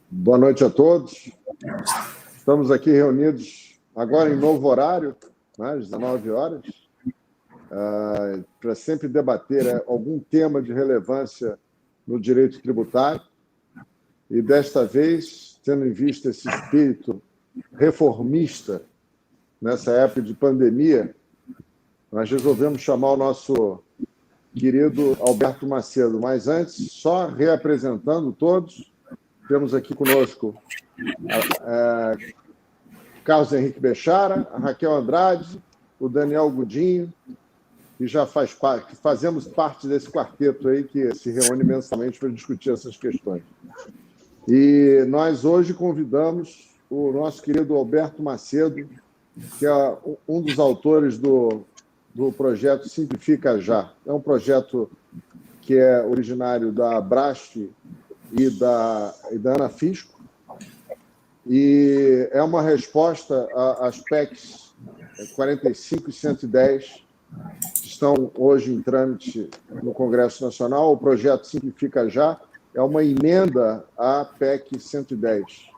Boa noite a todos. Estamos aqui reunidos agora em novo horário, né, às 19 horas, para sempre debater algum tema de relevância no direito tributário. E, desta vez, tendo em vista esse espírito reformista nessa época de pandemia, nós resolvemos chamar o nosso querido Alberto Macedo. Mas antes, só reapresentando todos, temos aqui conosco Carlos Henrique Bechara, a Raquel Andrade, o Daniel Gudinho, que já fazemos parte desse quarteto aí que se reúne mensalmente para discutir essas questões. E nós hoje convidamos o nosso querido Alberto Macedo, que é um dos autores do projeto Simplifica Já. É um projeto que é originário da Brasf e da Anafisco, e é uma resposta às PECs 45 e 110, que estão hoje em trâmite no Congresso Nacional. O projeto Simplifica Já é uma emenda à PEC 110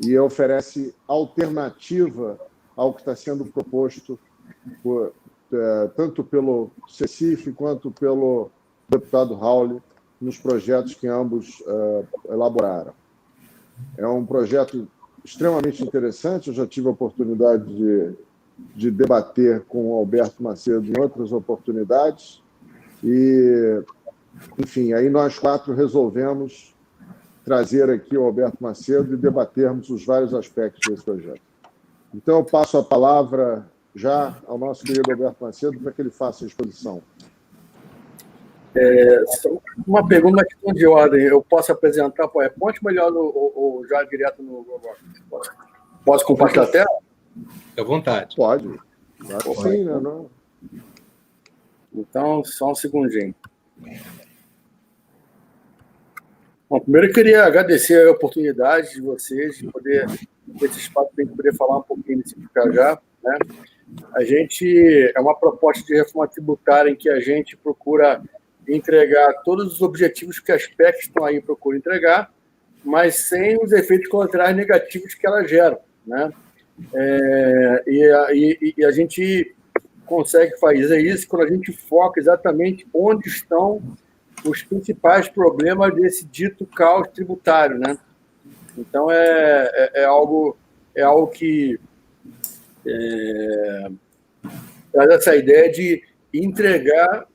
e oferece alternativa ao que está sendo proposto tanto pelo CECIF quanto pelo deputado Raul nos projetos que ambos elaboraram. É um projeto extremamente interessante. Eu já tive a oportunidade de debater com o Alberto Macedo em outras oportunidades e, enfim, aí nós quatro resolvemos trazer aqui o Alberto Macedo e debatermos os vários aspectos desse projeto. Então, eu passo a palavra já ao nosso querido Alberto Macedo para que ele faça a exposição. Uma pergunta, uma questão de ordem. Eu posso apresentar o PowerPoint melhor ou já direto no... Posso compartilhar a tela? Fique à vontade. Pode. Claro, sim, né? Não. Então, só um segundinho. Bom, primeiro eu queria agradecer a oportunidade de vocês de poder ter esse espaço para poder falar um pouquinho desse Simplifica Já, né? A gente é uma proposta de reforma tributária em que a gente procura entregar todos os objetivos que as PECs estão aí procuram entregar, mas sem os efeitos colaterais negativos que elas geram, né? E a gente consegue fazer isso quando a gente foca exatamente onde estão os principais problemas desse dito caos tributário, né? Então, é algo que traz essa ideia de entregar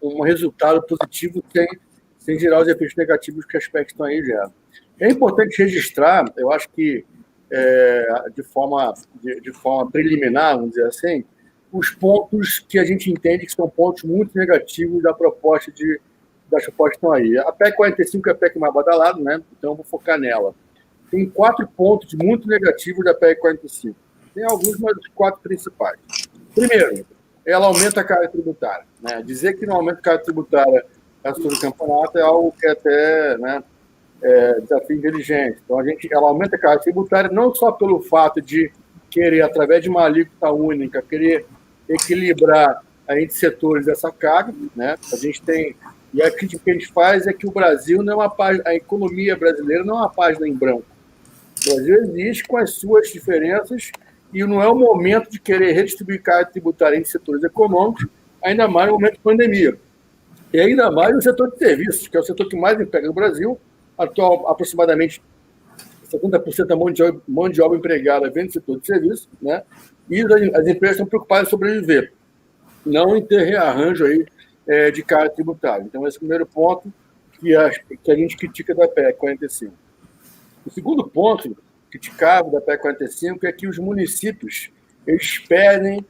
um resultado positivo sem gerar os efeitos negativos que as PECs estão aí geram. É importante registrar, eu acho que de forma preliminar, vamos dizer assim, os pontos que a gente entende que são pontos muito negativos das propostas que estão aí. A PEC 45 é a PEC mais badalada, né? Então eu vou focar nela. Tem 4 pontos muito negativos da PEC 45. Tem alguns, mas os 4 principais. Primeiro, ela aumenta a carga tributária, né? Dizer que não aumenta a carga tributária sobre o campeonato é algo que até, né, desafio inteligente. Então, ela aumenta a carga tributária não só pelo fato de querer, através de uma alíquota única, querer equilibrar entre setores dessa carga, né? A gente tem... E a crítica que a gente faz é que o Brasil não é uma página... A economia brasileira não é uma página em branco. O Brasil existe com as suas diferenças e não é o momento de querer redistribuir carga tributária em setores econômicos, ainda mais no momento de pandemia. E ainda mais no setor de serviços, que é o setor que mais emprega no Brasil. Aproximadamente 70% da mão de obra empregada vem do setor de serviços, né? E as empresas estão preocupadas em sobreviver, não em ter rearranjo aí, de carga tributária. Então, esse é o primeiro ponto que a gente critica da PEC 45. O segundo ponto criticável da PEC 45 é que os municípios eles perdem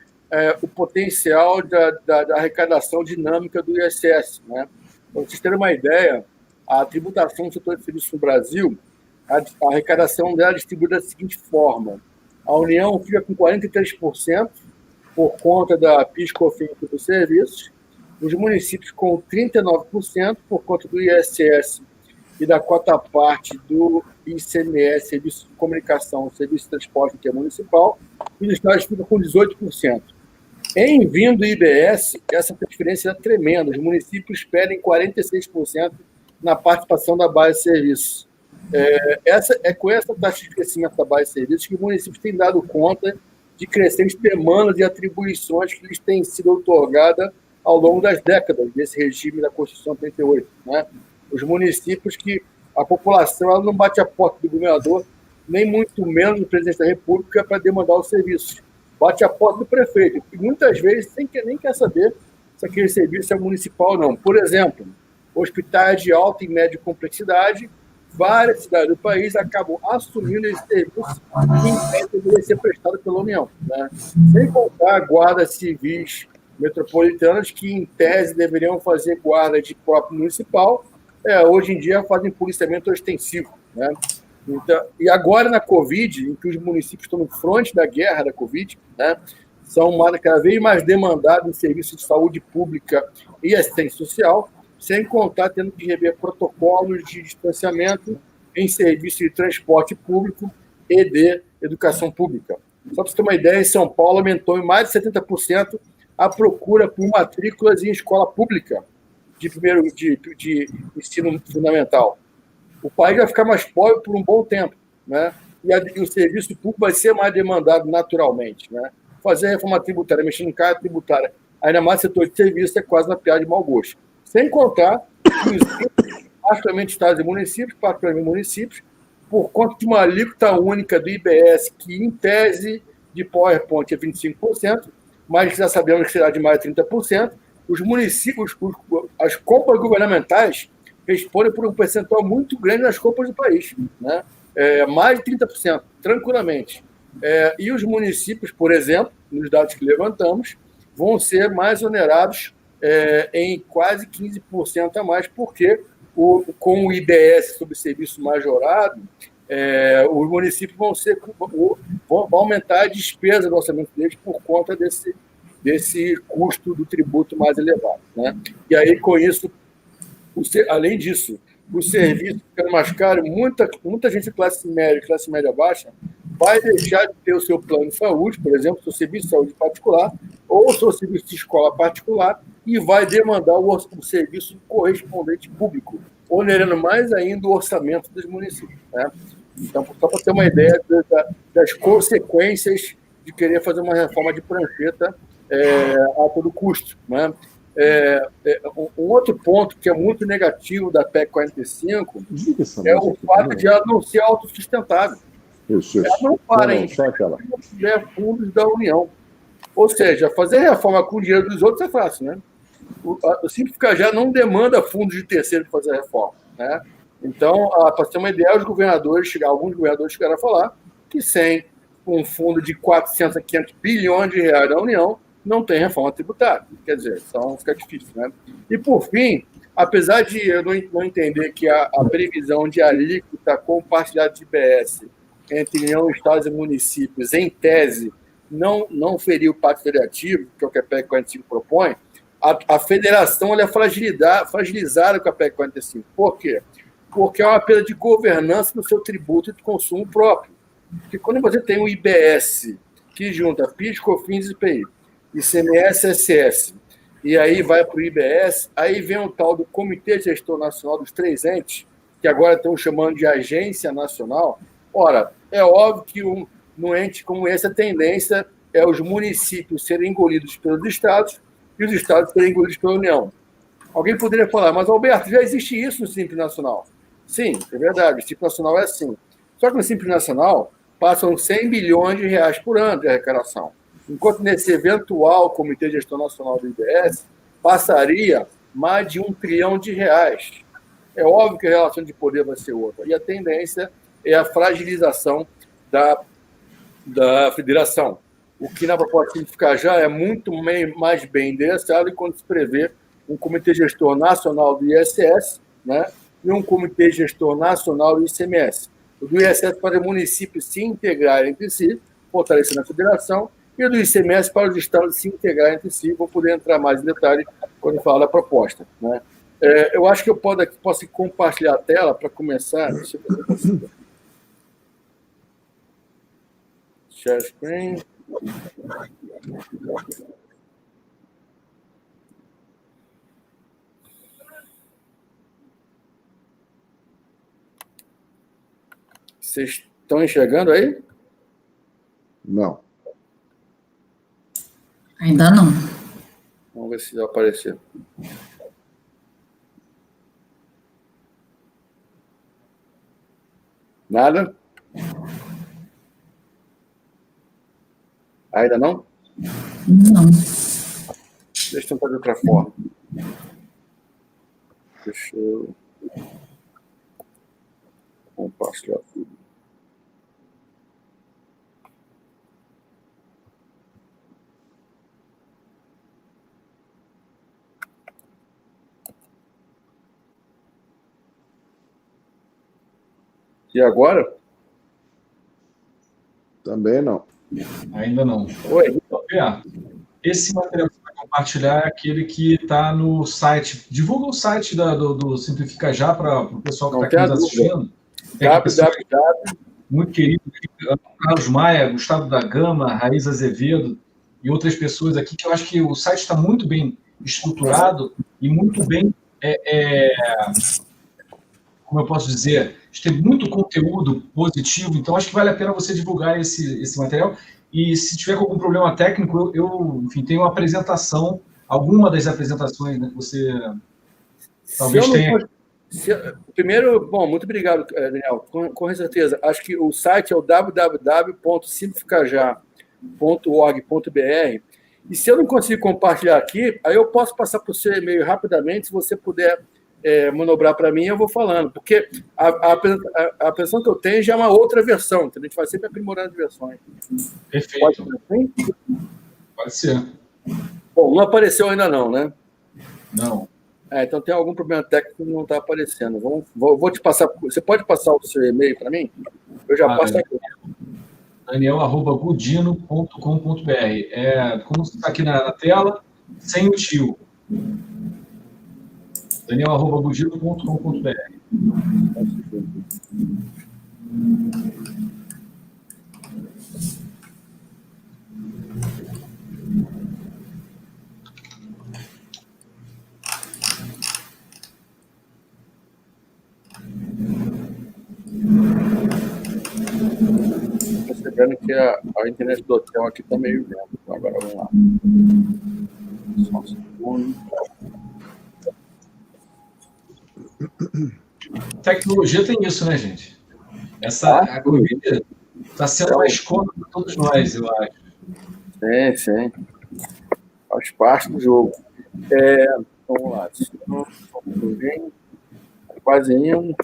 o potencial da arrecadação dinâmica do ISS, né? Para vocês terem uma ideia, a tributação do setor de serviços no Brasil, a arrecadação dela é distribuída da seguinte forma: a União fica com 43% por conta da PIS/COFINS dos serviços, os municípios com 39% por conta do ISS e da cota parte do ICMS, Serviço de Comunicação, Serviço de Transporte que é municipal, e os estados ficam com 18%. Em vindo o IBS, essa transferência é tremenda. Os municípios perdem 46% na participação da base de serviços. Com essa taxa de crescimento da base de serviços que os municípios têm dado conta de crescentes demandas e atribuições que lhes têm sido outorgadas ao longo das décadas desse regime da Constituição 38. Né? Os municípios que a população ela não bate a porta do governador, nem muito menos do presidente da República para demandar os serviços. Bate a porta do prefeito, e muitas vezes nem quer saber se aquele serviço é municipal ou não. Por exemplo, hospitais de alta e média complexidade, várias cidades do país acabam assumindo esse serviço que em tese deveria ser prestado pela União. Né? Sem contar guardas civis metropolitanas que, em tese, deveriam fazer guarda de próprio municipal, hoje em dia fazem policiamento ostensivo. Né? Então, e agora, na Covid, em que os municípios estão no fronte da guerra da Covid, né, são cada vez mais demandados em serviços de saúde pública e assistência social, sem contar tendo que rever protocolos de distanciamento em serviços de transporte público e de educação pública. Só para você ter uma ideia, em São Paulo aumentou em mais de 70% a procura por matrículas em escola pública de ensino fundamental. O país vai ficar mais pobre por um bom tempo, né? E o serviço público vai ser mais demandado naturalmente, né? Fazer a reforma tributária, mexer em carga tributária, ainda mais setor de serviço, é quase uma piada de mau gosto. Sem contar que, particularmente estados e municípios, por conta de uma alíquota única do IBS, que em tese de PowerPoint é 25%, mas já sabemos que será de mais de 30%, os municípios, as compras governamentais respondem por um percentual muito grande nas compras do país, né? Mais de 30%, tranquilamente. E os municípios, por exemplo, nos dados que levantamos, vão ser mais onerados em quase 15% a mais, porque com o IBS sobre serviço majorado, os municípios vão aumentar a despesa do orçamento deles por conta desse custo do tributo mais elevado. Né? E aí, com isso, além disso, o serviço ficando mais caro, muita gente de classe média baixa, vai deixar de ter o seu plano de saúde, por exemplo, seu serviço de saúde particular, ou o seu serviço de escola particular, e vai demandar o serviço correspondente público, onerando mais ainda o orçamento dos municípios. Né? Então, só para ter uma ideia das consequências de querer fazer uma reforma de prancheta a todo custo. Né? Um outro ponto que é muito negativo da PEC 45 é o fato de ela não ser autossustentável. Ela não para em tiver fundos da União. Ou seja, fazer reforma com o dinheiro dos outros é fácil, né? O Simples já não demanda fundos de terceiro para fazer a reforma, né? Então, para ter uma ideia, alguns governadores chegaram a falar que sem um fundo de 400 a 500 bilhões de reais da União, não tem reforma tributária. Quer dizer, então fica difícil, né? E, por fim, apesar de eu não entender que a previsão de alíquota compartilhada de IBS entre União, Estados e municípios, em tese, não ferir o pacto federativo, que é o que a PEC 45 propõe, a federação ela é fragilizada com a PEC 45. Por quê? Porque é uma perda de governança no seu tributo de consumo próprio. Porque quando você tem o IBS, que junta PIS, COFINS e IPI, ICMS, SS, e aí vai para o IBS, aí vem o tal do Comitê Gestor Nacional dos três entes, que agora estão chamando de Agência Nacional. Ora, é óbvio que num ente como esse, a tendência é os municípios serem engolidos pelos estados e os estados serem engolidos pela União. Alguém poderia falar, mas, Alberto, já existe isso no Simples Nacional. Sim, é verdade, o Simples Nacional é assim. Só que no Simples Nacional passam 100 bilhões de reais por ano de arrecadação. Enquanto nesse eventual Comitê de Gestão Nacional do IBS passaria mais de 1 trilhão de reais. É óbvio que a relação de poder vai ser outra. E a tendência é a fragilização da federação. O que na proposta simplificar já é muito mais bem endereçado quando se prevê um Comitê Gestor Nacional do ISS, né, e um Comitê Gestor Nacional do ICMS. O do ISS para os municípios se integrarem entre si, fortalecendo a federação, e o do ICMS para os estados se integrarem entre si. Vou poder entrar mais em detalhe quando falar da proposta. Né? Eu acho que eu posso compartilhar a tela para começar. Deixa eu ver. Share screen. Vocês estão enxergando aí? Não. Ainda não. Vamos ver se vai aparecer. Nada? Ainda não? Não. Deixa eu tentar de outra forma. Deixa eu compartilhar tudo. E agora? Também não. Ainda não. Oi. Esse material que você vai compartilhar é aquele que está no site. Divulga o site do Simplifica Já para o pessoal que está aqui nos assistindo. www. Muito querido, Carlos Maia, Gustavo da Gama, Raiz Azevedo e outras pessoas aqui, que eu acho que o site está muito bem estruturado e muito bem, como eu posso dizer, tem muito conteúdo positivo, então acho que vale a pena você divulgar esse material. E se tiver algum problema técnico, enfim, tenho uma apresentação, alguma das apresentações, né, que você talvez tenha. Primeiro, bom, muito obrigado, Daniel, com certeza. Acho que o site é o www.simplificaja.org.br, e se eu não conseguir compartilhar aqui, aí eu posso passar para o seu e-mail rapidamente, se você puder manobrar para mim, eu vou falando, porque a apresentação que eu tenho já é uma outra versão, então a gente vai sempre aprimorando as versões. Perfeito. Pode ser assim? Pode ser. Bom, não apareceu ainda não, né? Não. Então tem algum problema técnico que não está aparecendo. Vou te passar. Você pode passar o seu e-mail para mim? Eu já passo aqui. Daniel@gudino.com.br. Como está aqui na tela, sem o tio. Daniel@gudino.com.br. Percebendo que a internet do hotel aqui está meio lenta. Agora vamos lá. Só um segundo. Tecnologia tem isso, né, gente? A Covid está sendo uma escola para todos nós, eu acho. Sim. Faz parte do jogo. Vamos lá. Quase indo.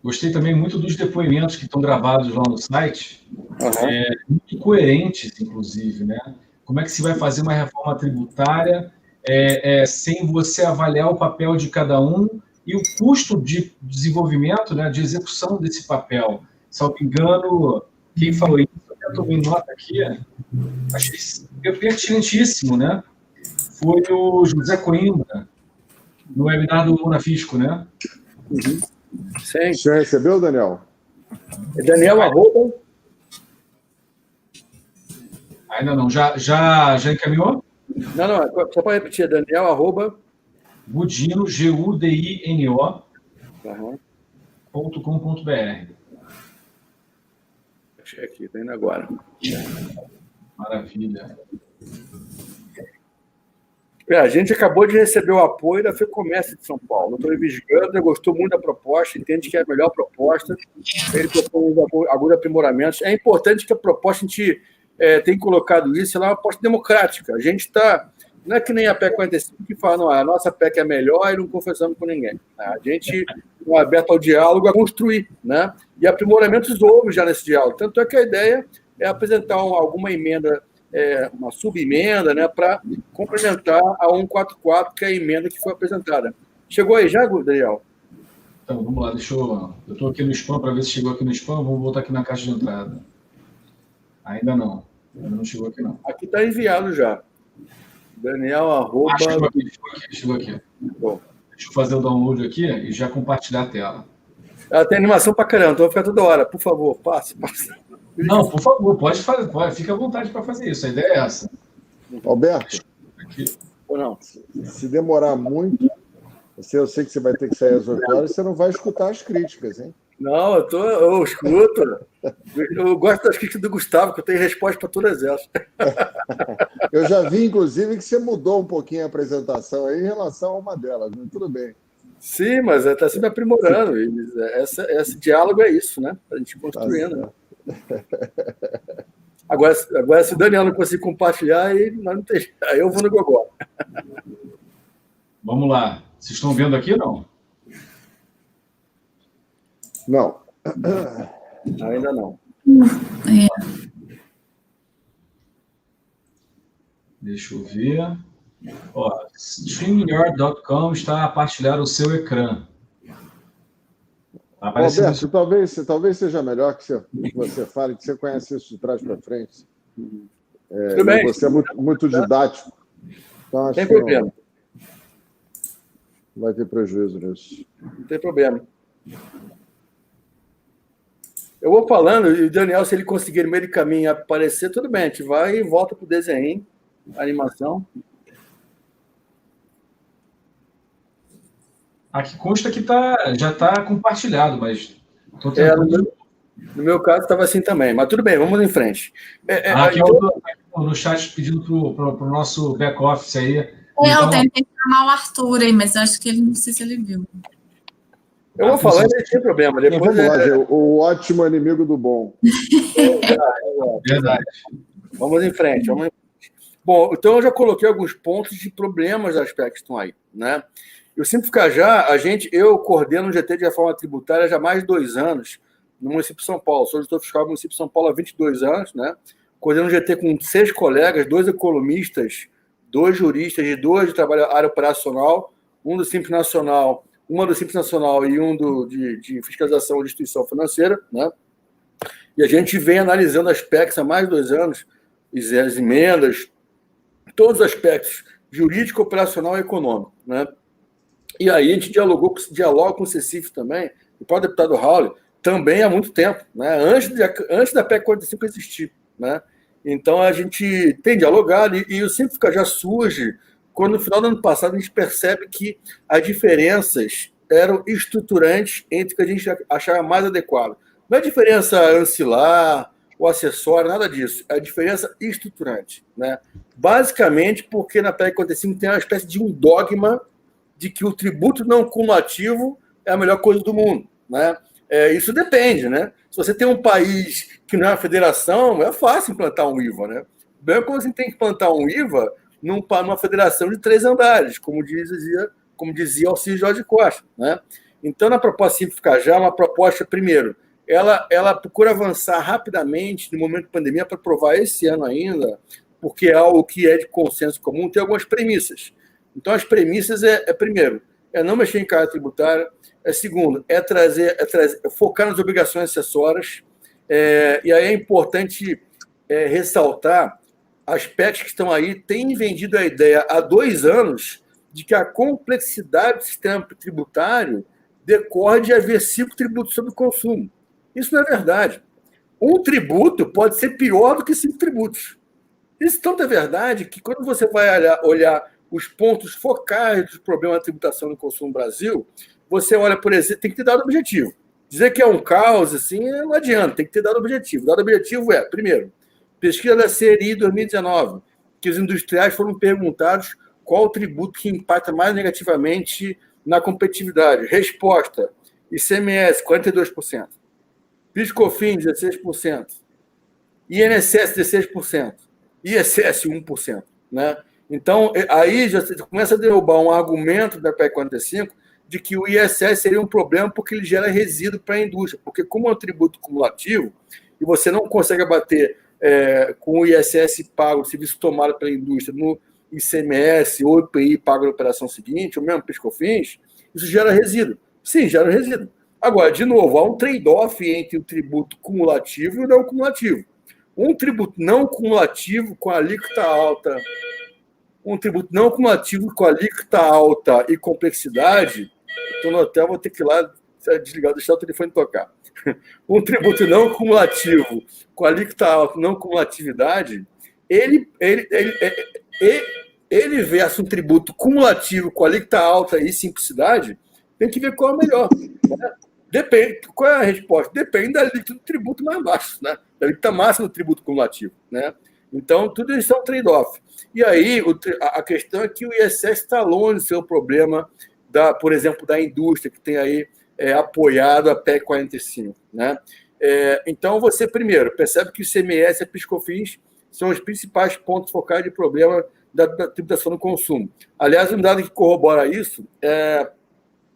Gostei também muito dos depoimentos que estão gravados lá no site, muito coerentes, inclusive, né? Como é que se vai fazer uma reforma tributária sem você avaliar o papel de cada um e o custo de desenvolvimento, né, de execução desse papel. Se não me engano, quem falou isso, eu tomei nota aqui, achei pertinentíssimo, né? Foi o José Coimbra, no webinar do Unafisco, né? Uhum. Sim. Você recebeu, Daniel? Daniel arroba. Ainda não. Já encaminhou? Não. Só para repetir. Daniel arroba. Gudino, GUDINO. Uhum. .com.br. Achei aqui, tá indo agora. Maravilha. A gente acabou de receber o apoio da FEComércio de São Paulo. O doutor Ives Gandra gostou muito da proposta, entende que é a melhor proposta. Ele propôs alguns aprimoramentos. É importante que a proposta, a gente tem colocado isso, ela é uma proposta democrática. A gente está... Não é que nem a PEC 45 que fala, não, a nossa PEC é melhor e não confessamos com ninguém. A gente é aberto ao diálogo, a construir, né? E aprimoramentos houve já nesse diálogo. Tanto é que a ideia é apresentar alguma emenda, uma subemenda, né, para complementar a 144, que é a emenda que foi apresentada. Chegou aí já, Daniel? Então, vamos lá, eu estou aqui no spam para ver se chegou aqui no spam, vamos voltar aqui na caixa de entrada. Ainda não chegou aqui não. Aqui está enviado já. Daniel, arroba... chegou aqui. Bom. Deixa eu fazer o download aqui e já compartilhar a tela. Ela tem animação para caramba, então vai ficar toda hora. Por favor, passe. Não, por favor, pode fazer, fica à vontade para fazer isso. A ideia é essa. Alberto, aqui. Ou não? Se demorar muito, eu sei que você vai ter que sair às 8 horas, você não vai escutar as críticas, hein? Não, eu escuto. Eu gosto das críticas do Gustavo, que eu tenho resposta para todas elas. Eu já vi, inclusive, que você mudou um pouquinho a apresentação aí em relação a uma delas, mas tudo bem. Sim, mas está sempre aprimorando. Esse diálogo é isso, né? A gente construindo. Agora, se o Daniel não conseguir compartilhar, aí eu vou no Gogó. Vamos lá. Vocês estão vendo aqui ou não? Não. Ainda não. Deixa eu ver. Ó, StreamYard.com está a partilhar o seu ecrã. Tá Roberto, talvez seja melhor que você fale, que você conhece isso de trás para frente. Tudo bem. Você é muito didático. Então, acho Tem problema. Não vai ter prejuízo nisso. Não tem problema. Eu vou falando, e o Daniel, se ele conseguir no meio do caminho aparecer, tudo bem, a gente vai e volta para o desenho, a animação. Aqui consta que já está compartilhado, mas estou tentando... no meu caso estava assim também, mas tudo bem, vamos em frente. Aqui no chat pedindo para o nosso back-office aí. Eu tentei chamar o Arthur aí, mas acho que ele não sei se ele viu. Eu vou falando e não tem problema. Depois o ótimo inimigo do bom. Verdade. Vamos em frente. Bom, então eu já coloquei alguns pontos de problemas das PECs que estão aí, né? Eu Simplificar Já, eu coordeno o GT de reforma tributária já há mais de 2 anos no município de São Paulo. Sou gestor fiscal do município de São Paulo há 22 anos, né? Coordeno o GT com 6 colegas, 2 economistas, 2 juristas e 2 de trabalho área operacional, um do Simples Nacional, uma do Simples Nacional e um de fiscalização de instituição financeira, né? E a gente vem analisando as PECs há mais de 2 anos, as emendas, todos os aspectos jurídico, operacional e econômico, né? E aí a gente dialoga com o CECIF também, e para o deputado Raul, também há muito tempo, né? Antes da PEC 45 existir, né? Então a gente tem dialogado e o Simplificar Já surge quando no final do ano passado a gente percebe que as diferenças eram estruturantes entre o que a gente achava mais adequado. Não é diferença ancilar ou acessória, nada disso. É a diferença estruturante, né? Basicamente porque na PEC 45 tem uma espécie de um dogma de que o tributo não cumulativo é a melhor coisa do mundo, né? Isso depende, né? Se você tem um país que não é uma federação, é fácil implantar um IVA, né? Bem como você tem que implantar um IVA numa federação de 3 andares, como dizia Alcide Jorge Costa, né? Então, na proposta Simplificar Já, uma proposta, primeiro, ela procura avançar rapidamente no momento de pandemia para aprovar esse ano ainda, porque é algo que é de consenso comum, tem algumas premissas. Então, as premissas primeiro, não mexer em carga tributária, segundo, focar nas obrigações acessórias, e aí é importante ressaltar aspectos que estão aí, têm vendido a ideia há 2 anos de que a complexidade do sistema tributário decorre de haver 5 tributos sobre o consumo. Isso não é verdade. Um tributo pode ser pior do que 5 tributos. Isso tanto é verdade que quando você vai olhar os pontos focais dos problemas da tributação no consumo no Brasil, você olha, por exemplo, tem que ter dado objetivo. Dizer que é um caos, assim, não adianta, tem que ter dado objetivo. Dado objetivo primeiro, pesquisa da CNI 2019, que os industriais foram perguntados qual o tributo que impacta mais negativamente na competitividade. Resposta, ICMS, 42%. PIS/COFINS, 16%. INSS, 16%. ISS, 1%. Né? Então, aí já começa a derrubar um argumento da PEC 45 de que o ISS seria um problema porque ele gera resíduo para a indústria. Porque como é um tributo cumulativo, e você não consegue abater com o ISS pago, o serviço tomado pela indústria, no ICMS ou IPI pago na operação seguinte, ou mesmo PIS/COFINS, isso gera resíduo. Sim, gera resíduo. Agora, de novo, há um trade-off entre o tributo cumulativo e o não cumulativo. Um tributo não cumulativo com alíquota alta, e complexidade, estou no hotel, vou ter que ir lá desligar, deixar o telefone tocar. Um tributo não cumulativo com alíquota alta, não cumulatividade, ele ele versus um tributo cumulativo com alíquota alta e simplicidade, tem que ver qual é o melhor. Né? Depende. Qual é a resposta? Depende da alíquota do tributo mais baixo, né? Da alíquota máxima do tributo cumulativo. Né? Então, tudo isso é um trade-off. E aí, a questão é que o ISS está longe de ser um problema, por exemplo, da indústria, que tem aí apoiado a PEC 45. Né? Então, você, primeiro, percebe que o ICMS e a PIS/COFINS são os principais pontos focais de problema da tributação do consumo. Aliás, um dado que corrobora isso é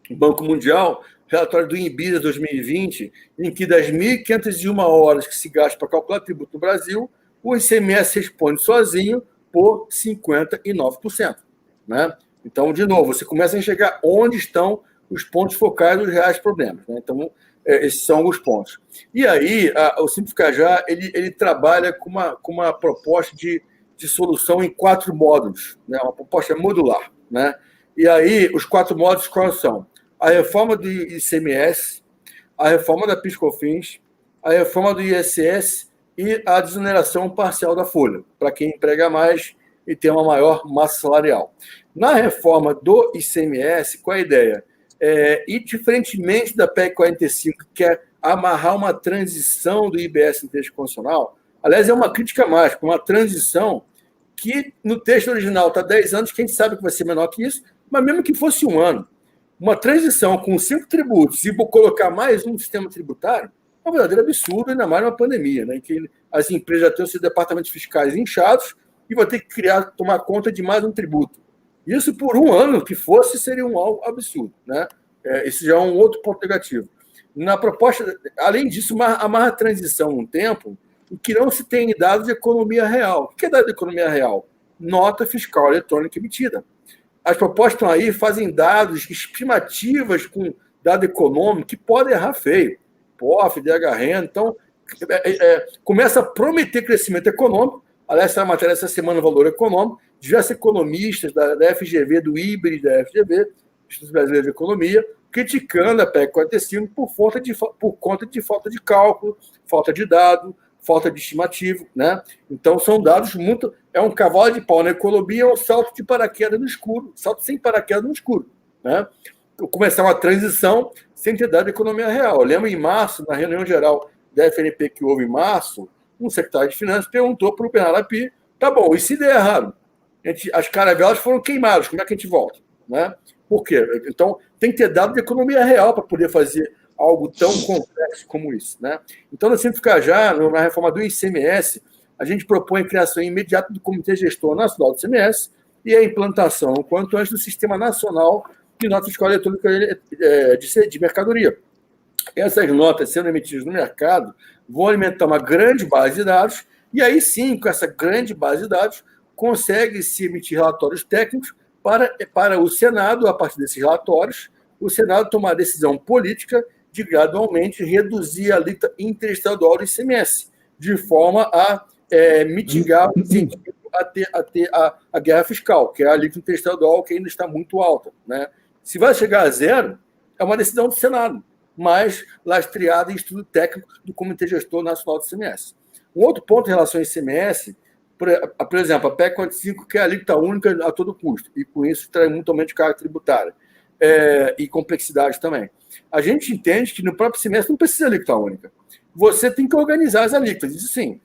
o Banco Mundial, relatório do INBISA 2020, em que das 1.501 horas que se gasta para calcular tributo no Brasil, o ICMS responde sozinho por 59%. Né? Então, de novo, você começa a enxergar onde estão os pontos focais dos reais problemas. Né? Então, esses são os pontos. E aí, o Simplificar Já, ele trabalha com uma proposta de solução em 4 módulos, né? Uma proposta modular. Né? E aí, os 4 módulos quais são? A reforma do ICMS, a reforma da PIS/COFINS, a reforma do ISS e a desoneração parcial da folha, para quem emprega mais e tem uma maior massa salarial. Na reforma do ICMS, qual é a ideia? E diferentemente da PEC 45, que quer amarrar uma transição do IBS no texto constitucional, aliás, é uma crítica mais, uma transição que no texto original está 10 anos, que a gente sabe que vai ser menor que isso, mas mesmo que fosse 1 ano, uma transição com 5 tributos e colocar mais um sistema tributário, é um verdadeiro absurdo, ainda mais numa pandemia, né, em que as empresas já têm os seus departamentos fiscais inchados e vão ter que tomar conta de mais um tributo. Isso por 1 ano que fosse seria algo absurdo. Né? Esse já é um outro ponto negativo. Na proposta, além disso, amarra a transição um tempo em que não se tem dados de economia real. O que é dado de economia real? Nota fiscal eletrônica emitida. As propostas estão aí, fazem dados, estimativas com dado econômico que podem errar feio. POF, DH Renda. Então, começa a prometer crescimento econômico. Aliás, essa matéria essa semana, Valor Econômico, diversos economistas da FGV, do IBRE, da FGV, Instituto Brasileiro de Economia, criticando a PEC 45 por conta de falta de cálculo, falta de dado, falta de estimativo. Né? Então, são dados muito... É um cavalo de pau na economia, é um salto de paraquedas no escuro, salto sem paraquedas no escuro. Né? Começar uma transição sem ter dado de economia real. Eu lembro, em março, na reunião geral da FNP que houve em março, um secretário de Finanças perguntou para o Bernardo Api, tá bom, e se der errado? As caravelas foram queimadas, como é que a gente volta? Né? Por quê? Então, tem que ter dado de economia real para poder fazer algo tão complexo como isso. Né? Então, no Simplificar Já, na reforma do ICMS, a gente propõe a criação imediata do Comitê Gestor Nacional do ICMS e a implantação, o quanto antes, do Sistema Nacional de Nota Fiscal Eletrônica de Mercadoria. Essas notas, sendo emitidas no mercado, vão alimentar uma grande base de dados, e aí sim, com essa grande base de dados, consegue-se emitir relatórios técnicos para o Senado, a partir desses relatórios, o Senado tomar a decisão política de gradualmente reduzir a alíquota interestadual do ICMS, de forma a mitigar o incentivo a ter a guerra fiscal, que é a alíquota interestadual que ainda está muito alta. Né? Se vai chegar a zero, é uma decisão do Senado, mas lastreada em estudo técnico do Comitê Gestor Nacional do ICMS. Um outro ponto em relação ao ICMS, por exemplo, a PEC 45, que é a alíquota única a todo custo, e com isso traz muito aumento de carga tributária e complexidade também. A gente entende que no próprio ICMS não precisa de alíquota única. Você tem que organizar as alíquotas. Isso sim.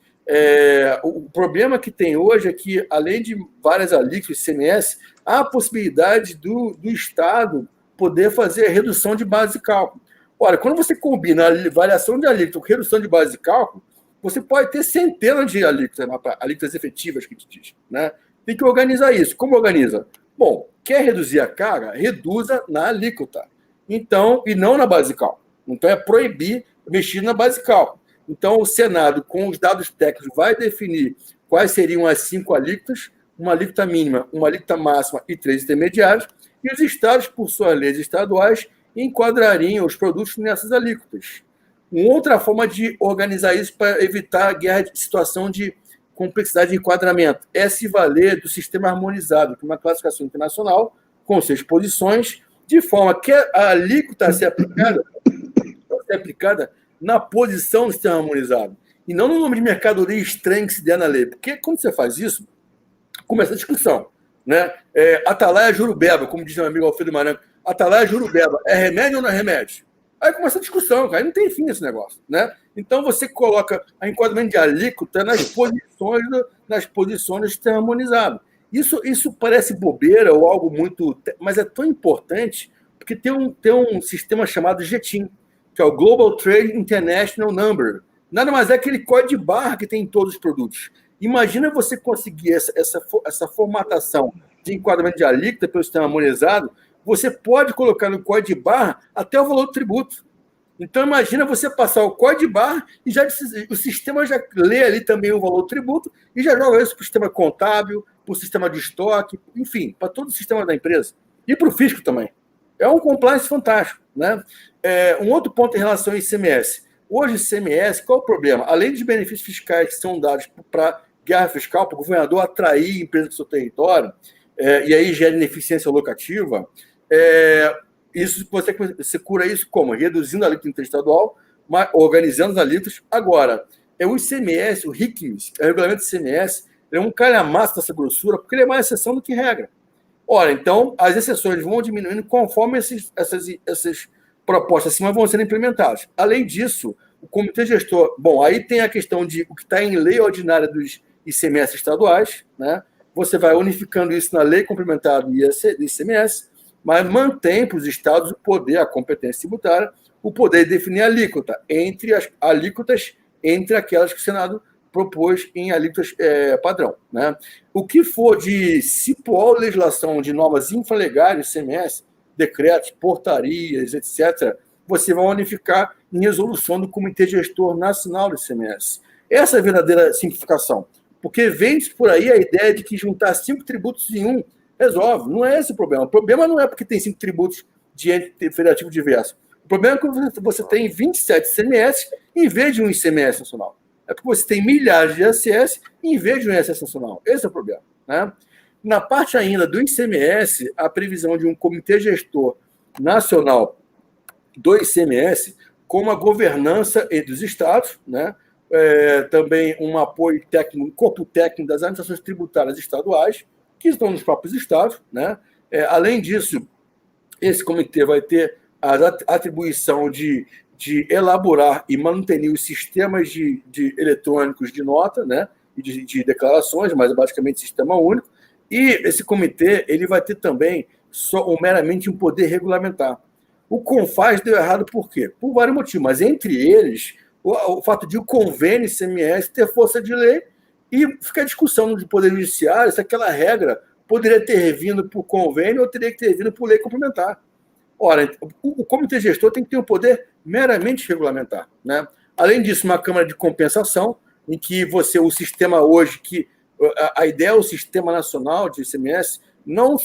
O problema que tem hoje é que, além de várias alíquotas ICMS, há a possibilidade do Estado poder fazer a redução de base de cálculo. Ora, quando você combina a variação de alíquota com redução de base de cálculo, você pode ter centenas de alíquotas efetivas, que te diz. Né? Tem que organizar isso. Como organiza? Bom, quer reduzir a carga? Reduza na alíquota. Então, e não na base de cálculo. Então, é proibir mexer na base de cálculo. Então, o Senado, com os dados técnicos, vai definir quais seriam as 5 alíquotas, uma alíquota mínima, uma alíquota máxima e 3 intermediários, e os estados, por suas leis estaduais, enquadrariam os produtos nessas alíquotas. Uma outra forma de organizar isso para evitar a guerra de situação de complexidade de enquadramento é se valer do sistema harmonizado, que é uma classificação internacional, com 6 posições, de forma que a alíquota seja aplicada na posição do sistema harmonizado, e não no nome de mercadoria estranho que se der na lei. Porque quando você faz isso, começa a discussão. né? Atalaia Jurubeba, como diz meu amigo Alfredo Maranhão. Atalaia Jurubeba, é remédio ou não é remédio? Aí começa a discussão, cara. Aí não tem fim esse negócio, né? Então você coloca a enquadramento de alíquota nas posições do sistema harmonizado. Isso parece bobeira ou algo muito... Mas é tão importante porque tem um sistema chamado GTIM, que é o Global Trade International Number. Nada mais é aquele código de barra que tem em todos os produtos. Imagina você conseguir essa formatação de enquadramento de alíquota pelo sistema harmonizado, você pode colocar no código de barra até o valor do tributo. Então, imagina você passar o código de barra e o sistema já lê ali também o valor do tributo e já joga isso para o sistema contábil, para o sistema de estoque, enfim, para todo o sistema da empresa. E para o fisco também. É um compliance fantástico, né? Um outro ponto em relação ao ICMS. Hoje, o ICMS, qual é o problema? Além dos benefícios fiscais que são dados para guerra fiscal, para o governador atrair empresas do seu território, e aí gera ineficiência locativa, isso você cura isso como? Reduzindo a alíquota interestadual, organizando as alíquotas. Agora, o ICMS, o RICMS, o regulamento do ICMS, é um calhamaço dessa grossura, porque ele é mais exceção do que regra. Ora, então, as exceções vão diminuindo conforme essas propostas acima vão sendo implementadas. Além disso, o comitê gestor... Bom, aí tem a questão de o que está em lei ordinária dos ICMS estaduais, né? Você vai unificando isso na lei complementar do ICMS, mas mantém para os estados o poder, a competência tributária, o poder de definir a alíquota, entre as alíquotas, entre aquelas que o Senado propôs em alíquotas padrão, né? O que for de cipoal legislação de normas infralegais do ICMS, decretos, portarias, etc., você vai unificar em resolução do Comitê Gestor Nacional do ICMS. Essa é a verdadeira simplificação, porque vende por aí a ideia de que juntar 5 tributos em um resolve. Não é esse o problema. O problema não é porque tem 5 tributos de ente federativo diverso. O problema é que você tem 27 ICMS em vez de um ICMS nacional. É porque você tem milhares de ISS em vez de um ISS nacional. Esse é o problema, né? Na parte ainda do ICMS, a previsão de um comitê gestor nacional do ICMS, com a governança dos estados, né? Também um apoio técnico, um corpo técnico das administrações tributárias estaduais, que estão nos próprios estados, né? Além disso, esse comitê vai ter a atribuição de elaborar e manter os sistemas de eletrônicos de nota, né? E de declarações, mas é basicamente sistema único. E esse comitê ele vai ter também meramente um poder regulamentar. O CONFAS deu errado por quê? Por vários motivos, mas entre eles, o fato de o convênio ICMS ter força de lei e fica a discussão do Poder Judiciário se aquela regra poderia ter vindo por convênio ou teria que ter vindo por lei complementar. Ora, o comitê gestor tem que ter um poder meramente regulamentar, né? Além disso, uma câmara de compensação, em que o sistema hoje, que a ideia é o Sistema Nacional de ICMS, não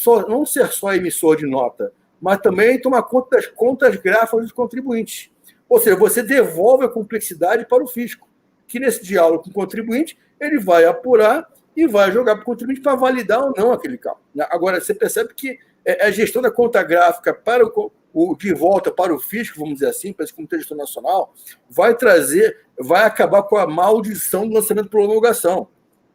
ser só emissor de nota, mas também tomar conta das contas gráficas dos contribuintes. Ou seja, você devolve a complexidade para o fisco, que nesse diálogo com o contribuinte, ele vai apurar e vai jogar para o contribuinte para validar ou não aquele cálculo. Agora, você percebe que a gestão da conta gráfica de volta para o fisco, vamos dizer assim, para esse Comitê de Gestão Nacional, vai acabar com a maldição do lançamento por homologação,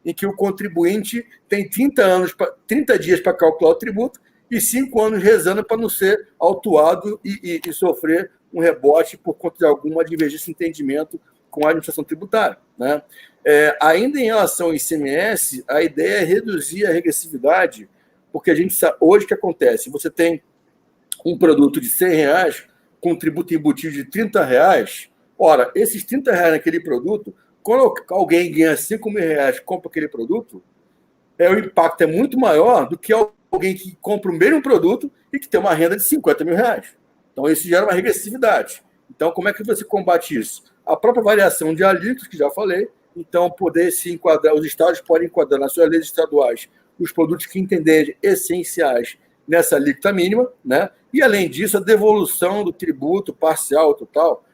em que o contribuinte tem 30 dias para calcular o tributo e 5 anos rezando para não ser autuado e sofrer um rebote por conta de alguma divergência de entendimento com a administração tributária, né? Ainda em relação ao ICMS, a ideia é reduzir a regressividade, porque a gente sabe, hoje o que acontece? Você tem um produto de R$100 com um tributo embutido de R$30, ora, esses R$30 naquele produto, quando alguém ganha R$5.000 e compra aquele produto, o impacto é muito maior do que alguém que compra o mesmo produto e que tem uma renda de R$50.000. Então, isso gera uma regressividade. Então, como é que você combate isso? A própria variação de alíquotas, que já falei, então, poder se enquadrar, os estados podem enquadrar nas suas leis estaduais os produtos que entenderem essenciais nessa alíquota mínima, né? E, além disso, a devolução do tributo parcial, total,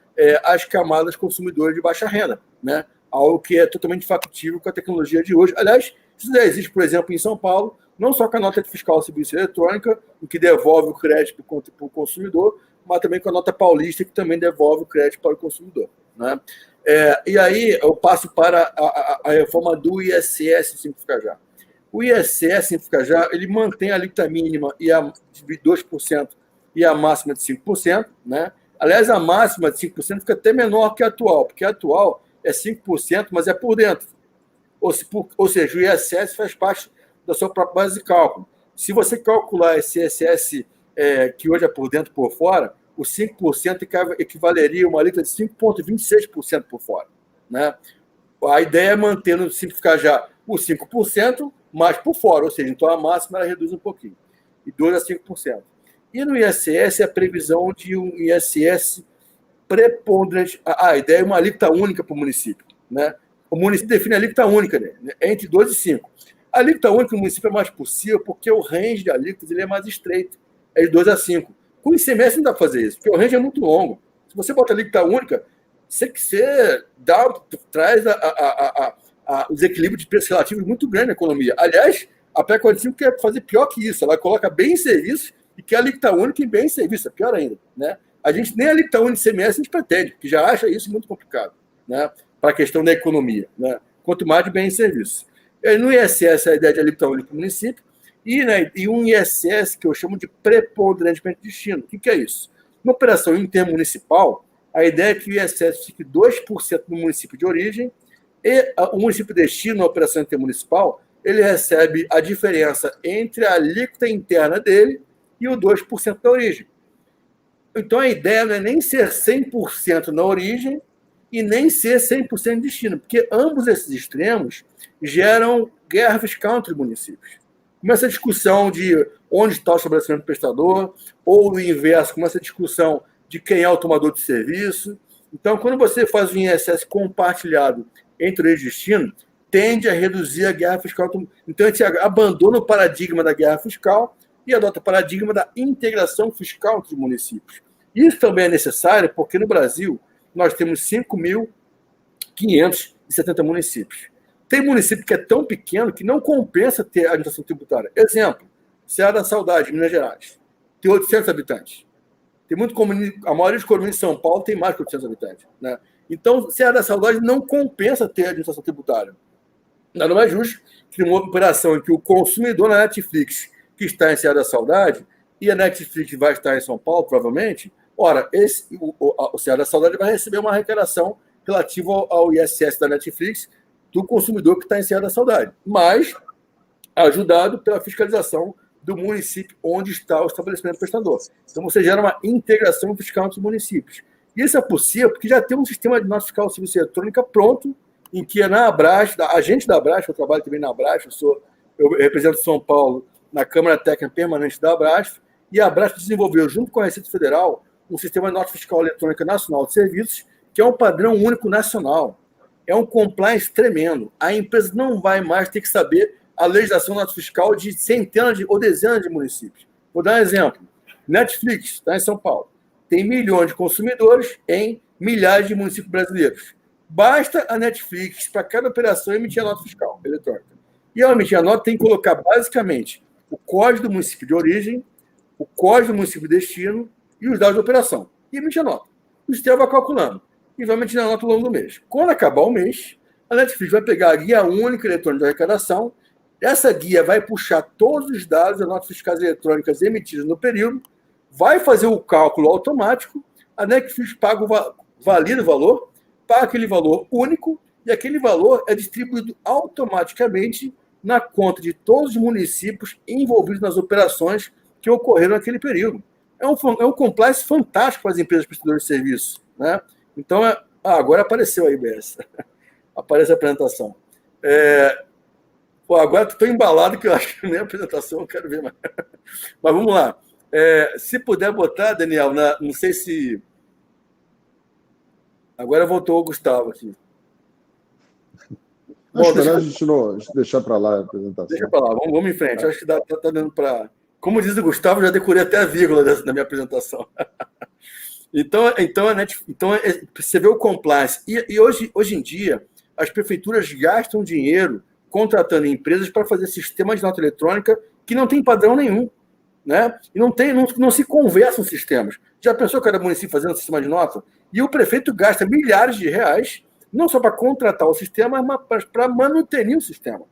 às camadas consumidoras de baixa renda, né? Algo que é totalmente factível com a tecnologia de hoje. Aliás, isso já existe, por exemplo, em São Paulo, não só com a nota fiscal de serviço eletrônica, em que devolve o crédito para o consumidor, mas também com a nota paulista, que também devolve o crédito para o consumidor, né? E aí eu passo para a reforma do ISS, simplificar já. O ISS, Simplificar, ele mantém a alíquota mínima de 2% e a máxima de 5%, né? Aliás, a máxima de 5% fica até menor que a atual, porque a atual é 5%, mas é por dentro. Ou seja, o ISS faz parte da sua própria base de cálculo. Se você calcular esse ISS que hoje é por dentro e por fora, o 5% equivaleria a uma alíquota de 5,26% por fora, né? A ideia é manter no Simplificar Já o 5%, mais por fora, ou seja, então a máxima ela reduz um pouquinho, de 2% a 5%. E no ISS, a previsão de um ISS preponderante. A ideia é uma alíquota única para o município, né? O município define a alíquota única, né? Entre 2 e 5. A alíquota única no município é mais possível porque o range de alíquotas ele é mais estreito, é de 2 a 5. Com o ICMS não dá para fazer isso, porque o range é muito longo. Se você bota a alíquota única, você traz os equilíbrios de preços relativos muito grandes na economia. Aliás, a PEC 45 quer fazer pior que isso. Ela coloca bem em serviços e quer a alíquota única em bem em serviço. É pior ainda, né? A gente nem a alíquota única de ICMS a gente pretende, porque já acha isso muito complicado, né? Para a questão da economia, né? Quanto mais de bem em serviço. No ISS, a ideia de alíquota única do município, e um ISS que eu chamo de preponderantemente destino. O que é isso? Na operação intermunicipal, a ideia é que o ISS fique 2% no município de origem e o município de destino, na operação intermunicipal, ele recebe a diferença entre a alíquota interna dele e o 2% da origem. Então, a ideia não é nem ser 100% na origem e nem ser 100% de destino, porque ambos esses extremos geram guerra fiscal entre municípios. Começa a discussão de onde está o estabelecimento prestador, ou o inverso, começa a discussão de quem é o tomador de serviço. Então, quando você faz um ISS compartilhado entre origem e destino, tende a reduzir a guerra fiscal. Então, a gente abandona o paradigma da guerra fiscal e adota o paradigma da integração fiscal entre os municípios. Isso também é necessário porque no Brasil nós temos 5.570 municípios. Tem município que é tão pequeno que não compensa ter a administração tributária. Exemplo, Serra da Saudade, Minas Gerais. Tem 800 habitantes. Tem muito a maioria dos condomínios em São Paulo tem mais que 800 habitantes, né? Então, Serra da Saudade não compensa ter a administração tributária. Nada mais justo que uma operação em que o consumidor na Netflix, que está em Serra da Saudade, e a Netflix vai estar em São Paulo, provavelmente, ora, o Serra da Saudade vai receber uma arrecadação relativa ao ISS da Netflix do consumidor que está em Serra da Saudade, mas ajudado pela fiscalização do município onde está o estabelecimento prestador. Então, você gera uma integração fiscal entre os municípios. E isso é possível porque já tem um sistema de nota fiscal de serviço eletrônica pronto, em que na Abrax, a gente da Abrax, eu trabalho também na Abrax, eu represento São Paulo na Câmara Técnica Permanente da Abrax, e a Abrax desenvolveu, junto com a Receita Federal, um sistema de nota fiscal eletrônica nacional de serviços, que é um padrão único nacional. É um compliance tremendo. A empresa não vai mais ter que saber a legislação nota fiscal de centenas ou dezenas de municípios. Vou dar um exemplo. Netflix, está em São Paulo. Tem milhões de consumidores em milhares de municípios brasileiros. Basta a Netflix, para cada operação, emitir a nota fiscal eletrônica. E ao emitir a nota, tem que colocar, basicamente, o código do município de origem, o código do município de destino e os dados de operação. E emitir a nota. O sistema vai calculando. E vai emitir a nota ao longo do mês. Quando acabar o mês, a Netflix vai pegar a guia única eletrônica de arrecadação. Essa guia vai puxar todos os dados das notas fiscais eletrônicas emitidas no período, vai fazer o cálculo automático, a Netflix valida o valor, paga aquele valor único, e aquele valor é distribuído automaticamente na conta de todos os municípios envolvidos nas operações que ocorreram naquele período. É um compliance fantástico para as empresas prestadoras de serviço, né? Então, agora apareceu a IBS. Aparece a apresentação. Agora estou embalado que eu acho que nem a apresentação eu quero ver mais. Mas vamos lá. Se puder botar, Daniel, não sei se... Agora voltou o Gustavo aqui. Acho melhor a gente não deixar para lá a apresentação. Deixa para lá, vamos em frente. Acho que tá dando para... Como diz o Gustavo, já decorei até a vírgula da minha apresentação. Então, você vê o compliance. E hoje em dia, as prefeituras gastam dinheiro contratando empresas para fazer sistemas de nota eletrônica que não tem padrão nenhum, né? E não se conversam sistemas. Já pensou cada município fazendo um sistema de nota? E o prefeito gasta milhares de reais, não só para contratar o sistema, mas para manutenir o sistema.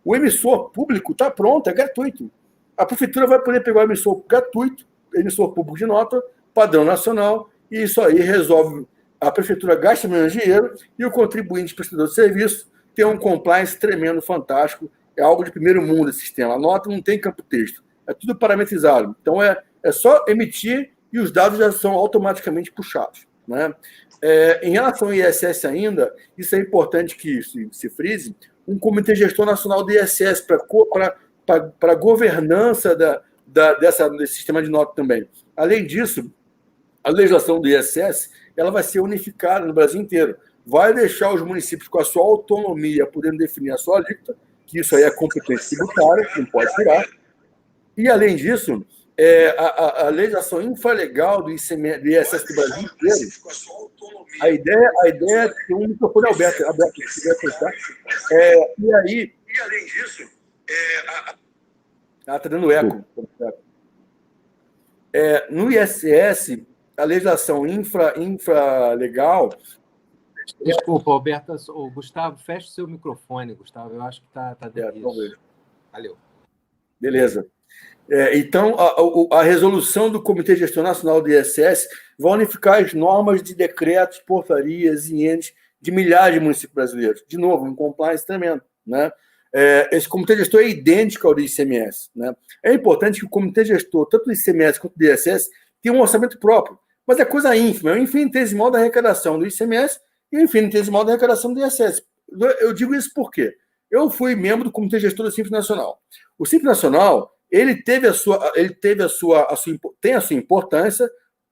O emissor público está pronto, é gratuito. A prefeitura vai poder pegar o emissor gratuito, emissor público de nota, padrão nacional, e isso aí resolve. A prefeitura gasta menos dinheiro e o contribuinte prestador de serviço tem um compliance tremendo, fantástico. É algo de primeiro mundo esse sistema. A nota não tem campo texto, é tudo parametrizado. Então, é só emitir e os dados já são automaticamente puxados, né? Em relação ao ISS ainda, isso é importante que se frise, um comitê gestor nacional do ISS para a governança desse sistema de nota também. Além disso, a legislação do ISS ela vai ser unificada no Brasil inteiro. Vai deixar os municípios com a sua autonomia, podendo definir a sua alíquota, que isso aí é competência tributária, não pode tirar. E, além disso, a legislação infralegal do ISS do Brasil inteiro, a ideia é ter um microfone aberto se quiser fechar. E além disso, está dando eco. No ISS, a legislação infralegal. Desculpa, Alberto. Gustavo, fecha o seu microfone, Gustavo. Eu acho que está dentro disso. Valeu. Beleza. Então, a resolução do Comitê Gestor Nacional do ISS vai unificar as normas de decretos, portarias e entes de milhares de municípios brasileiros. De novo, um compliance tremendo, né? Esse Comitê Gestor é idêntico ao do ICMS, né? É importante que o Comitê Gestor, tanto do ICMS quanto do ISS, tenha um orçamento próprio, mas é coisa ínfima, é o infinitesimal da arrecadação do ICMS e o infinitesimal da arrecadação do ISS. Eu digo isso porque eu fui membro do Comitê Gestor do Simples Nacional. O Simples Nacional tem a sua importância,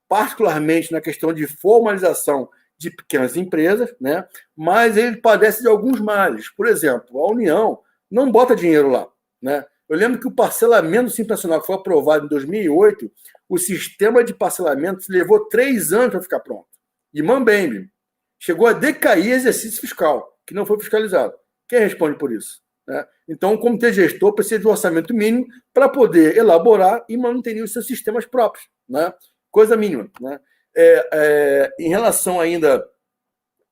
particularmente na questão de formalização de pequenas empresas, né? Mas ele padece de alguns males. Por exemplo, a União não bota dinheiro lá, né? Eu lembro que o parcelamento do Simples Nacional, que foi aprovado em 2008, o sistema de parcelamento levou 3 anos para ficar pronto. E mambembe, chegou a decair exercício fiscal, que não foi fiscalizado. Quem responde por isso? Né? Então, o comitê gestor precisa de um orçamento mínimo para poder elaborar e manter os seus sistemas próprios, né? Coisa mínima, né? Em relação ainda,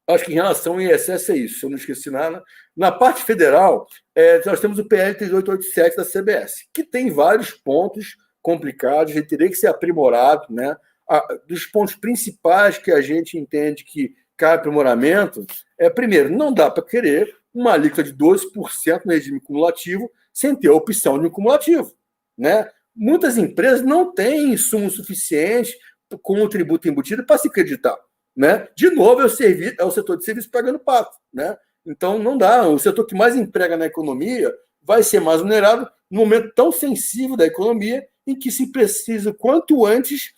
acho que em relação ao ISS é isso, se eu não esqueci nada. Na parte federal, nós temos o PL 3887 da CBS, que tem vários pontos complicados, ele teria que ser aprimorado, né? Dos pontos principais que a gente entende que cai aprimoramento, primeiro, não dá para querer uma alíquota de 12% no regime cumulativo sem ter a opção de um cumulativo, né? Muitas empresas não têm insumo suficiente com o tributo embutido para se acreditar, né? De novo, é o setor de serviço pagando pato, né? Então, não dá. O setor que mais emprega na economia vai ser mais onerado num momento tão sensível da economia em que se precisa, quanto antes,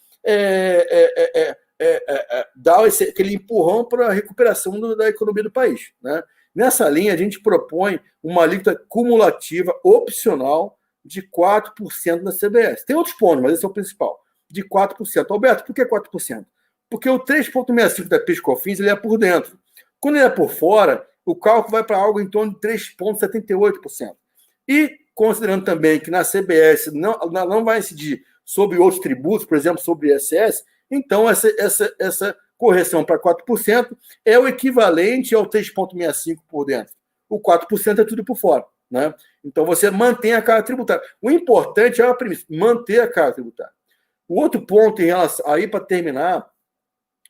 dar aquele empurrão para a recuperação da economia do país, né? Nessa linha, a gente propõe uma alíquota cumulativa opcional de 4% da CBS. Tem outros pontos, mas esse é o principal, de 4%. Alberto, por que 4%? Porque o 3,65% da PIS/COFINS ele é por dentro. Quando ele é por fora, o cálculo vai para algo em torno de 3,78%. E, considerando também que na CBS não vai incidir sobre outros tributos, por exemplo, sobre o ISS, então essa correção para 4% é o equivalente ao 3,65% por dentro. O 4% é tudo por fora, né? Então, você mantém a carga tributária. O importante é a premissa, manter a carga tributária. O outro ponto, em relação, aí para terminar,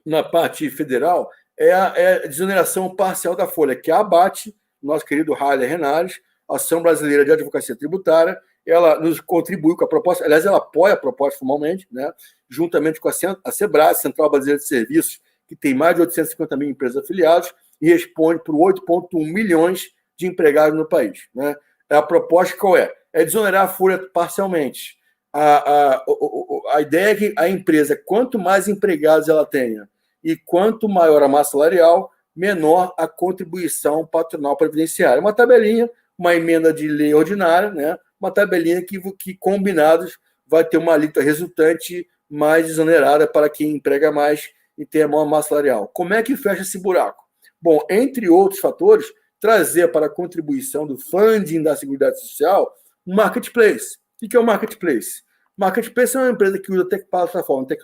na parte federal, é a desoneração parcial da folha, que abate nosso querido Haller Renares, Ação Brasileira de Advocacia Tributária. Ela nos contribuiu com a proposta, aliás, ela apoia a proposta formalmente, né? Juntamente com a SEBRAS, Central Brasileira de Serviços, que tem mais de 850 mil empresas afiliadas e responde por 8,1 milhões de empregados no país, né? A proposta qual é? É desonerar a folha parcialmente. A ideia é que a empresa, quanto mais empregados ela tenha e quanto maior a massa salarial, menor a contribuição patronal previdenciária. Uma tabelinha, uma emenda de lei ordinária, né? Uma tabelinha que combinados vai ter uma alíquota resultante mais desonerada para quem emprega mais e tem a maior massa salarial. Como é que fecha esse buraco? Bom, entre outros fatores, trazer para a contribuição do funding da Seguridade Social um marketplace. O que é o marketplace? Marketplace é uma empresa que usa plataforma de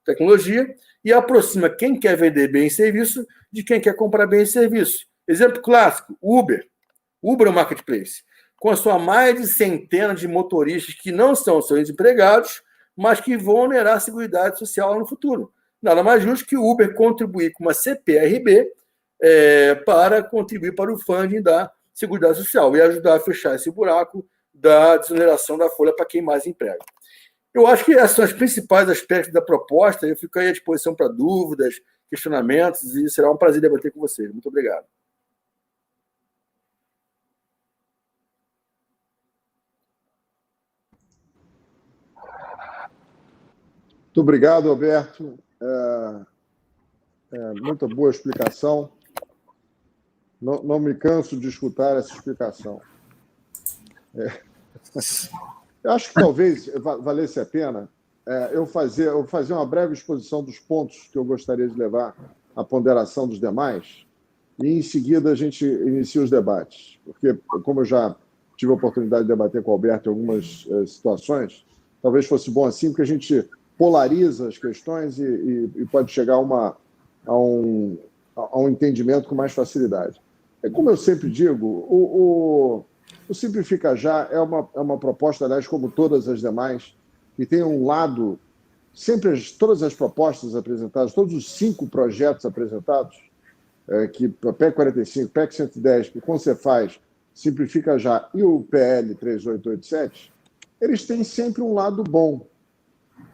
tecnologia e aproxima quem quer vender bem e serviço de quem quer comprar bem e serviço. Exemplo clássico, Uber. Uber é um marketplace. com a sua mais de centena de motoristas que não são seus empregados, mas que vão onerar a Seguridade Social lá no futuro. Nada mais justo que o Uber contribuir com uma CPRB para contribuir para o funding da Seguridade Social e ajudar a fechar esse buraco da desoneração da folha para quem mais emprega. Eu acho que esses são os principais aspectos da proposta. Eu fico aí à disposição para dúvidas, questionamentos, e será um prazer debater com vocês. Muito obrigado. Muito obrigado, Alberto. Muita boa explicação. Não me canso de escutar essa explicação. Eu acho que talvez valesse a pena eu fazer uma breve exposição dos pontos que eu gostaria de levar à ponderação dos demais e, em seguida, a gente inicia os debates. Porque, como eu já tive a oportunidade de debater com o Alberto em algumas situações, talvez fosse bom assim, porque a gente polariza as questões e pode chegar a um entendimento com mais facilidade. Como eu sempre digo, o Simplifica Já é uma proposta, aliás, como todas as demais, que tem um lado, sempre todas as propostas apresentadas, todos os 5 projetos apresentados, que PEC 45, PEC 110, que Concefaz, Simplifica Já e o PL 3887, eles têm sempre um lado bom.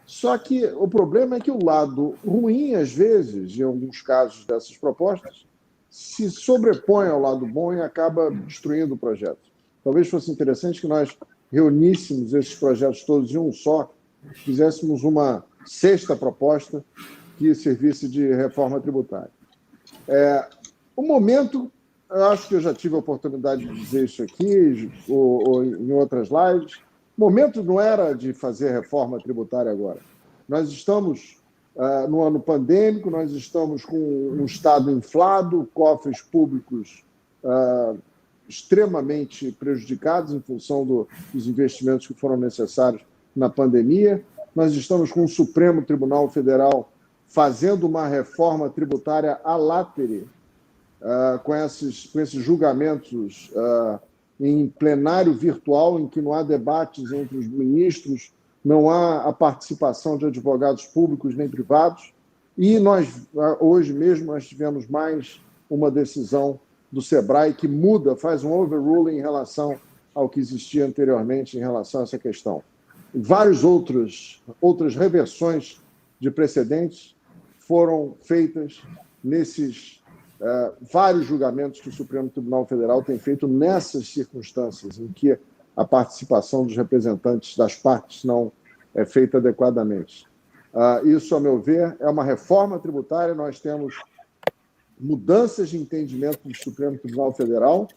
Só que o problema é que o lado ruim, às vezes, em alguns casos dessas propostas, se sobrepõe ao lado bom e acaba destruindo o projeto. Talvez fosse interessante que nós reuníssemos esses projetos todos em um só, fizéssemos uma 6ª proposta que servisse de reforma tributária. O momento, eu acho que eu já tive a oportunidade de dizer isso aqui ou em outras lives, o momento não era de fazer reforma tributária agora. Nós estamos no ano pandêmico, nós estamos com um Estado inflado, cofres públicos extremamente prejudicados em função dos investimentos que foram necessários na pandemia. Nós estamos com o Supremo Tribunal Federal fazendo uma reforma tributária à látere, com esses julgamentos em plenário virtual, em que não há debates entre os ministros, não há a participação de advogados públicos nem privados. E hoje mesmo, nós tivemos mais uma decisão do SEBRAE que muda, faz um overruling em relação ao que existia anteriormente em relação a essa questão. Várias outras reversões de precedentes foram feitas nesses vários julgamentos que o Supremo Tribunal Federal tem feito nessas circunstâncias, em que a participação dos representantes das partes não é feita adequadamente. Isso, a meu ver, é uma reforma tributária. Nós temos mudanças de entendimento do Supremo Tribunal Federal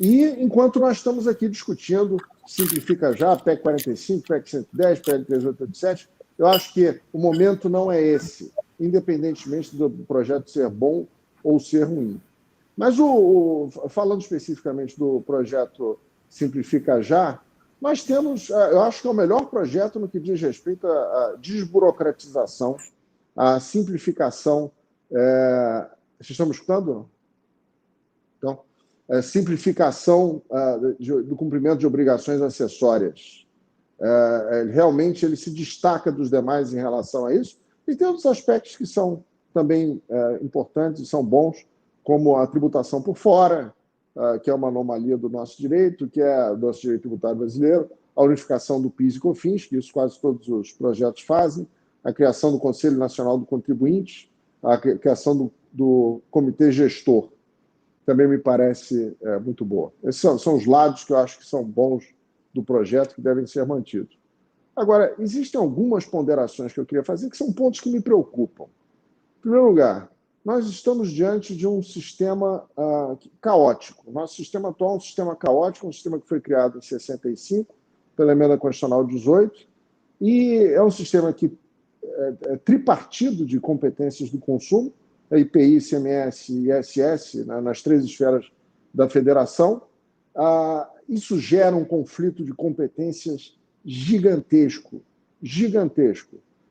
e, enquanto nós estamos aqui discutindo Simplifica Já, PEC 45, PEC 110, PL 3887, eu acho que o momento não é esse, independentemente do projeto ser bom ou ser ruim. Mas, falando especificamente do projeto Simplifica Já, nós temos, eu acho que é o melhor projeto no que diz respeito à desburocratização, à simplificação. Vocês estão me escutando? Então, simplificação do cumprimento de obrigações acessórias. Realmente, ele se destaca dos demais em relação a isso, e tem outros aspectos que são também importantes e são bons, como a tributação por fora, que é uma anomalia do nosso direito, que é do nosso direito tributário brasileiro, a unificação do PIS e COFINS, que isso quase todos os projetos fazem, a criação do Conselho Nacional do Contribuinte, a criação do Comitê Gestor, também me parece muito boa. Esses são os lados que eu acho que são bons do projeto, que devem ser mantidos. Agora, existem algumas ponderações que eu queria fazer, que são pontos que me preocupam. Em primeiro lugar, nós estamos diante de um sistema caótico. Nosso sistema atual é um sistema caótico, um sistema que foi criado em 65, pela Emenda Constitucional 18, e é um sistema que é tripartido de competências do consumo, IPI, ICMS e ISS, nas 3 esferas da federação. Isso gera um conflito de competências gigantesco.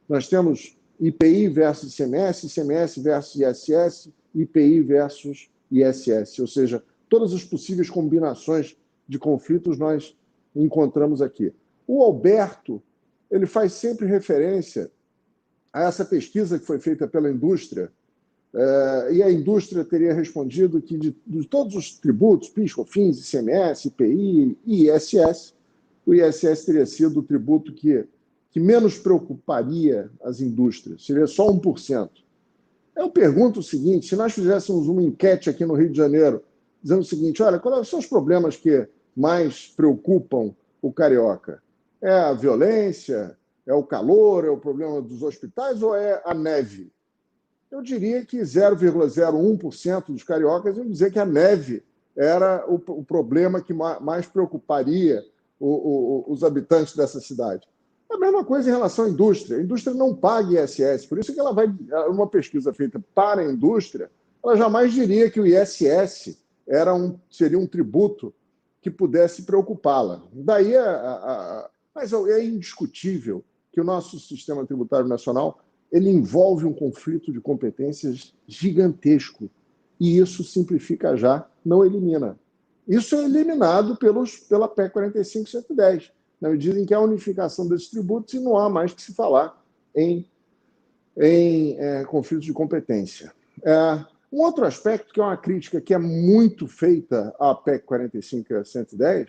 Nós temos IPI versus ICMS, ICMS versus ISS, IPI versus ISS, ou seja, todas as possíveis combinações de conflitos nós encontramos aqui. O Alberto, ele faz sempre referência a essa pesquisa que foi feita pela indústria, e a indústria teria respondido que de todos os tributos, PIS, COFINS, ICMS, IPI e ISS, o ISS teria sido o tributo que menos preocuparia as indústrias, seria só 1%. Eu pergunto o seguinte, se nós fizéssemos uma enquete aqui no Rio de Janeiro, dizendo o seguinte, olha, quais são os problemas que mais preocupam o carioca? É a violência, é o calor, é o problema dos hospitais ou é a neve? Eu diria que 0,01% dos cariocas iam dizer que a neve era o problema que mais preocuparia os habitantes dessa cidade. A mesma coisa em relação à indústria. A indústria não paga ISS, por isso que ela vai, uma pesquisa feita para a indústria, ela jamais diria que o ISS seria um tributo que pudesse preocupá-la. Daí, mas é indiscutível que o nosso sistema tributário nacional ele envolve um conflito de competências gigantesco. E isso simplifica já, não elimina. Isso é eliminado pela PEC 45/110, na medida em que há a unificação desses tributos e não há mais que se falar em conflitos de competência. Um outro aspecto, que é uma crítica que é muito feita à PEC 45/110,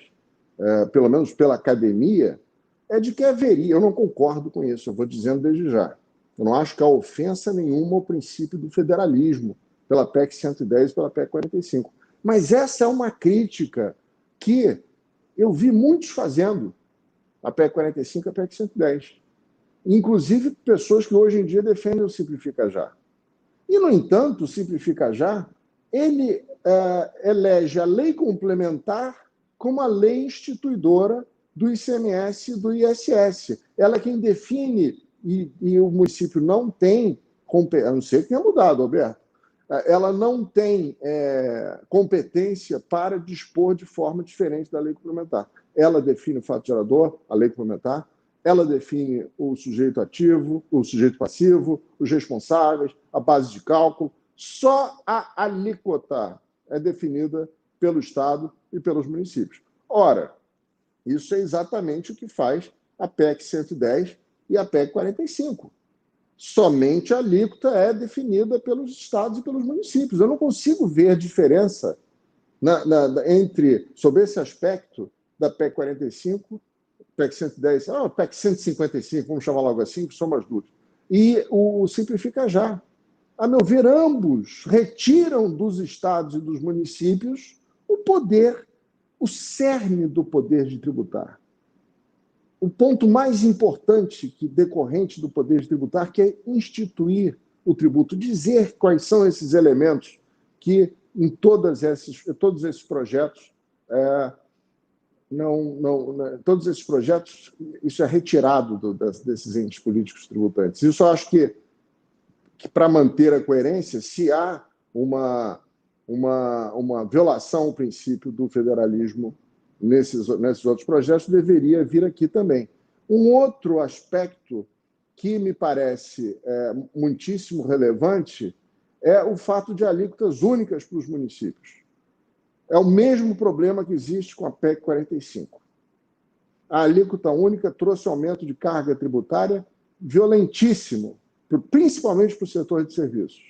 pelo menos pela academia, é de que haveria, eu não concordo com isso, eu vou dizendo desde já, eu não acho que há ofensa nenhuma ao princípio do federalismo, pela PEC 110 e pela PEC 45. Mas essa é uma crítica que eu vi muitos fazendo, a PEC 45 e a PEC 110. Inclusive pessoas que hoje em dia defendem o Simplifica Já. E, no entanto, o Simplifica Já, ele elege a lei complementar como a lei instituidora do ICMS e do ISS. Ela é quem define, e o município não tem, a não ser que tenha mudado, Alberto, ela não tem competência para dispor de forma diferente da lei complementar. Ela define o fato gerador, a lei complementar, ela define o sujeito ativo, o sujeito passivo, os responsáveis, a base de cálculo. Só a alíquota é definida pelo Estado e pelos municípios. Ora, isso é exatamente o que faz a PEC 110 e a PEC 45. Somente a alíquota é definida pelos estados e pelos municípios. Eu não consigo ver diferença sobre esse aspecto da PEC 45, PEC 110, PEC 155, vamos chamar logo assim, que são as duas, e o Simplifica Já. A meu ver, ambos retiram dos estados e dos municípios o poder, o cerne do poder de tributar. O ponto mais importante decorrente do poder de tributar, que é instituir o tributo, dizer quais são esses elementos que em todos esses projetos, todos esses projetos, isso é retirado desses entes políticos tributantes. Isso eu acho que para manter a coerência, se há uma violação ao princípio do federalismo nesses outros projetos, deveria vir aqui também. Um outro aspecto que me parece muitíssimo relevante é o fato de alíquotas únicas para os municípios. É o mesmo problema que existe com a PEC 45. A alíquota única trouxe aumento de carga tributária violentíssimo, principalmente para o setor de serviços.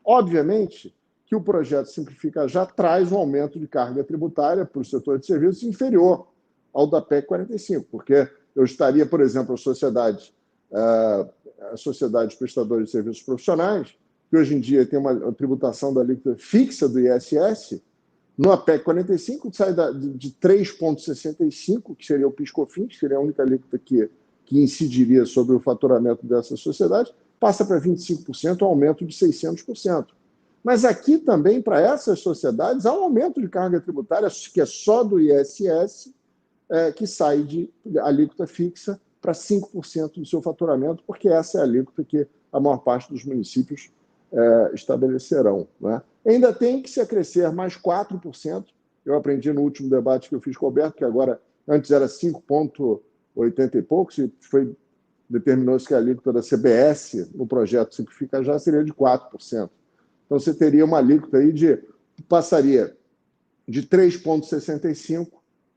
Obviamente que o projeto Simplifica Já traz um aumento de carga tributária para o setor de serviços inferior ao da PEC 45, porque eu estaria, por exemplo, a sociedade prestadora de serviços profissionais, que hoje em dia tem uma tributação da alíquota fixa do ISS, no PEC 45 sai de 3,65, que seria o PIS/COFINS, que seria a única alíquota que incidiria sobre o faturamento dessa sociedade, passa para 25%, um aumento de 600%. Mas aqui também, para essas sociedades, há um aumento de carga tributária, que é só do ISS, que sai de alíquota fixa para 5% do seu faturamento, porque essa é a alíquota que a maior parte dos municípios estabelecerão. Né? Ainda tem que se acrescer mais 4%. Eu aprendi no último debate que eu fiz com o Alberto, que agora, antes era 5,80 e poucos, e determinou-se que a alíquota da CBS no projeto Simplifica Já seria de 4%. Então, você teria uma alíquota aí passaria de 3,65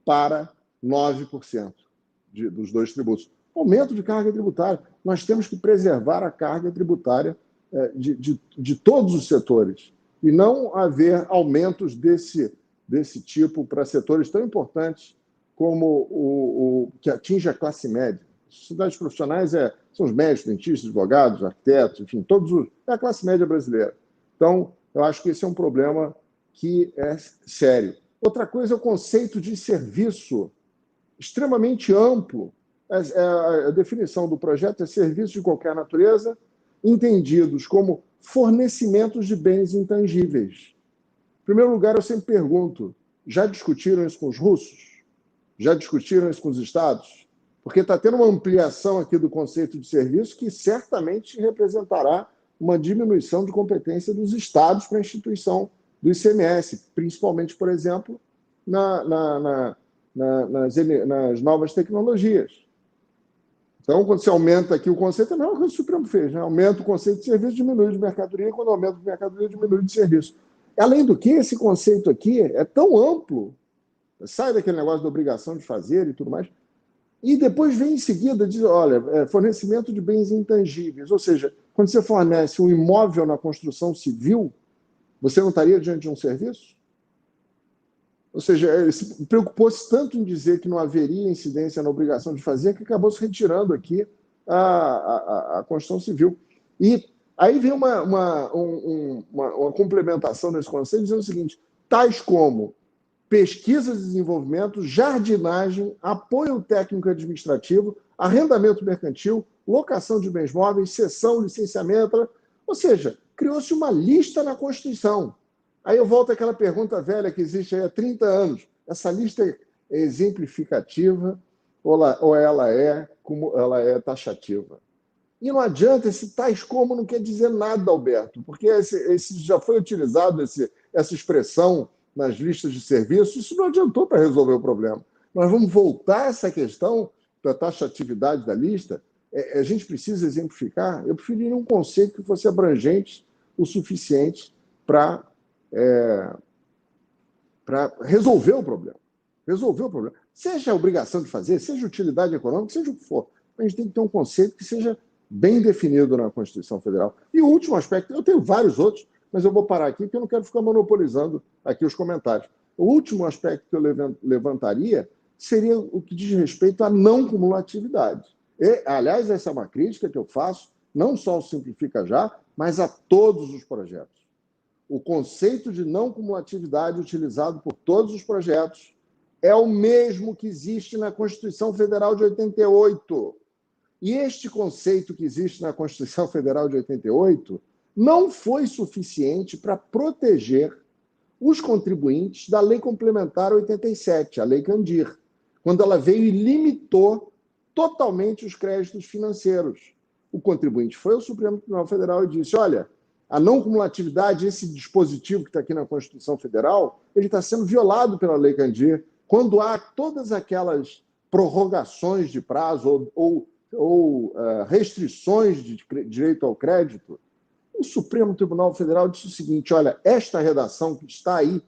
para 9% dos dois tributos. Aumento de carga tributária. Nós temos que preservar a carga tributária de todos os setores e não haver aumentos desse tipo para setores tão importantes como o que atinge a classe média. As sociedades profissionais são os médicos, dentistas, advogados, arquitetos, enfim, é a classe média brasileira. Então, eu acho que esse é um problema que é sério. Outra coisa é o conceito de serviço extremamente amplo. A definição do projeto é serviço de qualquer natureza, entendidos como fornecimentos de bens intangíveis. Em primeiro lugar, eu sempre pergunto, já discutiram isso com os russos? Já discutiram isso com os estados? Porque está tendo uma ampliação aqui do conceito de serviço que certamente representará uma diminuição de competência dos estados para a instituição do ICMS, principalmente, por exemplo, nas novas tecnologias. Então, quando você aumenta aqui o conceito, é a mesma coisa que o Supremo fez, né? Aumenta o conceito de serviço, diminui de mercadoria, quando aumenta de mercadoria, diminui de serviço. Além do que, esse conceito aqui é tão amplo, sai daquele negócio da obrigação de fazer e tudo mais, e depois vem em seguida, diz, olha, fornecimento de bens intangíveis, ou seja, quando você fornece um imóvel na construção civil, você não estaria diante de um serviço? Ou seja, ele se preocupou-se tanto em dizer que não haveria incidência na obrigação de fazer que acabou se retirando aqui a construção civil. E aí vem uma complementação nesse conceito dizendo o seguinte, tais como pesquisa e desenvolvimento, jardinagem, apoio técnico administrativo, arrendamento mercantil, locação de bens móveis, cessão, licenciamento, ou seja, criou-se uma lista na Constituição. Aí eu volto àquela pergunta velha que existe aí há 30 anos. Essa lista é exemplificativa ou ela é taxativa? E não adianta, esse tais como não quer dizer nada, Alberto, porque esse já foi utilizado, essa expressão nas listas de serviços, isso não adiantou para resolver o problema. Nós vamos voltar a essa questão da taxatividade da lista. A gente precisa exemplificar. Eu preferiria um conceito que fosse abrangente o suficiente para resolver o problema. Resolver o problema. Seja a obrigação de fazer, seja utilidade econômica, seja o que for. A gente tem que ter um conceito que seja bem definido na Constituição Federal. E o último aspecto, eu tenho vários outros, mas eu vou parar aqui porque eu não quero ficar monopolizando aqui os comentários. O último aspecto que eu levantaria seria o que diz respeito à não cumulatividade. Aliás, essa é uma crítica que eu faço, não só ao Simplifica Já, mas a todos os projetos. O conceito de não cumulatividade utilizado por todos os projetos é o mesmo que existe na Constituição Federal de 88. E este conceito que existe na Constituição Federal de 88 não foi suficiente para proteger os contribuintes da Lei Complementar 87, a Lei Candir, quando ela veio e limitou totalmente os créditos financeiros. O contribuinte foi ao Supremo Tribunal Federal e disse, olha, a não cumulatividade, esse dispositivo que está aqui na Constituição Federal, ele está sendo violado pela Lei Candir, quando há todas aquelas prorrogações de prazo ou restrições de direito ao crédito. O Supremo Tribunal Federal disse o seguinte, olha, esta redação que está aí,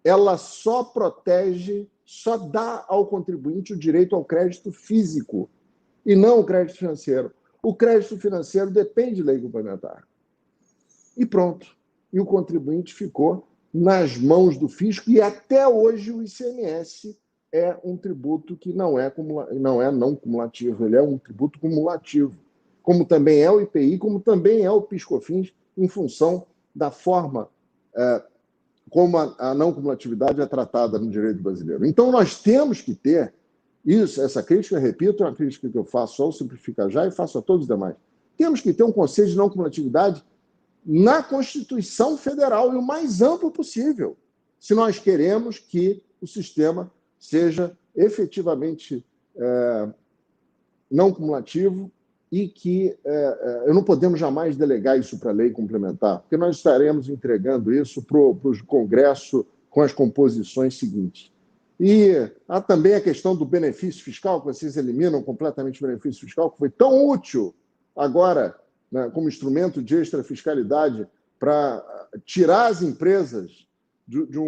ela só protege, só dá ao contribuinte o direito ao crédito físico e não o crédito financeiro. O crédito financeiro depende de lei complementar. E pronto. E o contribuinte ficou nas mãos do fisco e até hoje o ICMS é um tributo que não é não cumulativo, ele é um tributo cumulativo. Como também é o IPI, como também é o PIS/COFINS, em função da forma como a não cumulatividade é tratada no direito brasileiro. Então, nós temos que ter isso, essa crítica, repito, é uma crítica que eu faço ao Simplifica Já e faço a todos os demais. Temos que ter um conceito de não cumulatividade na Constituição Federal e o mais amplo possível, se nós queremos que o sistema seja efetivamente não cumulativo e que não podemos jamais delegar isso para a lei complementar, porque nós estaremos entregando isso para o Congresso com as composições seguintes. E há também a questão do benefício fiscal, que vocês eliminam completamente o benefício fiscal, que foi tão útil agora, né, como instrumento de extrafiscalidade para tirar as empresas de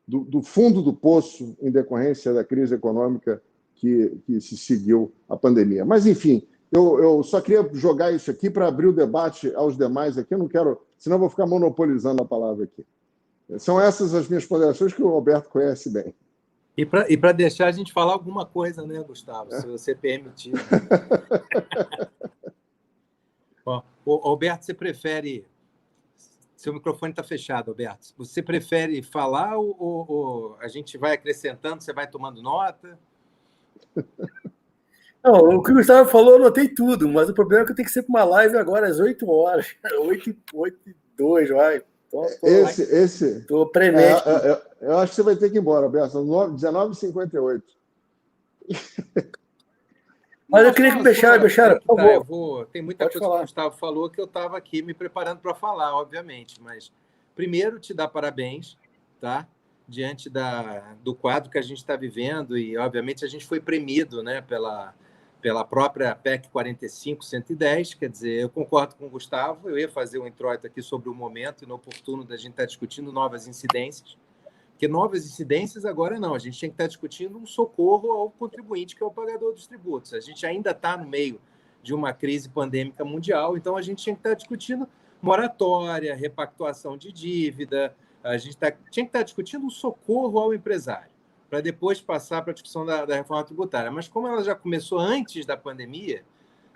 do fundo do poço em decorrência da crise econômica que se seguiu à pandemia. Mas, enfim, eu só queria jogar isso aqui para abrir o debate aos demais aqui. Eu não quero, senão eu vou ficar monopolizando a palavra aqui. São essas as minhas ponderações que o Alberto conhece bem. E para deixar a gente falar alguma coisa, né, Gustavo, se você permitir. Bom, Alberto, você prefere... Seu microfone está fechado, Alberto. Você prefere falar ou a gente vai acrescentando, você vai tomando nota? Não, o que o Gustavo falou, eu anotei tudo, mas o problema é que eu tenho que ser para uma live agora às 8 horas. 8h02, vai. Estou premente. Eu acho que você vai ter que ir embora, Alberto. São 19h58. Mas eu queria que Bechara, por favor. Tem muita coisa que o Gustavo falou que eu estava aqui me preparando para falar, obviamente. Mas, primeiro, te dar parabéns, tá? Diante do quadro que a gente está vivendo. E, obviamente, a gente foi premido, né, pela própria PEC 45-110. Quer dizer, eu concordo com o Gustavo. Eu ia fazer um introito aqui sobre o momento inoportuno da gente estar discutindo novas incidências. Porque novas incidências agora não, a gente tem que estar discutindo um socorro ao contribuinte, que é o pagador dos tributos. A gente ainda está no meio de uma crise pandêmica mundial, então a gente tinha que estar discutindo moratória, repactuação de dívida, a gente tinha que estar discutindo um socorro ao empresário, para depois passar para a discussão da reforma tributária. Mas como ela já começou antes da pandemia,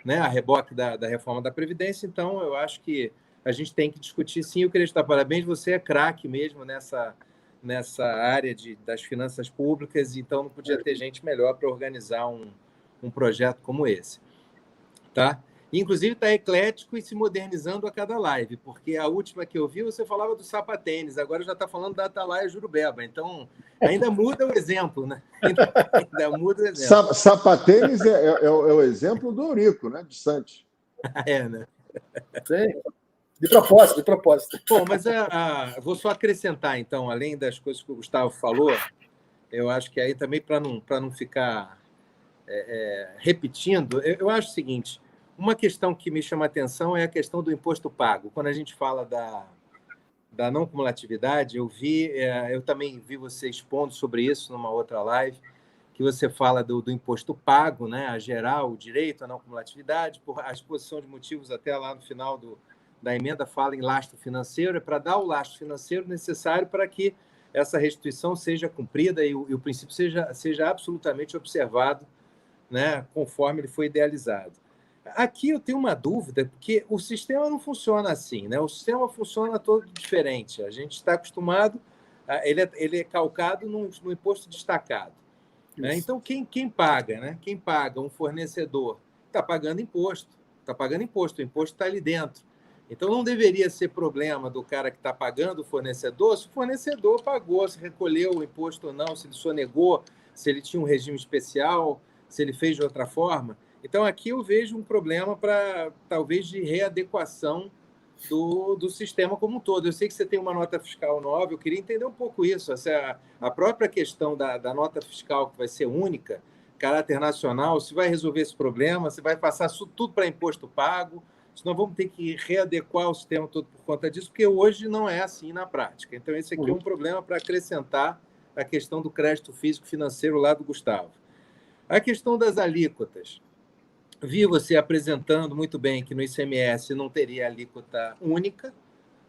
né, a reboque da reforma da Previdência, então eu acho que a gente tem que discutir sim. Eu queria te dar parabéns, você é craque mesmo nessa área das finanças públicas, então não podia ter gente melhor para organizar um projeto como esse. Tá? Inclusive está eclético e se modernizando a cada live, porque a última que eu vi você falava do sapatênis, agora já está falando da Atalaia Jurubeba, então ainda muda o exemplo, né? Ainda muda o exemplo. Sapatênis é o exemplo do Eurico, né? De Santos. Né? Sim. De propósito. Bom, mas vou só acrescentar, então, além das coisas que o Gustavo falou, eu acho que aí também, para não ficar repetindo, eu acho o seguinte, uma questão que me chama a atenção é a questão do imposto pago. Quando a gente fala da não cumulatividade, eu também vi você expondo sobre isso numa outra live, que você fala do imposto pago, né, a gerar o direito à não cumulatividade, por a exposição de motivos até lá no final da emenda fala em lastro financeiro, é para dar o lastro financeiro necessário para que essa restituição seja cumprida e o princípio seja absolutamente observado, né, conforme ele foi idealizado. Aqui eu tenho uma dúvida, porque o sistema não funciona assim, né? O sistema funciona todo diferente. A gente está acostumado, ele é calcado no imposto destacado. Né? Então, quem paga? Né? Quem paga? Um fornecedor está pagando imposto. O imposto está ali dentro. Então, não deveria ser problema do cara que está pagando o fornecedor, se o fornecedor pagou, se recolheu o imposto ou não, se ele sonegou, se ele tinha um regime especial, se ele fez de outra forma. Então, aqui eu vejo um problema para, talvez, de readequação do sistema como um todo. Eu sei que você tem uma nota fiscal nova, eu queria entender um pouco isso. A própria questão da nota fiscal, que vai ser única, caráter nacional, se vai resolver esse problema, se vai passar tudo para imposto pago, se nós vamos ter que readequar o sistema todo por conta disso, porque hoje não é assim na prática. Então, esse aqui é um problema para acrescentar a questão do crédito físico-financeiro lá do Gustavo. A questão das alíquotas. Vi você apresentando muito bem que no ICMS não teria alíquota única,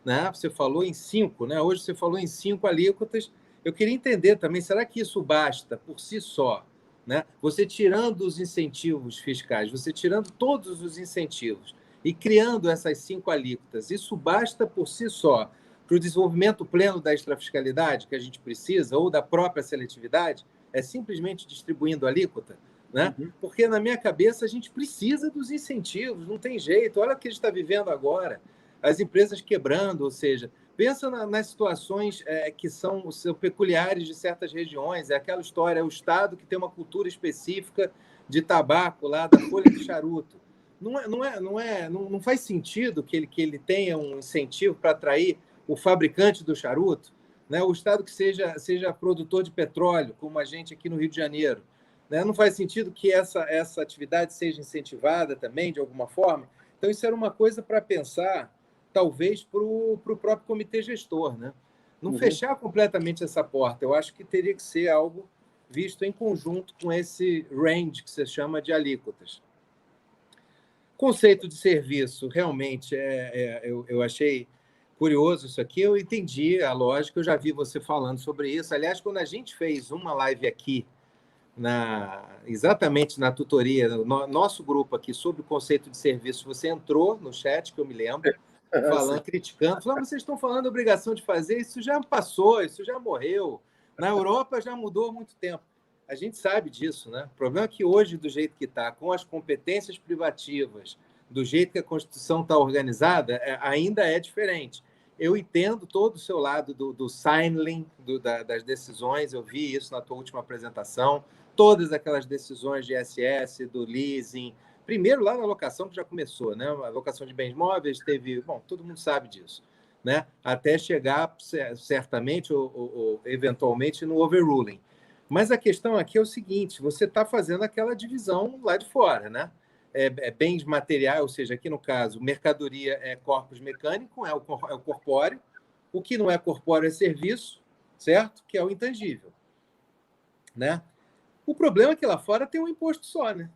né? Você falou em 5, né? Hoje você falou em 5 alíquotas. Eu queria entender também, será que isso basta por si só? Né? Você tirando os incentivos fiscais, você tirando todos os incentivos e criando essas 5 alíquotas, isso basta por si só para o desenvolvimento pleno da extrafiscalidade que a gente precisa, ou da própria seletividade? É simplesmente distribuindo alíquota? Né? Porque, na minha cabeça, a gente precisa dos incentivos, não tem jeito. Olha o que a gente está vivendo agora, as empresas quebrando, ou seja, pensa nas situações que são peculiares de certas regiões, é aquela história, é o Estado que tem uma cultura específica de tabaco lá, da folha de charuto. Não faz sentido que ele tenha um incentivo para atrair o fabricante do charuto, né? O Estado que seja produtor de petróleo, como a gente aqui no Rio de Janeiro. Né? Não faz sentido que essa atividade seja incentivada também, de alguma forma. Então, isso era uma coisa para pensar, talvez, para o próprio comitê gestor. Né? não fechar completamente essa porta. Eu acho que teria que ser algo visto em conjunto com esse range que você chama de alíquotas. Conceito de serviço, realmente, eu achei curioso isso aqui, eu entendi a lógica, eu já vi você falando sobre isso. Aliás, quando a gente fez uma live aqui, exatamente na tutoria, no nosso grupo aqui, sobre o conceito de serviço, você entrou no chat, que eu me lembro, falando, criticando, falando, vocês estão falando da obrigação de fazer, isso já passou, isso já morreu. Na Europa já mudou há muito tempo. A gente sabe disso, né? O problema é que hoje, do jeito que está, com as competências privativas, do jeito que a Constituição está organizada, ainda é diferente. Eu entendo todo o seu lado do signaling, das decisões, eu vi isso na tua última apresentação, todas aquelas decisões de ISS, do leasing, primeiro lá na locação, que já começou, né? A locação de bens móveis teve... Bom, todo mundo sabe disso, né? Até chegar, certamente, ou eventualmente, no overruling. Mas a questão aqui é o seguinte, você está fazendo aquela divisão lá de fora, né? Bens materiais, ou seja, aqui no caso, mercadoria é corpus mecânico, é o corpóreo, o que não é corpóreo é serviço, certo? Que é o intangível, né? O problema é que lá fora tem um imposto só, né?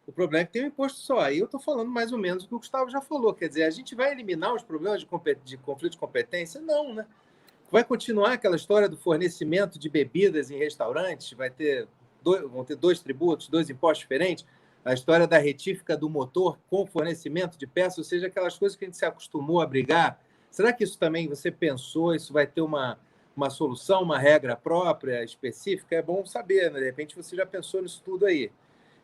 O problema é que tem um imposto só. Aí eu estou falando mais ou menos o que o Gustavo já falou, quer dizer, a gente vai eliminar os problemas de conflito de competência? Não, né? Vai continuar aquela história do fornecimento de bebidas em restaurantes? Vão ter 2 tributos, 2 impostos diferentes? A história da retífica do motor com fornecimento de peças, ou seja, aquelas coisas que a gente se acostumou a brigar. Será que isso também você pensou? Isso vai ter uma solução, uma regra própria, específica? É bom saber, né? De repente você já pensou nisso tudo aí.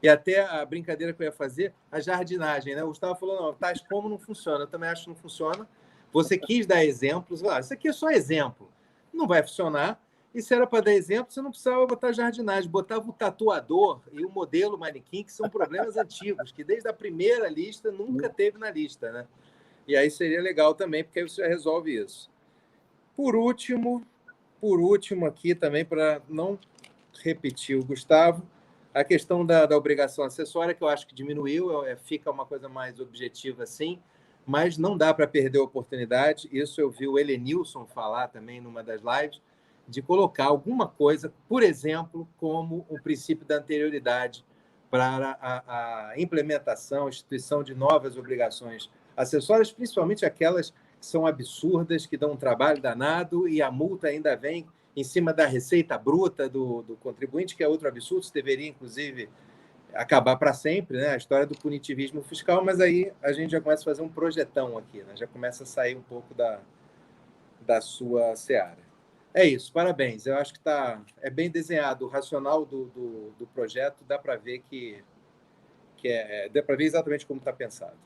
E até a brincadeira que eu ia fazer, a jardinagem, né? O Gustavo falou, não, tais como não funciona. Eu também acho que não funciona. Você quis dar exemplos. Isso aqui é só exemplo. Não vai funcionar. E se era para dar exemplo, você não precisava botar jardinagem. Botava o tatuador e o modelo manequim, que são problemas antigos, que desde a primeira lista nunca teve na lista, né? E aí seria legal também, porque aí você já resolve isso. Por último aqui também, para não repetir o Gustavo, a questão da obrigação acessória, que eu acho que diminuiu, fica uma coisa mais objetiva assim, mas não dá para perder a oportunidade. Isso eu vi o Helenilson falar também numa das lives, de colocar alguma coisa, por exemplo, como o princípio da anterioridade para a implementação, instituição de novas obrigações acessórias, principalmente aquelas que são absurdas, que dão um trabalho danado e a multa ainda vem em cima da receita bruta do contribuinte, que é outro absurdo, isso deveria, inclusive, acabar para sempre, né? A história do punitivismo fiscal, mas aí a gente já começa a fazer um projetão aqui, né? Já começa a sair um pouco da sua seara. É isso, parabéns. Eu acho que é bem desenhado. O racional do projeto dá para ver dá para ver exatamente como está pensado.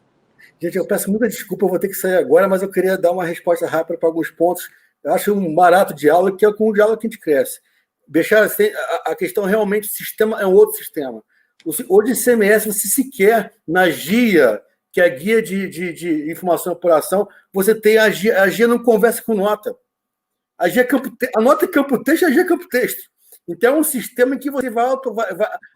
Gente, eu peço muita desculpa, eu vou ter que sair agora, mas eu queria dar uma resposta rápida para alguns pontos. Eu acho um barato diálogo, que é com o diálogo que a gente cresce. Deixar a questão realmente, o sistema é um outro sistema. Hoje, ICMS, você sequer, na GIA, que é a Guia de Informação e Apuração, você tem a GIA não conversa com nota. A nota é campo texto, a GIA é campo texto. Então, é um sistema em que você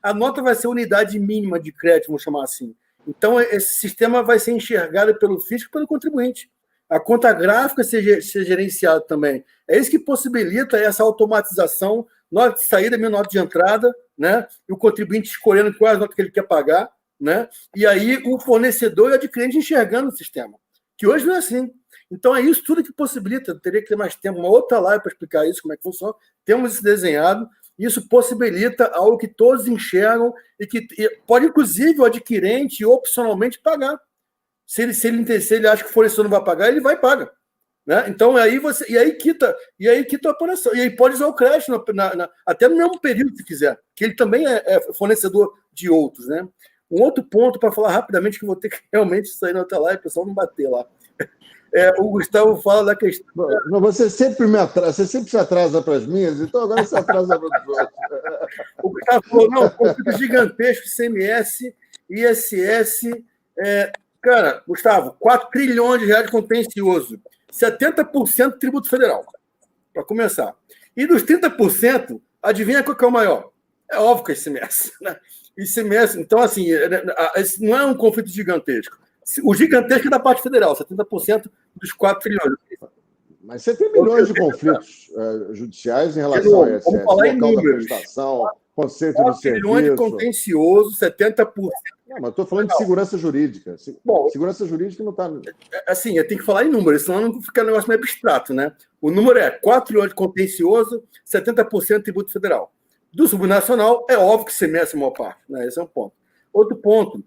a nota vai ser unidade mínima de crédito, vamos chamar assim. Então, esse sistema vai ser enxergado pelo fisco e pelo contribuinte. A conta gráfica ser gerenciada também. É isso que possibilita essa automatização, nota de saída, minha nota de entrada, né? E o contribuinte escolhendo qual é a nota que ele quer pagar, né? E aí o fornecedor e o adquirente enxergando o sistema, que hoje não é assim. Então, é isso tudo que possibilita. Eu teria que ter mais tempo, uma outra live para explicar isso, como é que funciona. Temos isso desenhado. Isso possibilita algo que todos enxergam e que pode, inclusive, o adquirente opcionalmente pagar. Se ele acha que o fornecedor não vai pagar, ele vai e paga. Né? Então, aí quita a operação. E aí pode usar o crédito até no mesmo período, se quiser, que ele também é fornecedor de outros. Né? Um outro ponto, para falar rapidamente, que eu vou ter que realmente sair na outra live, o pessoal não bater lá. O Gustavo fala da questão... Não, você sempre se atrasa para as minhas, então agora você atrasa para os outros. O Gustavo falou, não, conflito gigantesco, ICMS, ISS... Cara, Gustavo, 4 trilhões de reais de contencioso, 70% tributo federal, para começar. E dos 30%, adivinha qual que é o maior? É óbvio que é ICMS. Né? ICMS, então, assim, não é um conflito gigantesco. O gigantesco é da parte federal, 70% dos 4 trilhões. Mas você tem milhões de conflitos judiciais em relação ao ISS. Vamos falar em local da números. prestação, conceito de serviço. Milhões de contencioso, 70%. Não, mas eu estou falando de segurança jurídica. Bom, segurança jurídica não está... Assim, eu tenho que falar em números, senão não fica um negócio meio abstrato, né? O número é 4 milhões de contencioso, 70% tributo federal. Do subnacional, é óbvio que semeia a maior parte, né? Esse é um ponto. Outro ponto,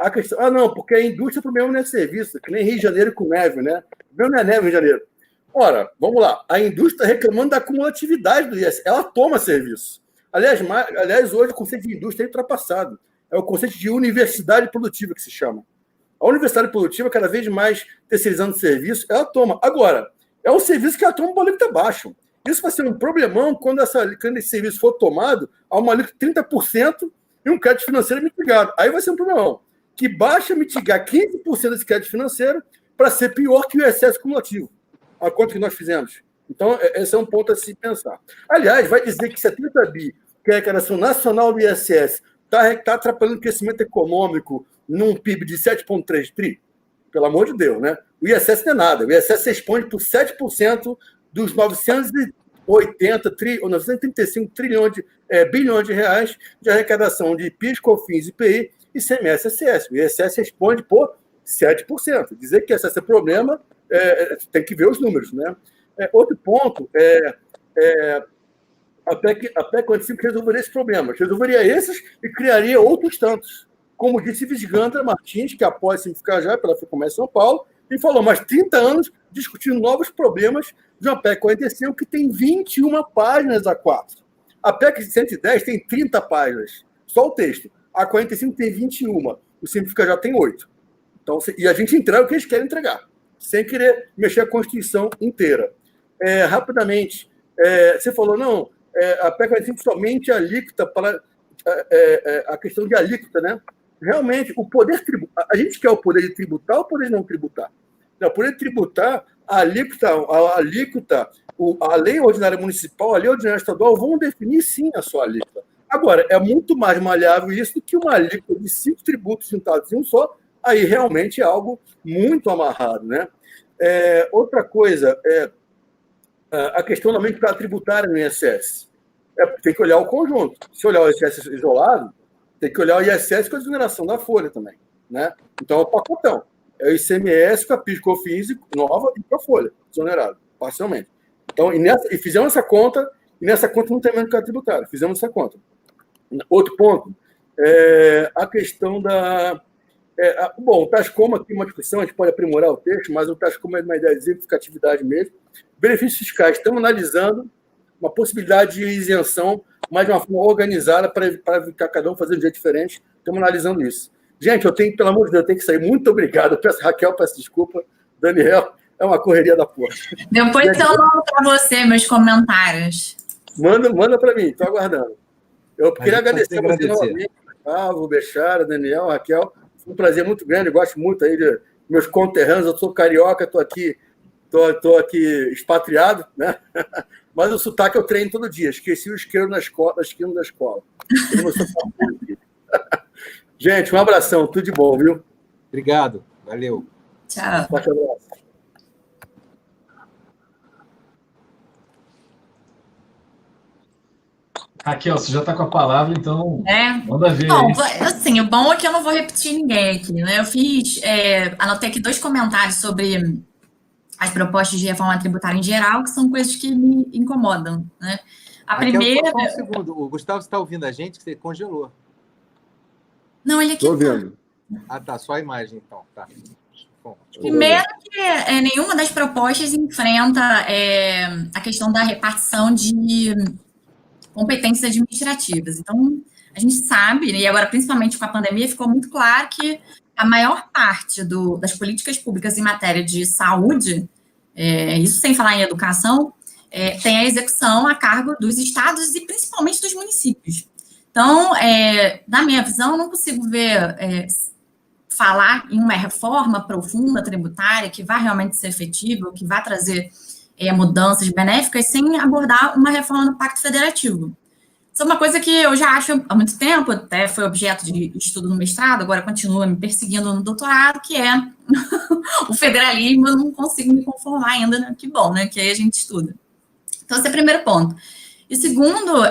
a questão... não, porque a indústria primeiro não é serviço, que nem Rio de Janeiro com neve, né? Não é neve no Rio de Janeiro. Ora, vamos lá, a indústria está reclamando da acumulatividade do ISS, ela toma serviço. Aliás, hoje o conceito de indústria é ultrapassado. É o conceito de universidade produtiva que se chama. A universidade produtiva, cada vez mais terceirizando serviço, ela toma. Agora, é um serviço que ela toma um alíquota baixo. Isso vai ser um problemão quando esse serviço for tomado a uma alíquota de 30% e um crédito financeiro mitigado. Aí vai ser um problemão. Que baixa mitigar 15% desse crédito financeiro para ser pior que o ISS cumulativo. A conta que nós fizemos. Então, esse é um ponto a se pensar. Aliás, vai dizer que 70 bi, que é a arrecadação nacional do ISS, está atrapalhando o crescimento econômico num PIB de 7,3 tri? Pelo amor de Deus, né? O ISS não é nada. O ISS se expõe por 7% dos 935 bilhões de reais de arrecadação de PIS, COFINS, IPI e CMS SS. O ISS se expõe por 7%. Dizer que esse é problema, tem que ver os números, né? Outro ponto a PEC 45 resolveria esse problema. Resolveria esses e criaria outros tantos. Como disse Visgandra Martins, que apoia Simplificar Já pela FEComércio São Paulo, e falou mais 30 anos discutindo novos problemas de uma PEC 45 que tem 21 páginas a 4. A PEC 110 tem 30 páginas, só o texto. A 45 tem 21. O Simplificar Já tem 8. Então, e a gente entrega o que eles querem entregar, sem querer mexer a Constituição inteira. Rapidamente, você falou, não, a PEC 45 somente a alíquota para a questão de alíquota, né? Realmente, o poder tributar, a gente quer o poder de tributar ou o poder de não tributar? O poder de tributar, a alíquota, a lei ordinária municipal, a lei ordinária estadual vão definir, sim, a sua alíquota. Agora, é muito mais maleável isso do que uma alíquota de 5 tributos juntados em um só, aí realmente é algo muito amarrado, né? Outra coisa, a questão da alíquota tributária no ISS. Tem que olhar o conjunto. Se olhar o ISS isolado, tem que olhar o ISS com a desoneração da folha também, né? Então, é o pacotão. É o ICMS com a PIS, COFINS nova e com a folha, desonerado, parcialmente. Então, e fizemos essa conta, e nessa conta não tem mercado tributário. Fizemos essa conta. Outro ponto, a questão da... bom, o TASCOM aqui é uma discussão, a gente pode aprimorar o texto, mas o TASCOM é uma ideia de exemplificatividade mesmo. Benefícios fiscais, estamos analisando uma possibilidade de isenção, mas de uma forma organizada para evitar cada um fazer de um jeito diferente. Estamos analisando isso. Gente, pelo amor de Deus, eu tenho que sair. Muito obrigado. Raquel, peço desculpa. Daniel, é uma correria da porra. Depois eu mando para você meus comentários. Manda para mim, estou aguardando. Eu queria agradecer a você novamente, Gustavo, Bechara, Daniel, Raquel. Foi um prazer muito grande. Eu gosto muito aí de meus conterrâneos. Eu sou carioca, estou aqui expatriado, né? Mas o sotaque eu treino todo dia. Esqueci o isqueiro da escola. Gente, um abração. Tudo de bom, viu? Obrigado. Valeu. Tchau. Forte abraço. Raquel, você já está com a palavra, então manda ver. Bom, assim, o bom é que eu não vou repetir ninguém aqui, né? Eu anotei aqui 2 comentários sobre as propostas de reforma tributária em geral, que são coisas que me incomodam, né? A primeira... Só um segundo, o Gustavo está ouvindo a gente, que você congelou. Não, ele aqui Estou ouvindo. Tá, só a imagem, então. Tá. Bom, primeiro que nenhuma das propostas enfrenta a questão da repartição de competências administrativas. Então, a gente sabe, e agora principalmente com a pandemia, ficou muito claro que a maior parte das políticas públicas em matéria de saúde, isso sem falar em educação, tem a execução a cargo dos estados e principalmente dos municípios. Então, na minha visão, eu não consigo ver, falar em uma reforma profunda tributária que vá realmente ser efetiva, que vá trazer mudanças benéficas, sem abordar uma reforma no Pacto Federativo. Isso é uma coisa que eu já acho há muito tempo, até foi objeto de estudo no mestrado, agora continua me perseguindo no doutorado, que é o federalismo. Eu não consigo me conformar ainda, né? Que bom, né? Que aí a gente estuda. Então, esse é o primeiro ponto. E segundo,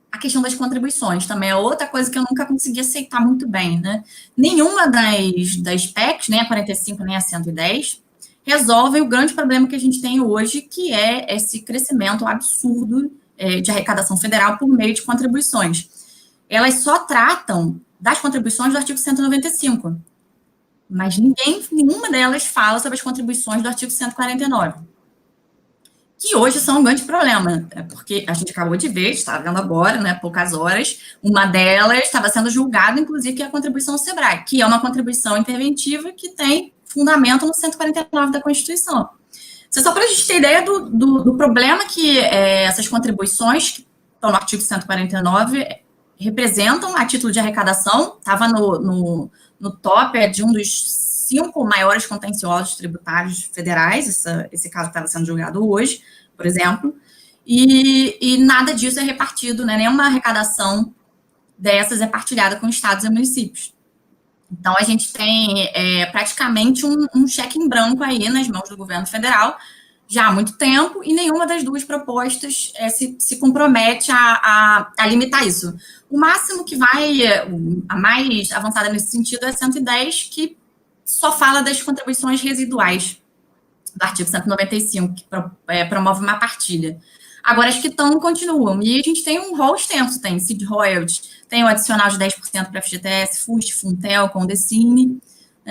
a questão das contribuições também é outra coisa que eu nunca consegui aceitar muito bem, né? Nenhuma das PECs, nem a 45, nem a 110, resolve o grande problema que a gente tem hoje, que é esse crescimento absurdo de arrecadação federal por meio de contribuições. Elas só tratam das contribuições do artigo 195, mas nenhuma delas fala sobre as contribuições do artigo 149, que hoje são um grande problema, porque a gente acabou de ver, está vendo agora, né, poucas horas, uma delas estava sendo julgada, inclusive, que é a contribuição ao SEBRAE, que é uma contribuição interventiva que tem fundamento no 149 da Constituição. Só para a gente ter ideia do problema que essas contribuições, que estão no artigo 149, representam a título de arrecadação. Estava no top de um dos 5 maiores contenciosos tributários federais, esse caso estava sendo julgado hoje, por exemplo, e nada disso é repartido, né? Nenhuma arrecadação dessas é partilhada com estados e municípios. Então, a gente tem praticamente um cheque em branco aí nas mãos do governo federal já há muito tempo, e nenhuma das duas propostas se compromete a limitar isso. O máximo que vai, a mais avançada nesse sentido, é a 110, que só fala das contribuições residuais do artigo 195, que promove uma partilha. Agora, as que estão continuam. E a gente tem um rol extenso, tem seed royalties, tem o adicional de 10% para FGTS, FUST, Funtel, Condecine,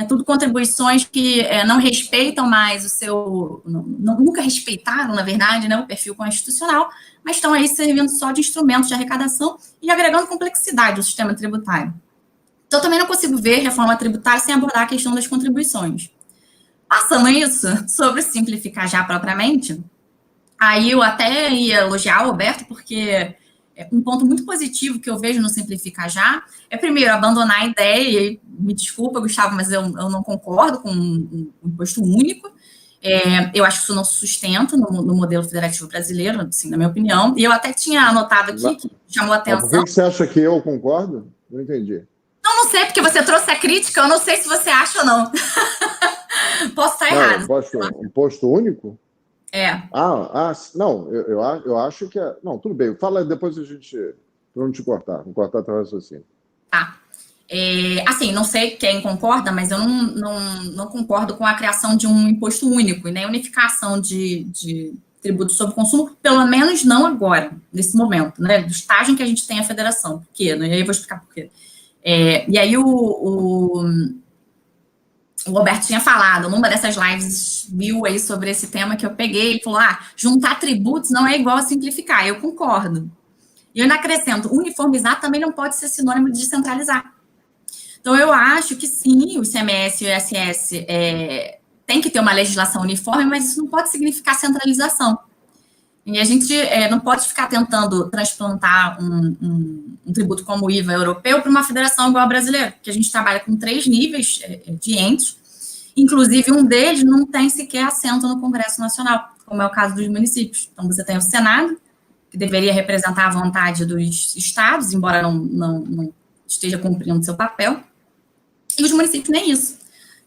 tudo contribuições que não respeitam mais o seu... nunca respeitaram, na verdade, né, o perfil constitucional, mas estão aí servindo só de instrumentos de arrecadação e agregando complexidade ao sistema tributário. Então, eu também não consigo ver reforma tributária sem abordar a questão das contribuições. Passando isso, sobre simplificar já propriamente, aí eu até ia elogiar o Alberto, porque um ponto muito positivo que eu vejo no Simplificar Já é, primeiro, abandonar a ideia, e me desculpa, Gustavo, mas eu não concordo com um imposto único. Eu acho que isso não se sustenta no modelo federativo brasileiro, assim, na minha opinião. E eu até tinha anotado aqui, que chamou a atenção. Por que você acha que eu concordo? Não entendi. Não sei, porque você trouxe a crítica, eu não sei se você acha ou não. Posso estar errado. Um imposto único? É. Não, eu acho que... Não, tudo bem, fala depois a gente... Para não te cortar, não cortar teu raciocínio. Tá. Assim, não sei quem concorda, mas eu não concordo com a criação de um imposto único e nem unificação de tributos sobre consumo, pelo menos não agora, nesse momento, né? Do estágio em que a gente tem a federação. Por quê? E aí eu vou explicar por quê. E aí o Roberto tinha falado, numa dessas lives, viu aí sobre esse tema que eu peguei, ele falou, juntar tributos não é igual a simplificar. Eu concordo. E eu ainda acrescento, uniformizar também não pode ser sinônimo de descentralizar. Então, eu acho que sim, o ICMS e o ISS tem que ter uma legislação uniforme, mas isso não pode significar centralização. E a gente não pode ficar tentando transplantar um tributo como o IVA europeu para uma federação igual a brasileira, porque a gente trabalha com 3 níveis de entes, inclusive um deles não tem sequer assento no Congresso Nacional, como é o caso dos municípios. Então, você tem o Senado, que deveria representar a vontade dos estados, embora não esteja cumprindo seu papel, e os municípios nem isso.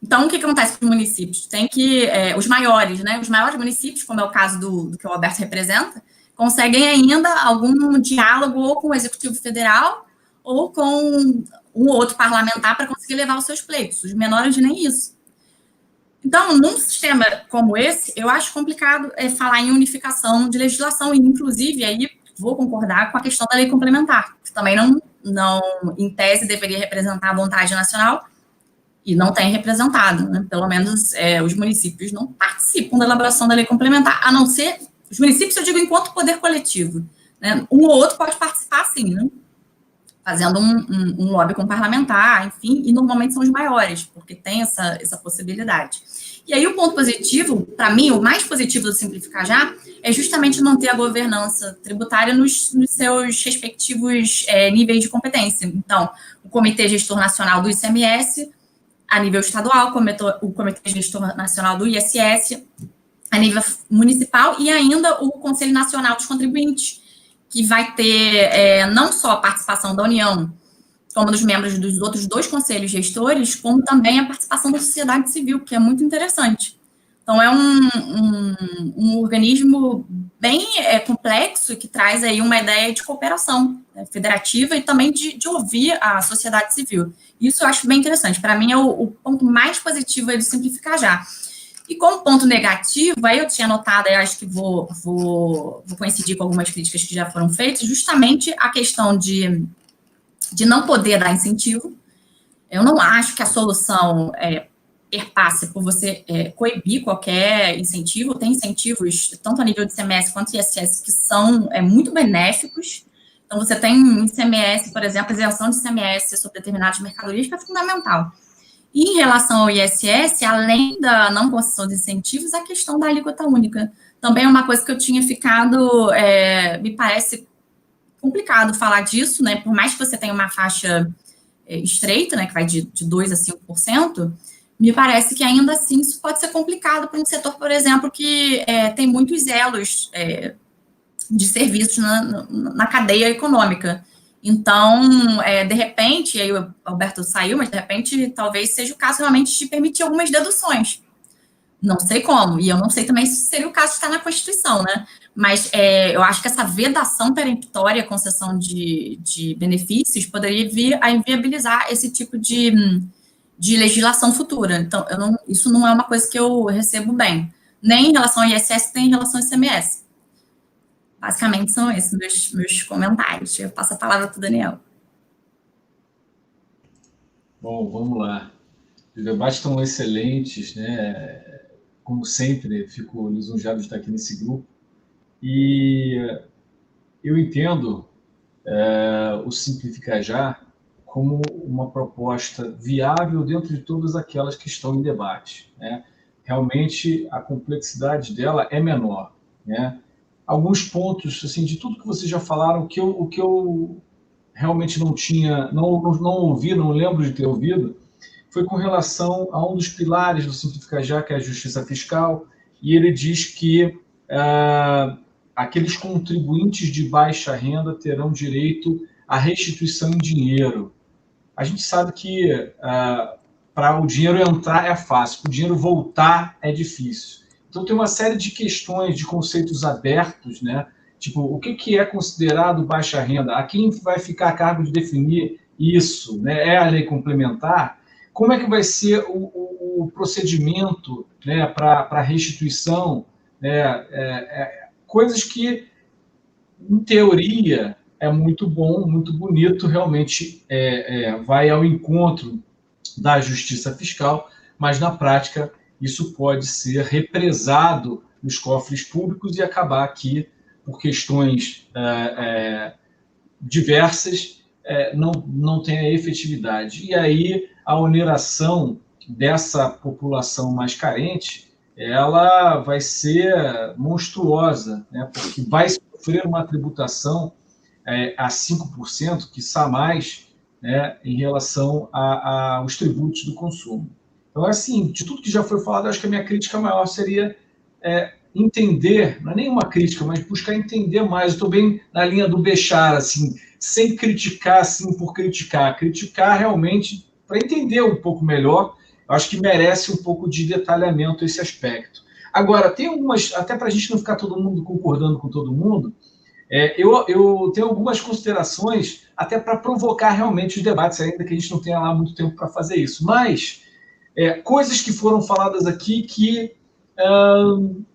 Então, o que acontece com os municípios? Tem que, os maiores municípios, como é o caso do que o Alberto representa, conseguem ainda algum diálogo ou com o Executivo Federal ou com um outro parlamentar para conseguir levar os seus pleitos. Os menores nem isso. Então, num sistema como esse, eu acho complicado falar em unificação de legislação, e, inclusive, aí vou concordar com a questão da lei complementar, que também não em tese, deveria representar a vontade nacional, e não tem representado, né? Pelo menos os municípios não participam da elaboração da lei complementar, a não ser, os municípios, eu digo, enquanto poder coletivo, né? Um ou outro pode participar, sim, né? Fazendo um lobby com parlamentar, enfim, e normalmente são os maiores, porque tem essa possibilidade. E aí, o ponto positivo, para mim, o mais positivo do Simplificar Já, é justamente manter a governança tributária nos seus respectivos níveis de competência. Então, o Comitê Gestor Nacional do ICMS, a nível estadual, o Comitê Gestor Nacional do ISS, a nível municipal, e ainda o Conselho Nacional dos Contribuintes, que vai ter não só a participação da União, como dos membros dos outros 2 conselhos gestores, como também a participação da sociedade civil, que é muito interessante. Então, é um organismo bem complexo, que traz aí uma ideia de cooperação federativa e também de ouvir a sociedade civil. Isso eu acho bem interessante. Para mim, é o ponto mais positivo aí do Simplificar Já. E como ponto negativo, aí eu tinha notado, eu acho que vou coincidir com algumas críticas que já foram feitas, justamente a questão de não poder dar incentivo. Eu não acho que a solução perpasse por você coibir qualquer incentivo. Tem incentivos, tanto a nível de ICMS quanto ISS, que são muito benéficos. Então, você tem ICMS, por exemplo, isenção de ICMS sobre determinadas mercadorias, que é fundamental. E em relação ao ISS, além da não concessão de incentivos, a questão da alíquota única. Também é uma coisa que eu tinha ficado, me parece complicado falar disso, né? Por mais que você tenha uma faixa estreita, né, que vai de 2% a 5%, me parece que ainda assim isso pode ser complicado para um setor, por exemplo, que tem muitos elos de serviços na cadeia econômica. Então, de repente, aí o Alberto saiu, mas de repente talvez seja o caso realmente de permitir algumas deduções. Não sei como, e eu não sei também se seria o caso de estar na Constituição, né? Mas eu acho que essa vedação peremptória, concessão de benefícios, poderia vir a inviabilizar esse tipo de legislação futura. Então, isso não é uma coisa que eu recebo bem, nem em relação ao ISS, nem em relação ao ICMS. Basicamente, são esses meus comentários. Eu passo a palavra para o Daniel. Bom, vamos lá. Os debates estão excelentes, né? Como sempre, fico lisonjeado de estar aqui nesse grupo. E eu entendo o Simplificar Já como uma proposta viável dentro de todas aquelas que estão em debate, né? Realmente, a complexidade dela é menor, né? Alguns pontos, assim, de tudo que vocês já falaram, o que eu realmente não ouvi, não lembro de ter ouvido, foi com relação a um dos pilares do Simplificar Já, que é a justiça fiscal, e ele diz que aqueles contribuintes de baixa renda terão direito à restituição em dinheiro. A gente sabe que para o dinheiro entrar é fácil, para o dinheiro voltar é difícil. Então, tem uma série de questões, de conceitos abertos, né? Tipo, o que é considerado baixa renda? A quem vai ficar a cargo de definir isso? Né? É a lei complementar? Como é que vai ser o procedimento, né, para restituição? Coisas que, em teoria, é muito bom, muito bonito, realmente vai ao encontro da justiça fiscal, mas, na prática, isso pode ser represado nos cofres públicos e acabar aqui, por questões diversas, não tem a efetividade. E aí a oneração dessa população mais carente, ela vai ser monstruosa, né? Porque vai sofrer uma tributação a 5%, quiçá mais, né, em relação aos tributos do consumo. Então, assim, de tudo que já foi falado, acho que a minha crítica maior seria entender, não é nenhuma crítica, mas buscar entender mais. Eu estou bem na linha do Béchar, assim, sem criticar, assim, por criticar. Criticar realmente para entender um pouco melhor. Eu acho que merece um pouco de detalhamento esse aspecto. Agora, tem algumas, até para a gente não ficar todo mundo concordando com todo mundo, eu tenho algumas considerações até para provocar realmente os debates, ainda que a gente não tenha lá muito tempo para fazer isso. Mas coisas que foram faladas aqui que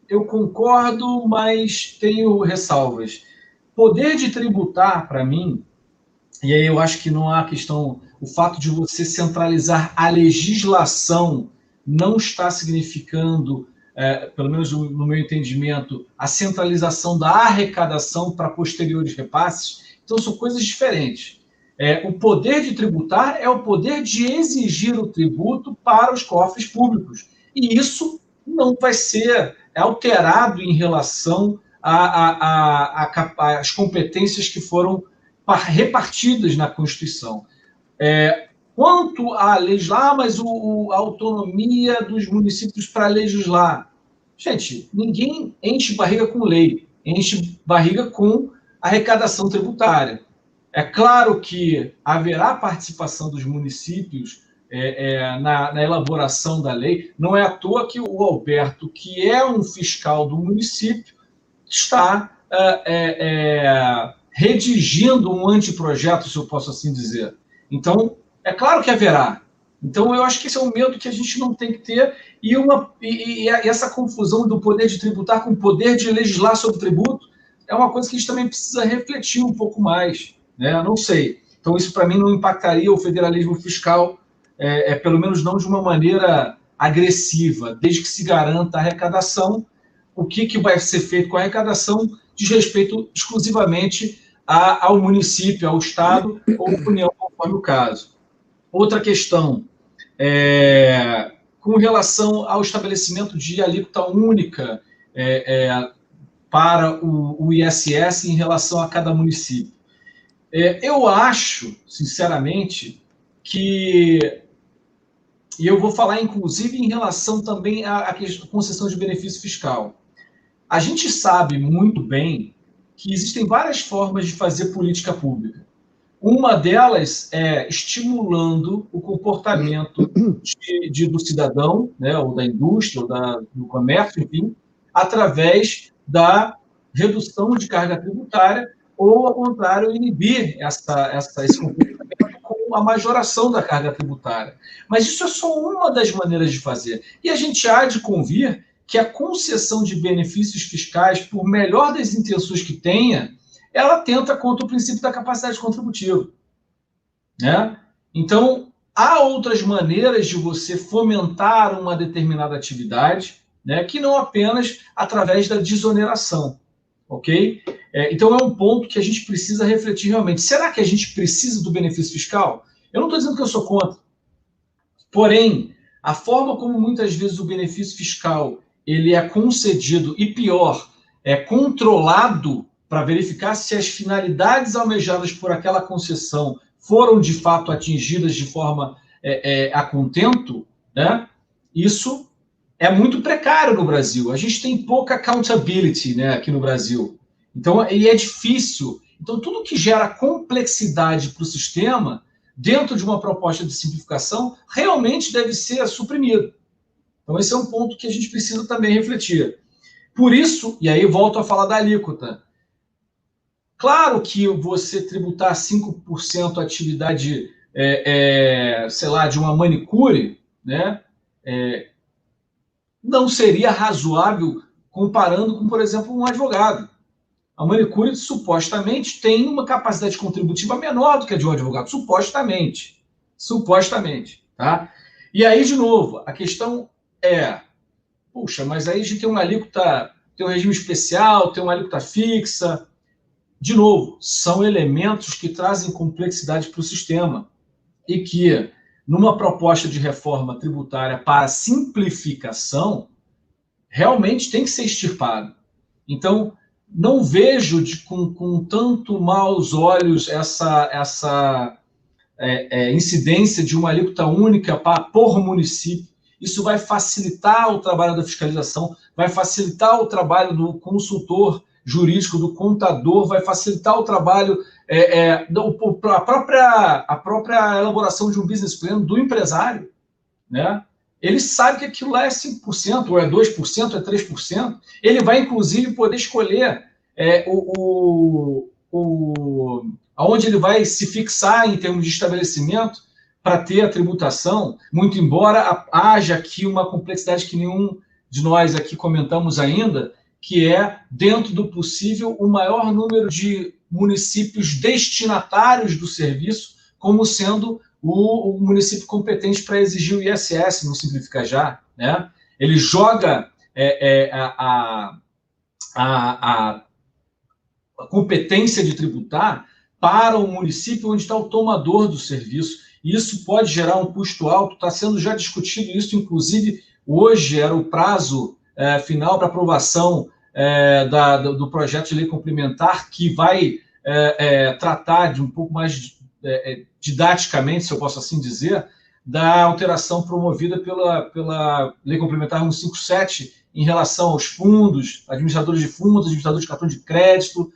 eu concordo, mas tenho ressalvas. Poder de tributar, para mim, e aí eu acho que não há questão, o fato de você centralizar a legislação não está significando, pelo menos no meu entendimento, a centralização da arrecadação para posteriores repasses. Então, são coisas diferentes. O poder de tributar é o poder de exigir o tributo para os cofres públicos. E isso não vai ser alterado em relação às competências que foram repartidas na Constituição. Quanto a legislar, mas a autonomia dos municípios para legislar. Gente, ninguém enche barriga com lei, enche barriga com arrecadação tributária. É claro que haverá participação dos municípios na elaboração da lei. Não é à toa que o Alberto, que é um fiscal do município, está redigindo um anteprojeto, se eu posso assim dizer. Então, é claro que haverá. Então, eu acho que esse é um medo que a gente não tem que ter, e essa confusão do poder de tributar com o poder de legislar sobre tributo é uma coisa que a gente também precisa refletir um pouco mais, né? Não sei. Então, isso, para mim, não impactaria o federalismo fiscal, pelo menos não de uma maneira agressiva, desde que se garanta a arrecadação. O que vai ser feito com a arrecadação diz respeito exclusivamente ao município, ao Estado ou à União, conforme o caso. Outra questão, com relação ao estabelecimento de alíquota única para o ISS em relação a cada município. Eu acho, sinceramente, que... E eu vou falar, inclusive, em relação também à concessão de benefício fiscal. A gente sabe muito bem que existem várias formas de fazer política pública. Uma delas é estimulando o comportamento do cidadão, né, ou da indústria, ou do comércio, enfim, através da redução de carga tributária, ou, ao contrário, inibir esse comportamento com a majoração da carga tributária. Mas isso é só uma das maneiras de fazer. E a gente há de convir que a concessão de benefícios fiscais, por melhor das intenções que tenha, ela tenta contra o princípio da capacidade contributiva, né? Então, há outras maneiras de você fomentar uma determinada atividade, né, que não apenas através da desoneração, ok? Então, é um ponto que a gente precisa refletir realmente. Será que a gente precisa do benefício fiscal? Eu não estou dizendo que eu sou contra. Porém, a forma como muitas vezes o benefício fiscal ele é concedido e, pior, é controlado para verificar se as finalidades almejadas por aquela concessão foram, de fato, atingidas de forma a contento, né? Isso é muito precário no Brasil. A gente tem pouca accountability, né, aqui no Brasil. Então, e é difícil. Então, tudo que gera complexidade para o sistema, dentro de uma proposta de simplificação, realmente deve ser suprimido. Então, esse é um ponto que a gente precisa também refletir. Por isso, e aí volto a falar da alíquota. Claro que você tributar 5% a atividade, sei lá, de uma manicure, né, não seria razoável comparando com, por exemplo, um advogado. A manicure, supostamente, tem uma capacidade contributiva menor do que a de um advogado, supostamente. Supostamente, tá? E aí, de novo, a questão puxa, mas aí a gente tem uma alíquota, tem um regime especial, tem uma alíquota fixa. De novo, são elementos que trazem complexidade para o sistema e que, numa proposta de reforma tributária para simplificação, realmente tem que ser extirpado. Então, não vejo com tanto maus olhos essa incidência de uma alíquota única por município. Isso vai facilitar o trabalho da fiscalização, vai facilitar o trabalho do consultor jurídico, do contador, vai facilitar o trabalho, a própria elaboração de um business plan do empresário, né? Ele sabe que aquilo lá é 5%, ou é 2%, é 3%. Ele vai, inclusive, poder escolher aonde ele vai se fixar em termos de estabelecimento para ter a tributação, muito embora haja aqui uma complexidade que nenhum de nós aqui comentamos ainda, que é, dentro do possível, o maior número de municípios destinatários do serviço, como sendo o município competente para exigir o ISS, no Simplifica Já, né? Ele joga a competência de tributar para o município onde está o tomador do serviço. E isso pode gerar um custo alto, está sendo já discutido isso, inclusive, hoje era o prazo final para aprovação do projeto de lei complementar, que vai tratar de um pouco mais didaticamente, se eu posso assim dizer, da alteração promovida pela lei complementar 157 em relação aos fundos, administradores de fundos, administradores de cartão de crédito,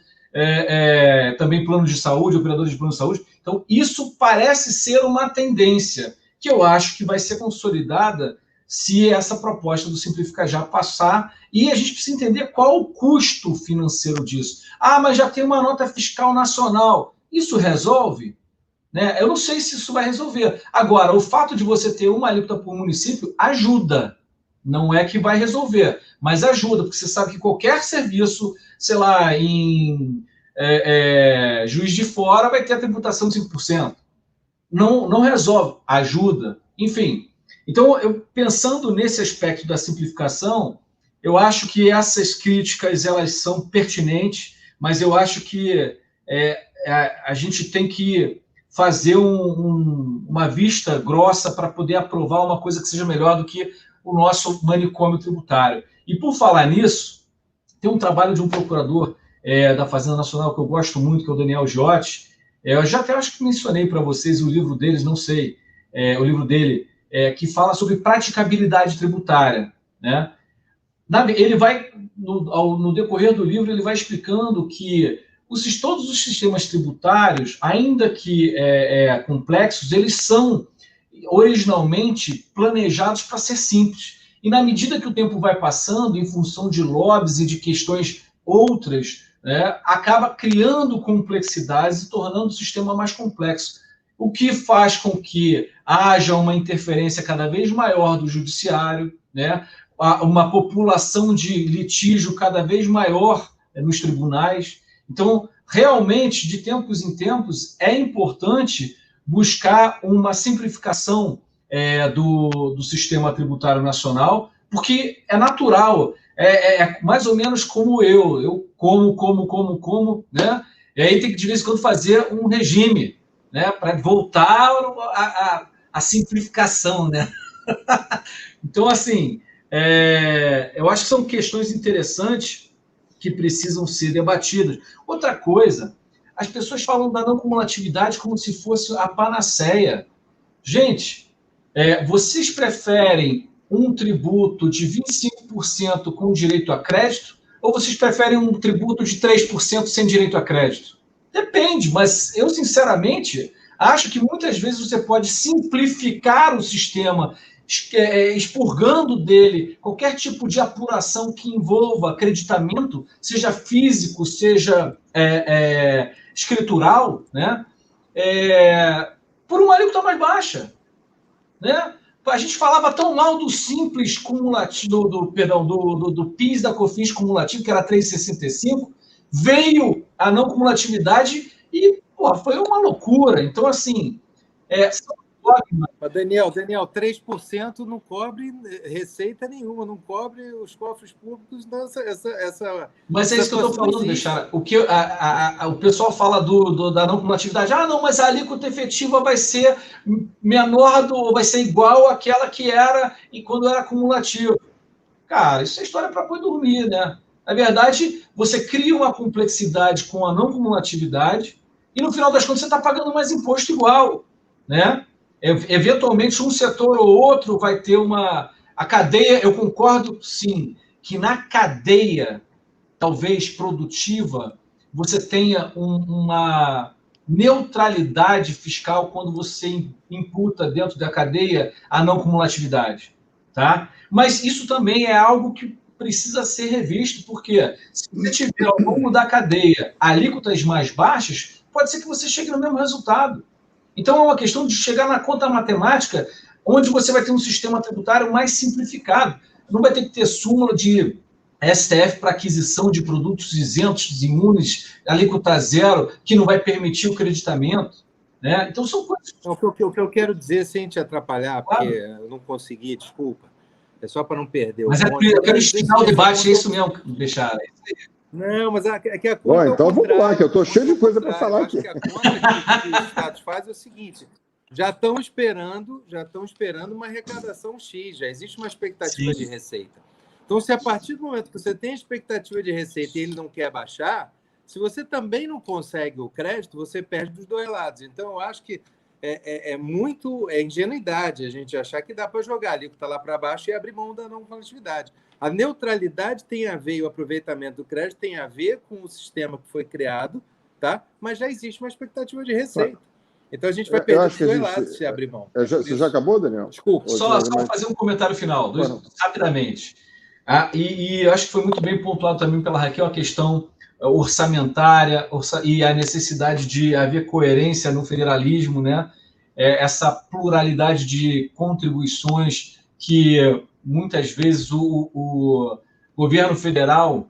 também plano de saúde, operadores de plano de saúde. Então, isso parece ser uma tendência que eu acho que vai ser consolidada se essa proposta do Simplifica Já passar, e a gente precisa entender qual o custo financeiro disso. Ah, mas já tem uma nota fiscal nacional. Isso resolve? Né? Eu não sei se isso vai resolver. Agora, o fato de você ter uma alíquota por município ajuda. Não é que vai resolver, mas ajuda, porque você sabe que qualquer serviço, sei lá, em Juiz de Fora vai ter a tributação de 5%. Não resolve, ajuda. Enfim, então, pensando nesse aspecto da simplificação, eu acho que essas críticas elas são pertinentes, mas eu acho que a gente tem que fazer uma vista grossa para poder aprovar uma coisa que seja melhor do que o nosso manicômio tributário. E, por falar nisso, tem um trabalho de um procurador da Fazenda Nacional que eu gosto muito, que é o Daniel Giotti. Eu já até acho que mencionei para vocês o livro deles, não sei, o livro dele, que fala sobre praticabilidade tributária, né? Ele vai, no decorrer do livro, ele vai explicando que todos os sistemas tributários, ainda que complexos, eles são originalmente planejados para ser simples. E na medida que o tempo vai passando, em função de lobbies e de questões outras, né, acaba criando complexidades e tornando o sistema mais complexo, o que faz com que haja uma interferência cada vez maior do judiciário, né, uma população de litígio cada vez maior nos tribunais. Então, realmente, de tempos em tempos, é importante buscar uma simplificação do sistema tributário nacional, porque é natural, mais ou menos como eu como, né? E aí tem que, de vez em quando, fazer um regime, né? Para voltar à simplificação, né? Então, assim, eu acho que são questões interessantes que precisam ser debatidas. Outra coisa, as pessoas falam da não cumulatividade como se fosse a panaceia. Gente, vocês preferem um tributo de 25% com direito a crédito ou vocês preferem um tributo de 3% sem direito a crédito? Depende, mas eu, sinceramente, acho que muitas vezes você pode simplificar o sistema, expurgando dele qualquer tipo de apuração que envolva acreditamento, seja físico, seja escritural, né? Por uma alíquota mais baixa, né? A gente falava tão mal do simples cumulativo, do PIS da COFINS cumulativo, que era 3,65, veio a não cumulatividade e foi uma loucura. Então, assim, Mas Daniel, 3% não cobre receita nenhuma, não cobre os cofres públicos. Mas é isso que eu estou falando, Bechara. O que o pessoal fala da não cumulatividade. Ah, não, mas a alíquota efetiva vai ser menor, vai ser igual àquela que era quando era cumulativo. Cara, isso é história para pôr dormir, né? Na verdade, você cria uma complexidade com a não cumulatividade e, no final das contas, você está pagando mais imposto igual, né? Eventualmente, um setor ou outro vai ter a cadeia, eu concordo, sim, que na cadeia, talvez produtiva, você tenha uma neutralidade fiscal quando você imputa dentro da cadeia a não cumulatividade, tá? Mas isso também é algo que precisa ser revisto, porque se você tiver ao longo da cadeia alíquotas mais baixas, pode ser que você chegue no mesmo resultado. Então, é uma questão de chegar na conta matemática, onde você vai ter um sistema tributário mais simplificado. Não vai ter que ter súmula de STF para aquisição de produtos isentos, imunes, alíquota zero, que não vai permitir o creditamento, né? Então, são coisas... O que eu quero dizer, sem te atrapalhar, porque eu não consegui, desculpa, é só para não perder. Mas eu quero estimular o debate, é isso mesmo, Bechara. Não, mas é que a conta. Bom, então vamos lá, que eu estou cheio de coisa para falar aqui. A conta que os estados fazem é o seguinte: já estão esperando uma arrecadação X, já existe uma expectativa de receita. Então, se a partir do momento que você tem expectativa de receita e ele não quer baixar, se você também não consegue o crédito, você perde dos dois lados. Então, eu acho que é ingenuidade a gente achar que dá para jogar ali o que está lá para baixo e abrir mão da não cumulatividade. A neutralidade tem a ver, e o aproveitamento do crédito tem a ver com o sistema que foi criado, tá? Mas já existe uma expectativa de receita. Então a gente vai perder o duelado se abrir mão. Você já acabou, Daniel? Desculpa, só fazer um comentário final, rapidamente. E acho que foi muito bem pontuado também pela Raquel a questão orçamentária e a necessidade de haver coerência no federalismo, né? Essa pluralidade de contribuições que muitas vezes o governo federal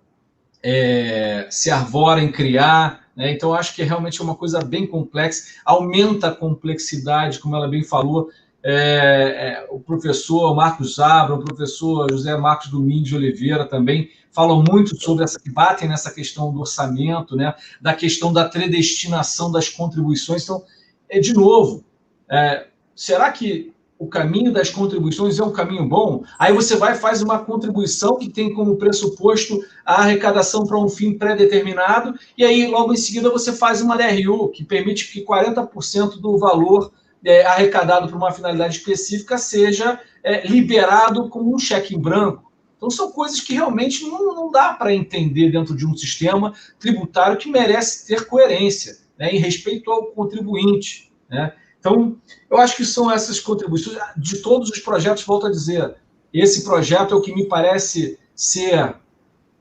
se arvora em criar, né? Então acho que realmente é uma coisa bem complexa, aumenta a complexidade, como ela bem falou. O professor Marcos Zabra, o professor José Marcos Domingues de Oliveira também falam muito sobre que batem nessa questão do orçamento, né? Da questão da predestinação das contribuições. Então, de novo, será que o caminho das contribuições é um caminho bom? Aí você vai e faz uma contribuição que tem como pressuposto a arrecadação para um fim pré-determinado, e aí logo em seguida você faz uma DRU, que permite que 40% do valor arrecadado para uma finalidade específica seja liberado como um cheque em branco. Então são coisas que realmente não dá para entender dentro de um sistema tributário que merece ter coerência, né, em respeito ao contribuinte, né? Então, eu acho que são essas contribuições. De todos os projetos, volto a dizer, esse projeto é o que me parece ser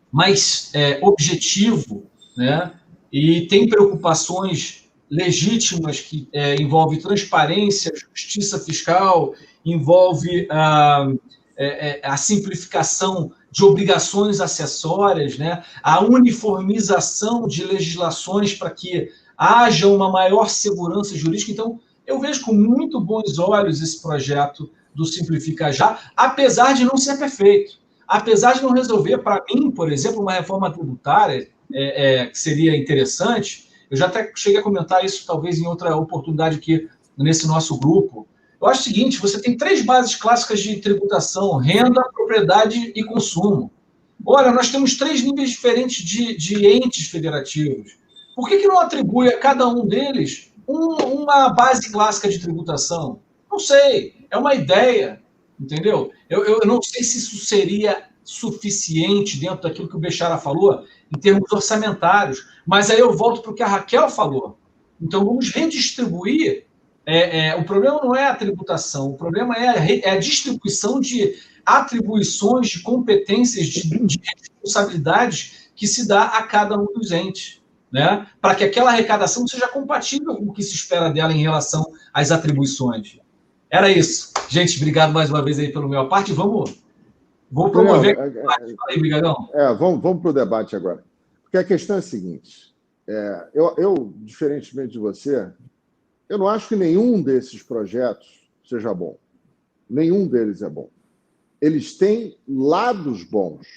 mais objetivo, né? E tem preocupações legítimas que envolvem transparência, justiça fiscal, envolve a simplificação de obrigações acessórias, né? A uniformização de legislações para que haja uma maior segurança jurídica. Então, eu vejo com muito bons olhos esse projeto do Simplifica Já, apesar de não ser perfeito, apesar de não resolver, para mim, por exemplo, uma reforma tributária que seria interessante. Eu já até cheguei a comentar isso, talvez, em outra oportunidade aqui nesse nosso grupo. Eu acho o seguinte, você tem 3 bases clássicas de tributação: renda, propriedade e consumo. Ora, nós temos 3 níveis diferentes de entes federativos. Por que não atribui a cada um deles uma base clássica de tributação? Não sei, é uma ideia, entendeu? Eu não sei se isso seria suficiente dentro daquilo que o Bechara falou, em termos orçamentários, mas aí eu volto para o que a Raquel falou. Então, vamos redistribuir. O problema não é a tributação, o problema é a distribuição de atribuições, de competências, de responsabilidades que se dá a cada um dos entes, né? Para que aquela arrecadação seja compatível com o que se espera dela em relação às atribuições. Era isso. Gente, obrigado mais uma vez aí pela minha parte. Vamos promover. Aí, brigadão. Vamos para o debate agora. Porque a questão é a seguinte: eu, diferentemente de você, eu não acho que nenhum desses projetos seja bom. Nenhum deles é bom. Eles têm lados bons,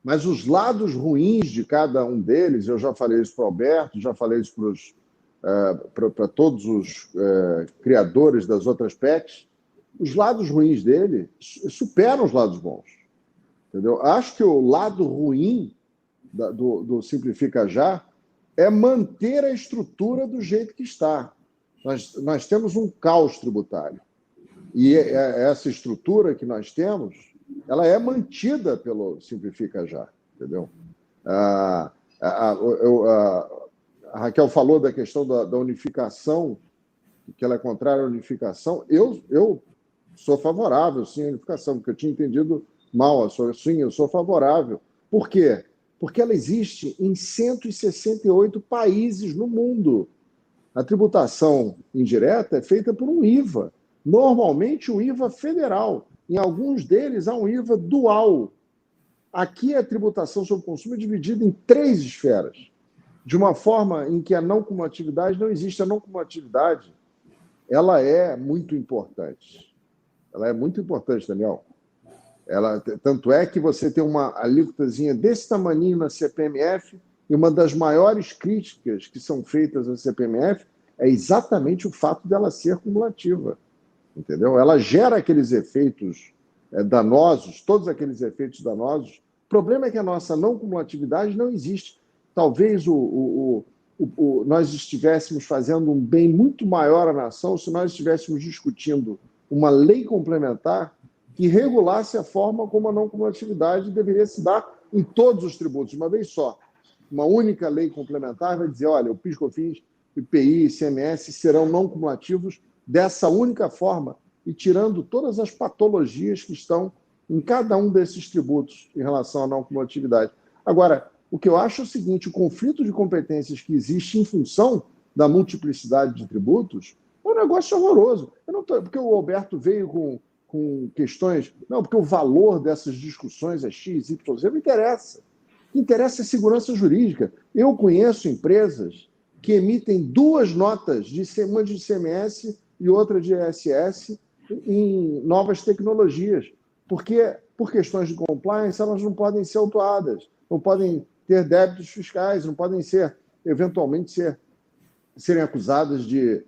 mas os lados ruins de cada um deles, eu já falei isso para o Alberto, já falei isso para todos os criadores das outras PECs, os lados ruins dele superam os lados bons. Entendeu? Acho que o lado ruim do Simplifica Já é manter a estrutura do jeito que está. Nós temos um caos tributário. E essa estrutura que nós temos, ela é mantida pelo Simplifica Já. Entendeu? A Raquel falou da questão da unificação, que ela é contrária à unificação. Eu sou favorável, sim, à unificação, porque eu tinha entendido mal. Sim, eu sou favorável. Por quê? Porque ela existe em 168 países no mundo. A tributação indireta é feita por um IVA. Normalmente, o IVA federal. Em alguns deles, há um IVA dual. Aqui, a tributação sobre o consumo é dividida em 3 esferas. De uma forma em que a não cumulatividade não existe. A não cumulatividade, ela é muito importante. Ela é muito importante, Daniel. Tanto é que você tem uma alíquotazinha desse tamaninho na CPMF, e uma das maiores críticas que são feitas à CPMF é exatamente o fato dela ser cumulativa. Entendeu? Ela gera aqueles efeitos danosos, todos aqueles efeitos danosos. O problema é que a nossa não cumulatividade não existe. Talvez o nós estivéssemos fazendo um bem muito maior à nação se nós estivéssemos discutindo uma lei complementar que regulasse a forma como a não cumulatividade deveria se dar em todos os tributos, de uma vez só. Uma única lei complementar vai dizer, olha, o PIS, COFINS, IPI, ICMS serão não cumulativos dessa única forma e tirando todas as patologias que estão em cada um desses tributos em relação à não cumulatividade. Agora, o que eu acho é o seguinte, o conflito de competências que existe em função da multiplicidade de tributos é um negócio horroroso. Porque o Alberto veio com questões... Não, porque o valor dessas discussões é X, Y, Z, não interessa. O que interessa é segurança jurídica. Eu conheço empresas que emitem duas notas, uma de ICMS e outra de ISS, em novas tecnologias, porque, por questões de compliance, elas não podem ser autuadas, não podem ter débitos fiscais, não podem eventualmente serem acusadas de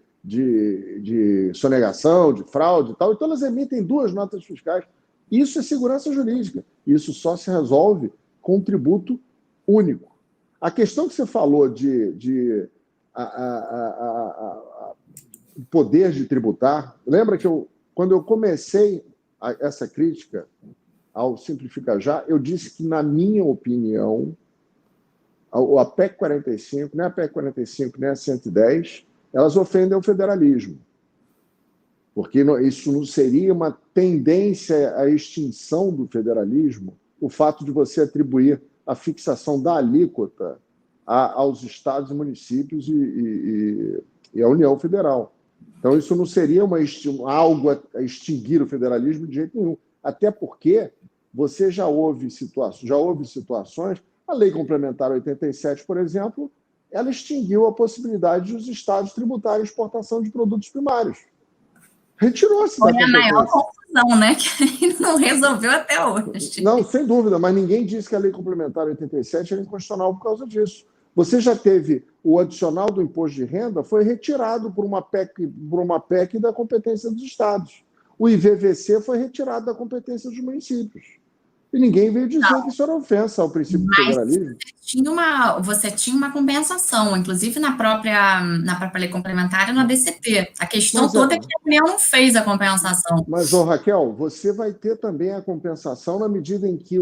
sonegação, de fraude e tal. Então, elas emitem duas notas fiscais. Isso é segurança jurídica. Isso só se resolve com um tributo único. A questão que você falou de poder de tributar, lembra que quando eu comecei essa crítica ao Simplifica Já, eu disse que, na minha opinião, a PEC 45, nem a PEC 45, nem a 110, elas ofendem o federalismo. Porque isso não seria uma tendência à extinção do federalismo, o fato de você atribuir a fixação da alíquota aos estados e municípios e à União Federal. Então, isso não seria algo a extinguir o federalismo de jeito nenhum. Até porque você já houve situações, a Lei Complementar 87, por exemplo, ela extinguiu a possibilidade dos estados tributarem exportação de produtos primários. Retirou-se da competência. Foi a maior confusão, né? Que não resolveu até hoje. Não, sem dúvida, mas ninguém disse que a Lei Complementar 87 era inconstitucional por causa disso. Você já teve o adicional do imposto de renda, foi retirado por uma PEC da competência dos estados. O IVVC foi retirado da competência dos municípios. E ninguém veio dizer que isso era ofensa ao princípio do federalismo. Você tinha uma compensação, inclusive na própria lei complementar e no ADCT. A questão toda é que a União não fez a compensação. Mas, Raquel, você vai ter também a compensação na medida em que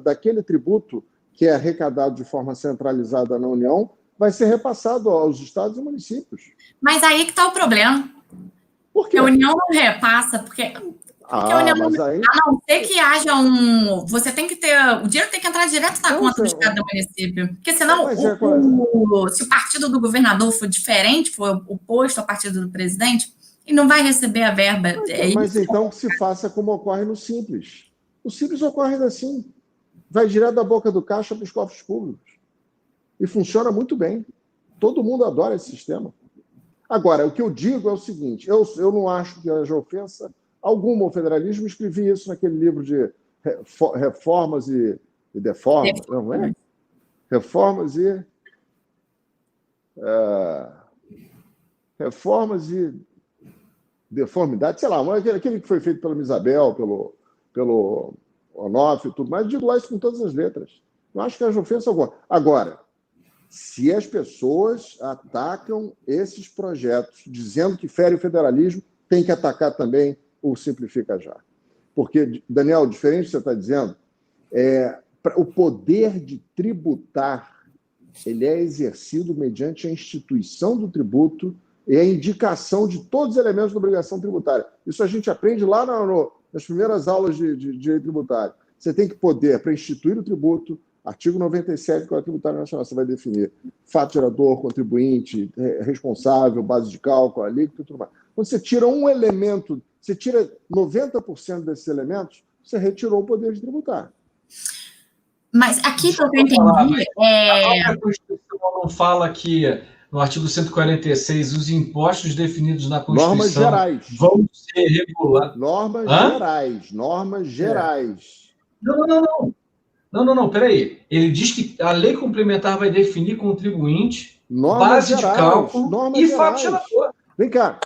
daquele tributo que é arrecadado de forma centralizada na União vai ser repassado aos estados e municípios. Mas aí que está o problema. Por quê? A União não repassa, porque a União não, aí... a não ser que haja você tem que ter... O dinheiro tem que entrar direto na conta do estado e do município. Porque senão, se o partido do governador for diferente, for oposto ao partido do presidente, ele não vai receber a verba. Mas então que se faça como ocorre no Simples. O Simples ocorre assim. Vai direto da boca do caixa para os cofres públicos. E funciona muito bem. Todo mundo adora esse sistema. Agora, o que eu digo é o seguinte, eu não acho que haja ofensa alguma ao federalismo, escrevi isso naquele livro de reformas e deformas, não é? Reformas e deformidade, sei lá, aquele que foi feito pela Isabel, pelo Onofre e tudo mais, eu digo lá isso com todas as letras. Não acho que haja ofensa alguma. Agora, se as pessoas atacam esses projetos dizendo que fere o federalismo, tem que atacar também o Simplifica Já. Porque, Daniel, diferente do que você está dizendo, o poder de tributar ele é exercido mediante a instituição do tributo e a indicação de todos os elementos da obrigação tributária. Isso a gente aprende lá nas primeiras aulas de direito tributário. Você tem que poder, para instituir o tributo, artigo 97 do Código Tributário Nacional, você vai definir fato gerador, contribuinte, responsável, base de cálculo, alíquota e tudo mais. Quando você tira um elemento, você tira 90% desses elementos, você retirou o poder de tributar. Mas aqui, pelo que eu entendi... A própria Constituição não fala que, no artigo 146, os impostos definidos na Constituição vão ser regulados. Normas gerais. Não, peraí. Ele diz que a lei complementar vai definir contribuinte, base de cálculo e fato gerador. Vem cá,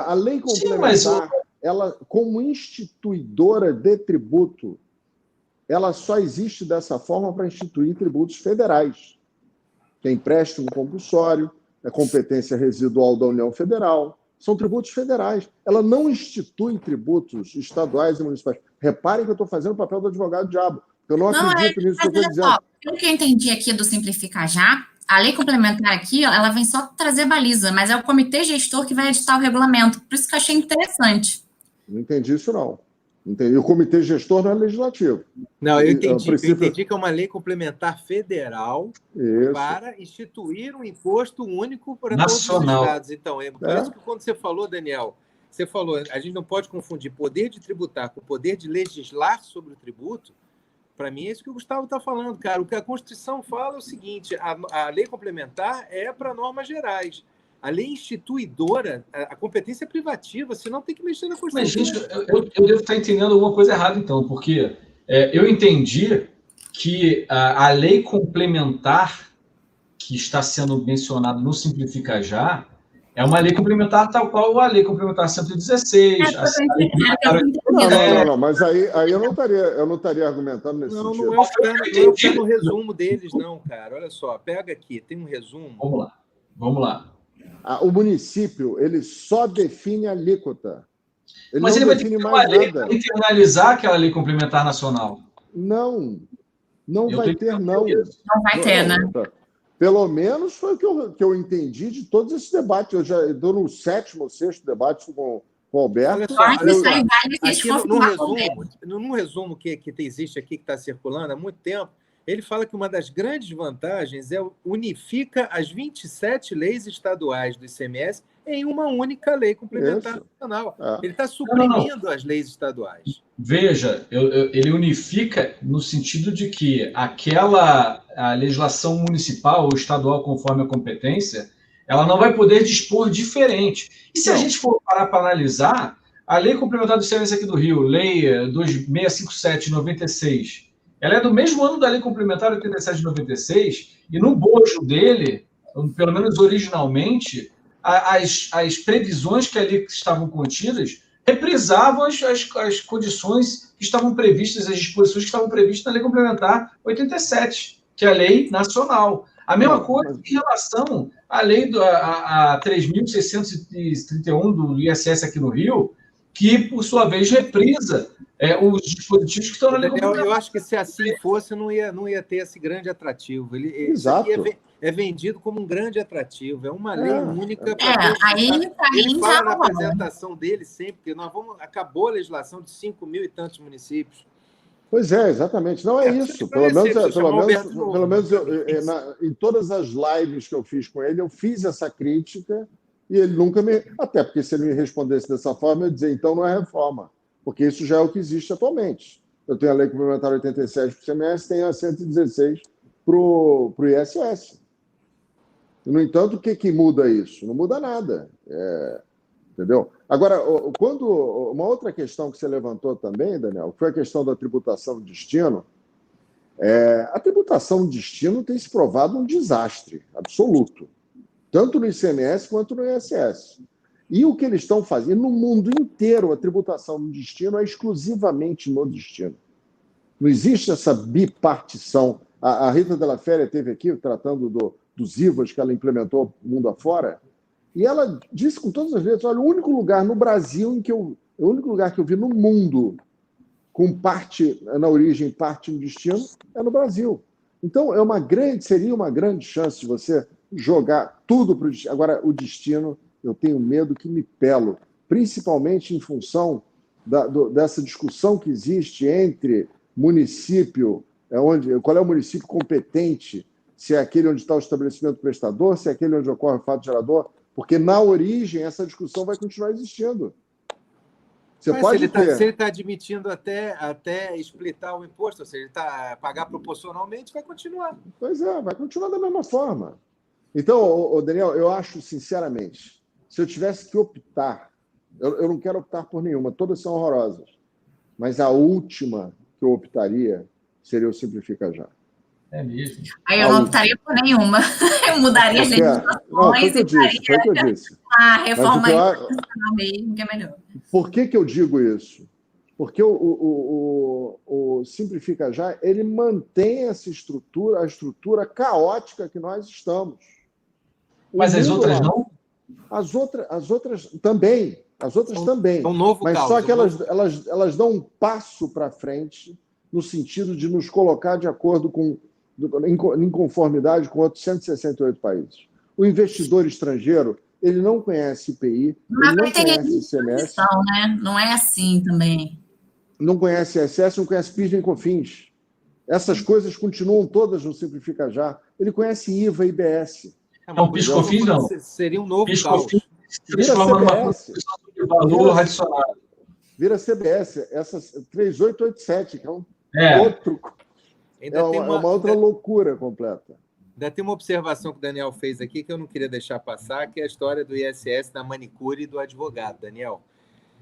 a lei complementar, ela, como instituidora de tributo, ela só existe dessa forma para instituir tributos federais. que é empréstimo compulsório, é competência residual da União Federal, são tributos federais. Ela não institui tributos estaduais e municipais. Reparem que eu estou fazendo o papel do advogado-diabo. Eu não acredito nisso que eu estou dizendo. Pelo que eu entendi aqui do Simplificar Já, a lei complementar aqui, ó, ela vem só trazer baliza, mas é o comitê gestor que vai editar o regulamento. Por isso que eu achei interessante. Não entendi isso, não. Entendi. O comitê gestor não é legislativo. Não, eu entendi que é uma lei complementar federal para instituir um imposto único para todos os estados. Então, por isso que quando você falou, Daniel, você falou, a gente não pode confundir poder de tributar com poder de legislar sobre o tributo. Para mim, é isso que o Gustavo está falando, cara. O que a Constituição fala é o seguinte, a lei complementar é para normas gerais. A lei instituidora, a competência é privativa, senão tem que mexer na Constituição. Mas, gente, eu devo estar entendendo alguma coisa errada, então, porque eu entendi que a lei complementar que está sendo mencionada no Simplifica Já é uma lei complementar tal qual a lei complementar 116. Não, mas aí eu não estaria argumentando nesse sentido. Não é o que está no resumo deles, não, cara. Olha só, pega aqui, tem um resumo. Vamos lá. O município, ele só define a alíquota. Mas ele vai ter que ter uma lei para internalizar aquela lei complementar nacional. Não vai ter, não. Não vai ter, né? Pelo menos foi o que eu entendi de todos esses debates. Eu já estou no 7º ou 6º debate com o Alberto. No resumo que existe aqui, que está circulando há muito tempo, ele fala que uma das grandes vantagens é unifica as 27 leis estaduais do ICMS em uma única lei complementar nacional. Ele está suprimindo as leis estaduais. Veja, ele unifica no sentido de que a legislação municipal ou estadual, conforme a competência, ela não vai poder dispor diferente. E se a gente for parar para analisar, a lei complementar do ICMS aqui do Rio, lei 2657 de 96, ela é do mesmo ano da lei complementar 87 de 96, e no bojo dele, pelo menos originalmente, as previsões que ali estavam contidas reprisavam as condições que estavam previstas, as disposições que estavam previstas na lei complementar 87, que é a lei nacional. A mesma coisa em relação à lei a 3.631 do ISS aqui no Rio, que, por sua vez, reprisa os dispositivos que estão na lei complementar. Eu acho que se assim fosse, não ia ter esse grande atrativo. Exato. Isso aqui é vendido como um grande atrativo. É uma lei única. Ele fala na apresentação dele sempre que acabou a legislação de 5 mil e tantos municípios. Pois é, exatamente. Não é isso. Pelo menos em todas as lives que eu fiz com ele, eu fiz essa crítica e ele nunca me... Até porque se ele me respondesse dessa forma, eu ia dizer, então não é reforma. Porque isso já é o que existe atualmente. Eu tenho a lei complementar 87 para o ICMS, tenho a 116 para o ISS. No entanto, o que muda isso? Não muda nada. Entendeu? Agora, uma outra questão que você levantou também, Daniel, foi a questão da tributação de destino. A tributação de destino tem se provado um desastre absoluto, tanto no ICMS quanto no ISS. E o que eles estão fazendo, no mundo inteiro, a tributação no destino é exclusivamente no destino. Não existe essa bipartição. A Rita Della Féria esteve aqui tratando dos IVAs que ela implementou mundo afora, e ela disse com todas as letras, olha, o único lugar no Brasil o único lugar que eu vi no mundo com parte na origem, parte no destino, é no Brasil. Então, seria uma grande chance de você jogar tudo para o destino. Agora, o destino, eu tenho medo que me pelo, principalmente em função dessa discussão que existe entre município, qual é o município competente, se é aquele onde está o estabelecimento prestador, se é aquele onde ocorre o fato gerador, porque na origem essa discussão vai continuar existindo. Se ele está admitindo até explitar o imposto, ou seja, ele pagar proporcionalmente, vai continuar. Pois vai continuar da mesma forma. Então, Daniel, eu acho, sinceramente, se eu tivesse que optar, eu não quero optar por nenhuma, todas são horrorosas, mas a última que eu optaria seria o Simplifica Já. É mesmo. Aí eu não optaria por nenhuma. Eu mudaria as legislações. Foi o que eu disse. A reforma constitucional mesmo, que é melhor. Por que eu digo isso? Porque o Simplifica Já, ele mantém essa estrutura, a estrutura caótica que nós estamos. Mas as outras não? As outras também. As outras também. É um novo mas caos, só que elas dão um passo para frente no sentido de nos colocar de acordo em conformidade com outros 168 países. O investidor estrangeiro, ele não conhece IPI, ele não conhece ICMS. Né? Não é assim também. Não conhece ISS, não conhece PIS nem COFINS. Essas coisas continuam todas no Simplifica Já. Ele conhece IVA e IBS. Não, PIS COFINS não. Seria um novo PIS caos. COFINS se transforma numa condição de valor adicionado. Vira CBS, essa 3887, que é outro. Uma outra loucura completa. Ainda tem uma observação que o Daniel fez aqui que eu não queria deixar passar, que é a história do ISS da manicure e do advogado, Daniel.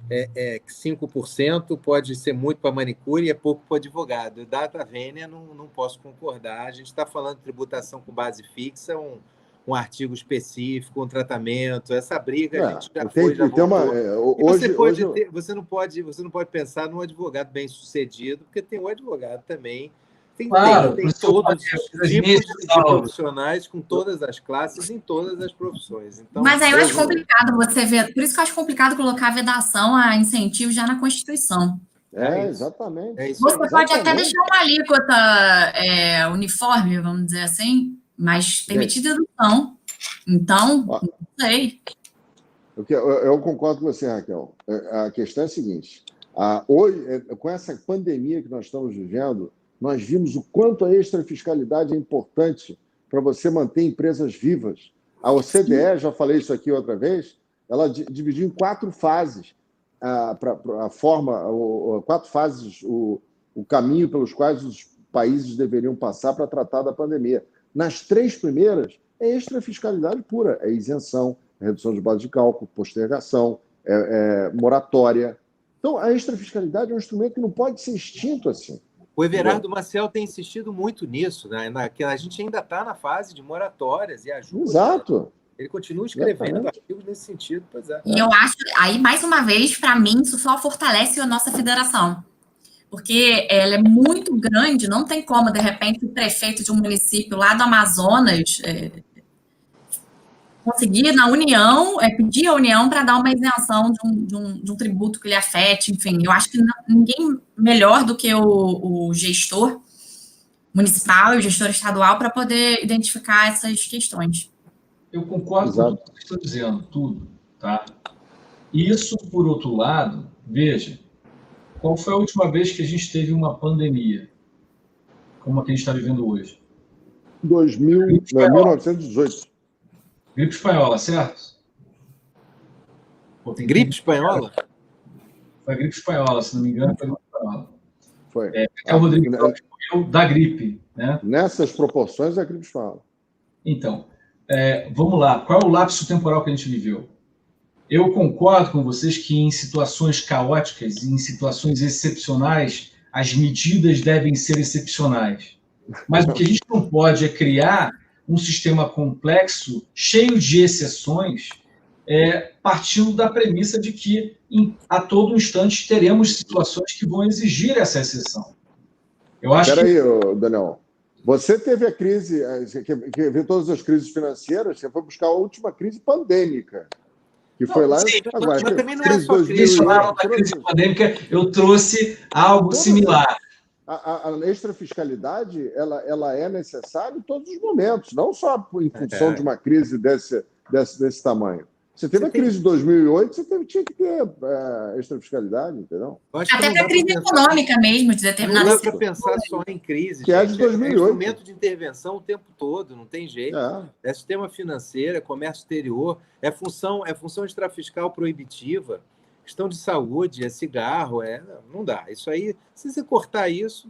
5% pode ser muito para manicure e é pouco para advogado. Data vênia, não posso concordar. A gente está falando de tributação com base fixa, um artigo específico, um tratamento. Essa briga a gente já foi, já voltou. Você não pode pensar num advogado bem-sucedido, porque tem um advogado também. Tem todos os tipos de profissionais, com todas as classes, em todas as profissões. Então, mas aí eu acho complicado você ver, por isso que eu acho complicado colocar a vedação a incentivos já na Constituição. Exatamente. Você pode até deixar uma alíquota uniforme, vamos dizer assim, mas permitida dedução. Então, não sei. Eu concordo com você, Raquel. A questão é a seguinte: hoje, com essa pandemia que nós estamos vivendo, nós vimos o quanto a extrafiscalidade é importante para você manter empresas vivas. A OCDE, já falei isso aqui outra vez, ela dividiu em 4 fases o caminho pelos quais os países deveriam passar para tratar da pandemia. Nas 3 primeiras, é extrafiscalidade pura, é isenção, é redução de base de cálculo, postergação, moratória. Então, a extrafiscalidade é um instrumento que não pode ser extinto assim. O Everardo Maciel tem insistido muito nisso, né? Que a gente ainda está na fase de moratórias e ajuda. Exato. Ele continua escrevendo artigos nesse sentido, pois é. E eu acho, aí, mais uma vez, para mim, isso só fortalece a nossa federação. Porque ela é muito grande, não tem como, de repente, o prefeito de um município lá do Amazonas conseguir, na União, pedir à União para dar uma isenção de um tributo que lhe afete, enfim. Eu acho que ninguém melhor do que o gestor municipal e o gestor estadual para poder identificar essas questões. Eu concordo com tudo que você está dizendo, tudo. Tá? Isso, por outro lado, veja, qual foi a última vez que a gente teve uma pandemia, como a que a gente está vivendo hoje? 1918. Gripe espanhola, certo? Gripe espanhola? Foi a gripe espanhola, se não me engano, foi a gripe espanhola. Foi. O Rodrigo morreu da gripe, né? Nessas proporções, é a gripe espanhola. Então, vamos lá. Qual é o lapso temporal que a gente viveu? Eu concordo com vocês que em situações caóticas, em situações excepcionais, as medidas devem ser excepcionais. Mas o que a gente não pode é criar um sistema complexo, cheio de exceções, partindo da premissa de que a todo instante teremos situações que vão exigir essa exceção. Eu acho Espera aí, Daniel. Você teve a crise, que viu todas as crises financeiras, você foi buscar a última crise pandêmica, que foi lá... Sim, agora, mas também não é só crise pandêmica, eu trouxe algo similar. A extrafiscalidade ela é necessária em todos os momentos, não só em função de uma crise desse tamanho. Você teve a crise de 2008, você tinha que ter extrafiscalidade, entendeu? Até para a crise econômica mesmo, de determinadas... Não dá para pensar só em crise. Que é de 2008. É instrumento de intervenção o tempo todo, não tem jeito. É sistema financeiro, é comércio exterior, é função extrafiscal proibitiva, questão de saúde, é cigarro, não dá. Isso aí, se você cortar isso...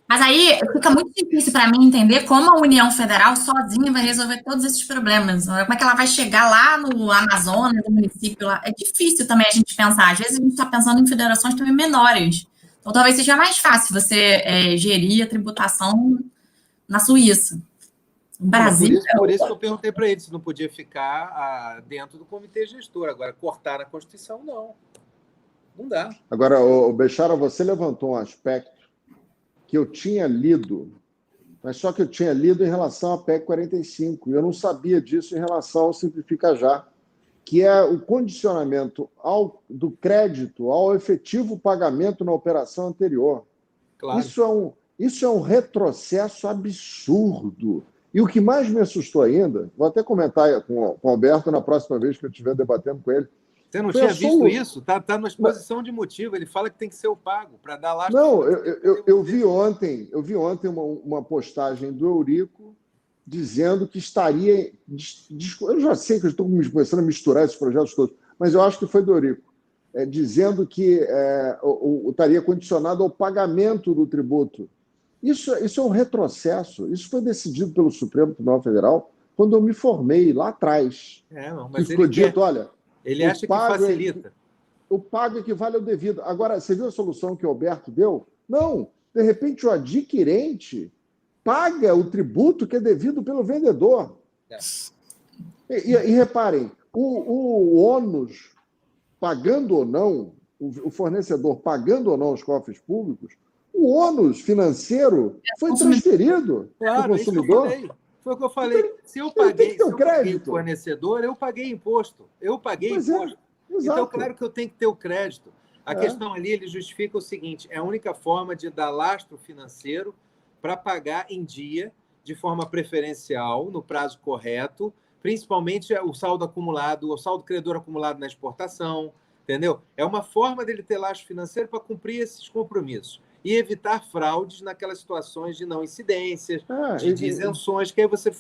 Mas aí fica muito difícil para mim entender como a União Federal sozinha vai resolver todos esses problemas. Como é que ela vai chegar lá no Amazonas, no município lá? É difícil também a gente pensar. Às vezes a gente está pensando em federações também menores. Então talvez seja mais fácil você gerir a tributação na Suíça. No Brasil... Por isso que eu perguntei para ele se não podia ficar dentro do comitê gestor. Agora, cortar na Constituição, não. Não dá. Agora, o Bechara, você levantou um aspecto que eu tinha lido, mas só que eu tinha lido em relação à PEC 45, e eu não sabia disso em relação ao Simplifica Já, que é o condicionamento do crédito ao efetivo pagamento na operação anterior. Claro. Isso é um retrocesso absurdo. E o que mais me assustou ainda, vou até comentar com o Alberto na próxima vez que eu estiver debatendo com ele. Você não tinha visto isso? Está na exposição de motivo. Ele fala que tem que ser o pago para dar lastro. Não, eu vi ontem uma postagem do Eurico dizendo que estaria... Eu já sei que eu estou começando a misturar esses projetos todos, mas eu acho que foi do Eurico, dizendo que estaria condicionado ao pagamento do tributo. Isso é um retrocesso. Isso foi decidido pelo Supremo Tribunal Federal quando eu me formei lá atrás. Mas ficou dito, olha... Ele acha que facilita. O pago equivale ao devido. Agora, você viu a solução que o Alberto deu? Não. De repente, o adquirente paga o tributo que é devido pelo vendedor. E reparem, o ônus, pagando ou não, o fornecedor pagando ou não os cofres públicos, o ônus financeiro foi transferido para o consumidor. Foi o que eu falei. Se eu paguei o fornecedor, eu paguei imposto. Eu paguei imposto. Então, claro que eu tenho que ter o crédito. A questão ali, ele justifica o seguinte: é a única forma de dar lastro financeiro para pagar em dia, de forma preferencial, no prazo correto, principalmente o saldo acumulado, o saldo credor acumulado na exportação, entendeu? É uma forma dele ter lastro financeiro para cumprir esses compromissos e evitar fraudes naquelas situações de não incidências, de isenções, que aí você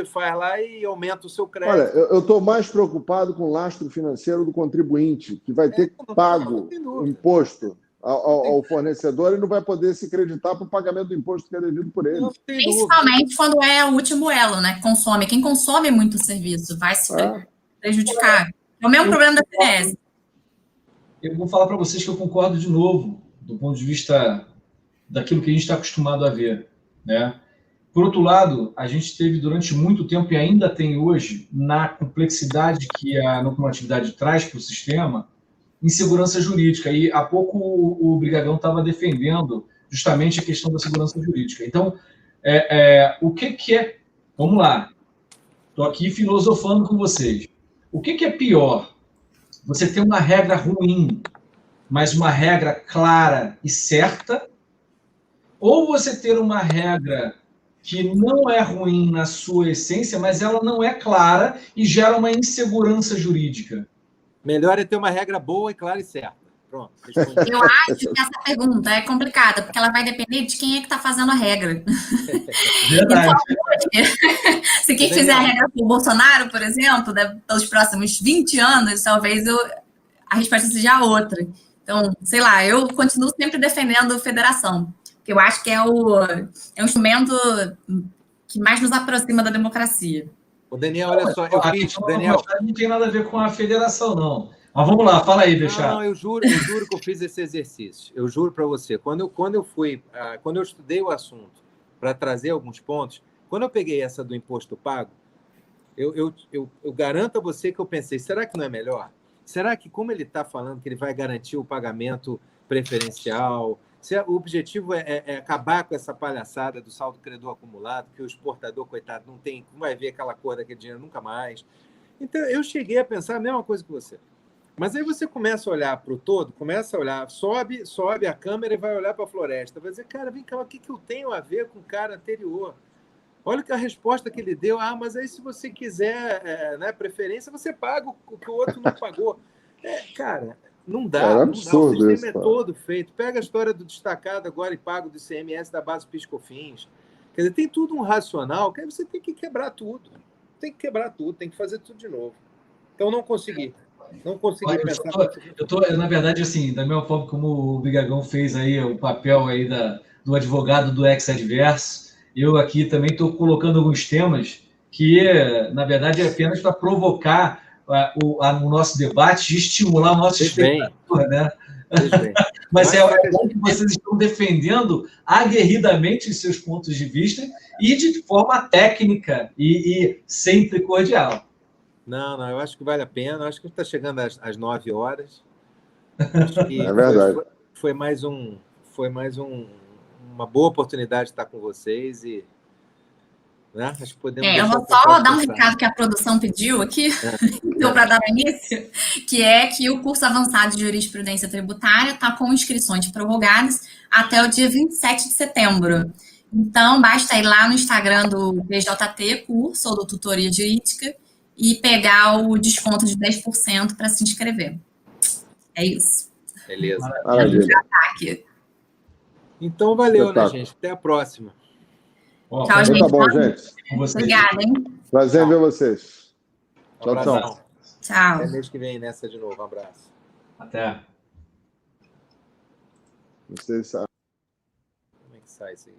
faz lá e aumenta o seu crédito. Olha, eu estou mais preocupado com o lastro financeiro do contribuinte, que vai ter pago o imposto ao fornecedor e não vai poder se creditar para o pagamento do imposto que é devido por ele. Principalmente quando é o último elo, né? Quem consome muito o serviço vai se prejudicar. É o mesmo problema da CNS. Eu vou falar para vocês que eu concordo de novo, do ponto de vista daquilo que a gente está acostumado a ver, né? Por outro lado, a gente teve durante muito tempo e ainda tem hoje, na complexidade que a não cumulatividade traz para o sistema, insegurança jurídica. E há pouco o Brigagão estava defendendo justamente a questão da segurança jurídica. Então, o que é... Vamos lá. Estou aqui filosofando com vocês. O que é pior? Você ter uma regra ruim, mas uma regra clara e certa, ou você ter uma regra que não é ruim na sua essência, mas ela não é clara e gera uma insegurança jurídica? Melhor é ter uma regra boa e clara e certa. Pronto. Eu acho que essa pergunta é complicada, porque ela vai depender de quem é que está fazendo a regra. Verdade. Então, se quem fizer a regra para o Bolsonaro, por exemplo, pelos próximos 20 anos, talvez a resposta seja outra. Então, sei lá, eu continuo sempre defendendo a federação, que eu acho que é um instrumento que mais nos aproxima da democracia. O Daniel, olha só, Daniel, não tem nada a ver com a federação, não. Mas vamos lá, fala aí, Bechara. Não, eu juro que eu fiz esse exercício. Eu juro para você. Quando eu estudei o assunto para trazer alguns pontos, quando eu peguei essa do imposto pago, eu garanto a você que eu pensei, será que não é melhor? Será que, como ele está falando que ele vai garantir o pagamento preferencial, se o objetivo é acabar com essa palhaçada do saldo credor acumulado, que o exportador, coitado, não vai ver aquela cor daquele dinheiro nunca mais. Então, eu cheguei a pensar a mesma coisa que você. Mas aí você começa a olhar para o todo, começa a olhar, sobe a câmera e vai olhar para a floresta. Vai dizer, cara, vem cá, o que eu tenho a ver com o cara anterior? Olha que a resposta que ele deu. Mas aí se você quiser preferência, você paga o que o outro não pagou. Cara, não dá. É absurdo. O sistema é todo feito. Pega a história do destacado agora e pago do ICMS da base PIS/COFINS. Quer dizer, tem tudo um racional que aí você tem que quebrar tudo. Tem que fazer tudo de novo. Então, não consegui. pensar. Na verdade, assim, da mesma forma como o Brigagão fez aí o papel aí do advogado do ex-adverso, eu aqui também estou colocando alguns temas que, na verdade, é apenas para provocar o nosso debate e estimular o nosso espectador, né? Mas é bom que vocês estão defendendo aguerridamente os seus pontos de vista e de forma técnica e sempre cordial. Não, eu acho que vale a pena. Eu acho que está chegando às 9 horas. Acho que É verdade. foi mais uma boa oportunidade de estar com vocês e, né, acho que podemos Eu deixar vou o pessoal só dar um descansar. recado que a produção pediu aqui, então, para dar início, que é que o curso avançado de jurisprudência tributária está com inscrições prorrogadas até o dia 27 de setembro. Então, basta ir lá no Instagram do PJT Curso ou do Tutoria Jurídica e pegar o desconto de 10% para se inscrever. É isso. Beleza. Maravilha. Tá aqui. Então, valeu, né, Espetáculo. gente? Até a próxima. Ó, Tchau, Então gente. tá bom, gente. com vocês. Obrigada, hein? Prazer em Tchau. ver vocês. Um Tchau, tchau. abração. Tchau. Até mês que vem nessa de novo. Um abraço. Até. Vocês sabem. Como é que sai isso aí?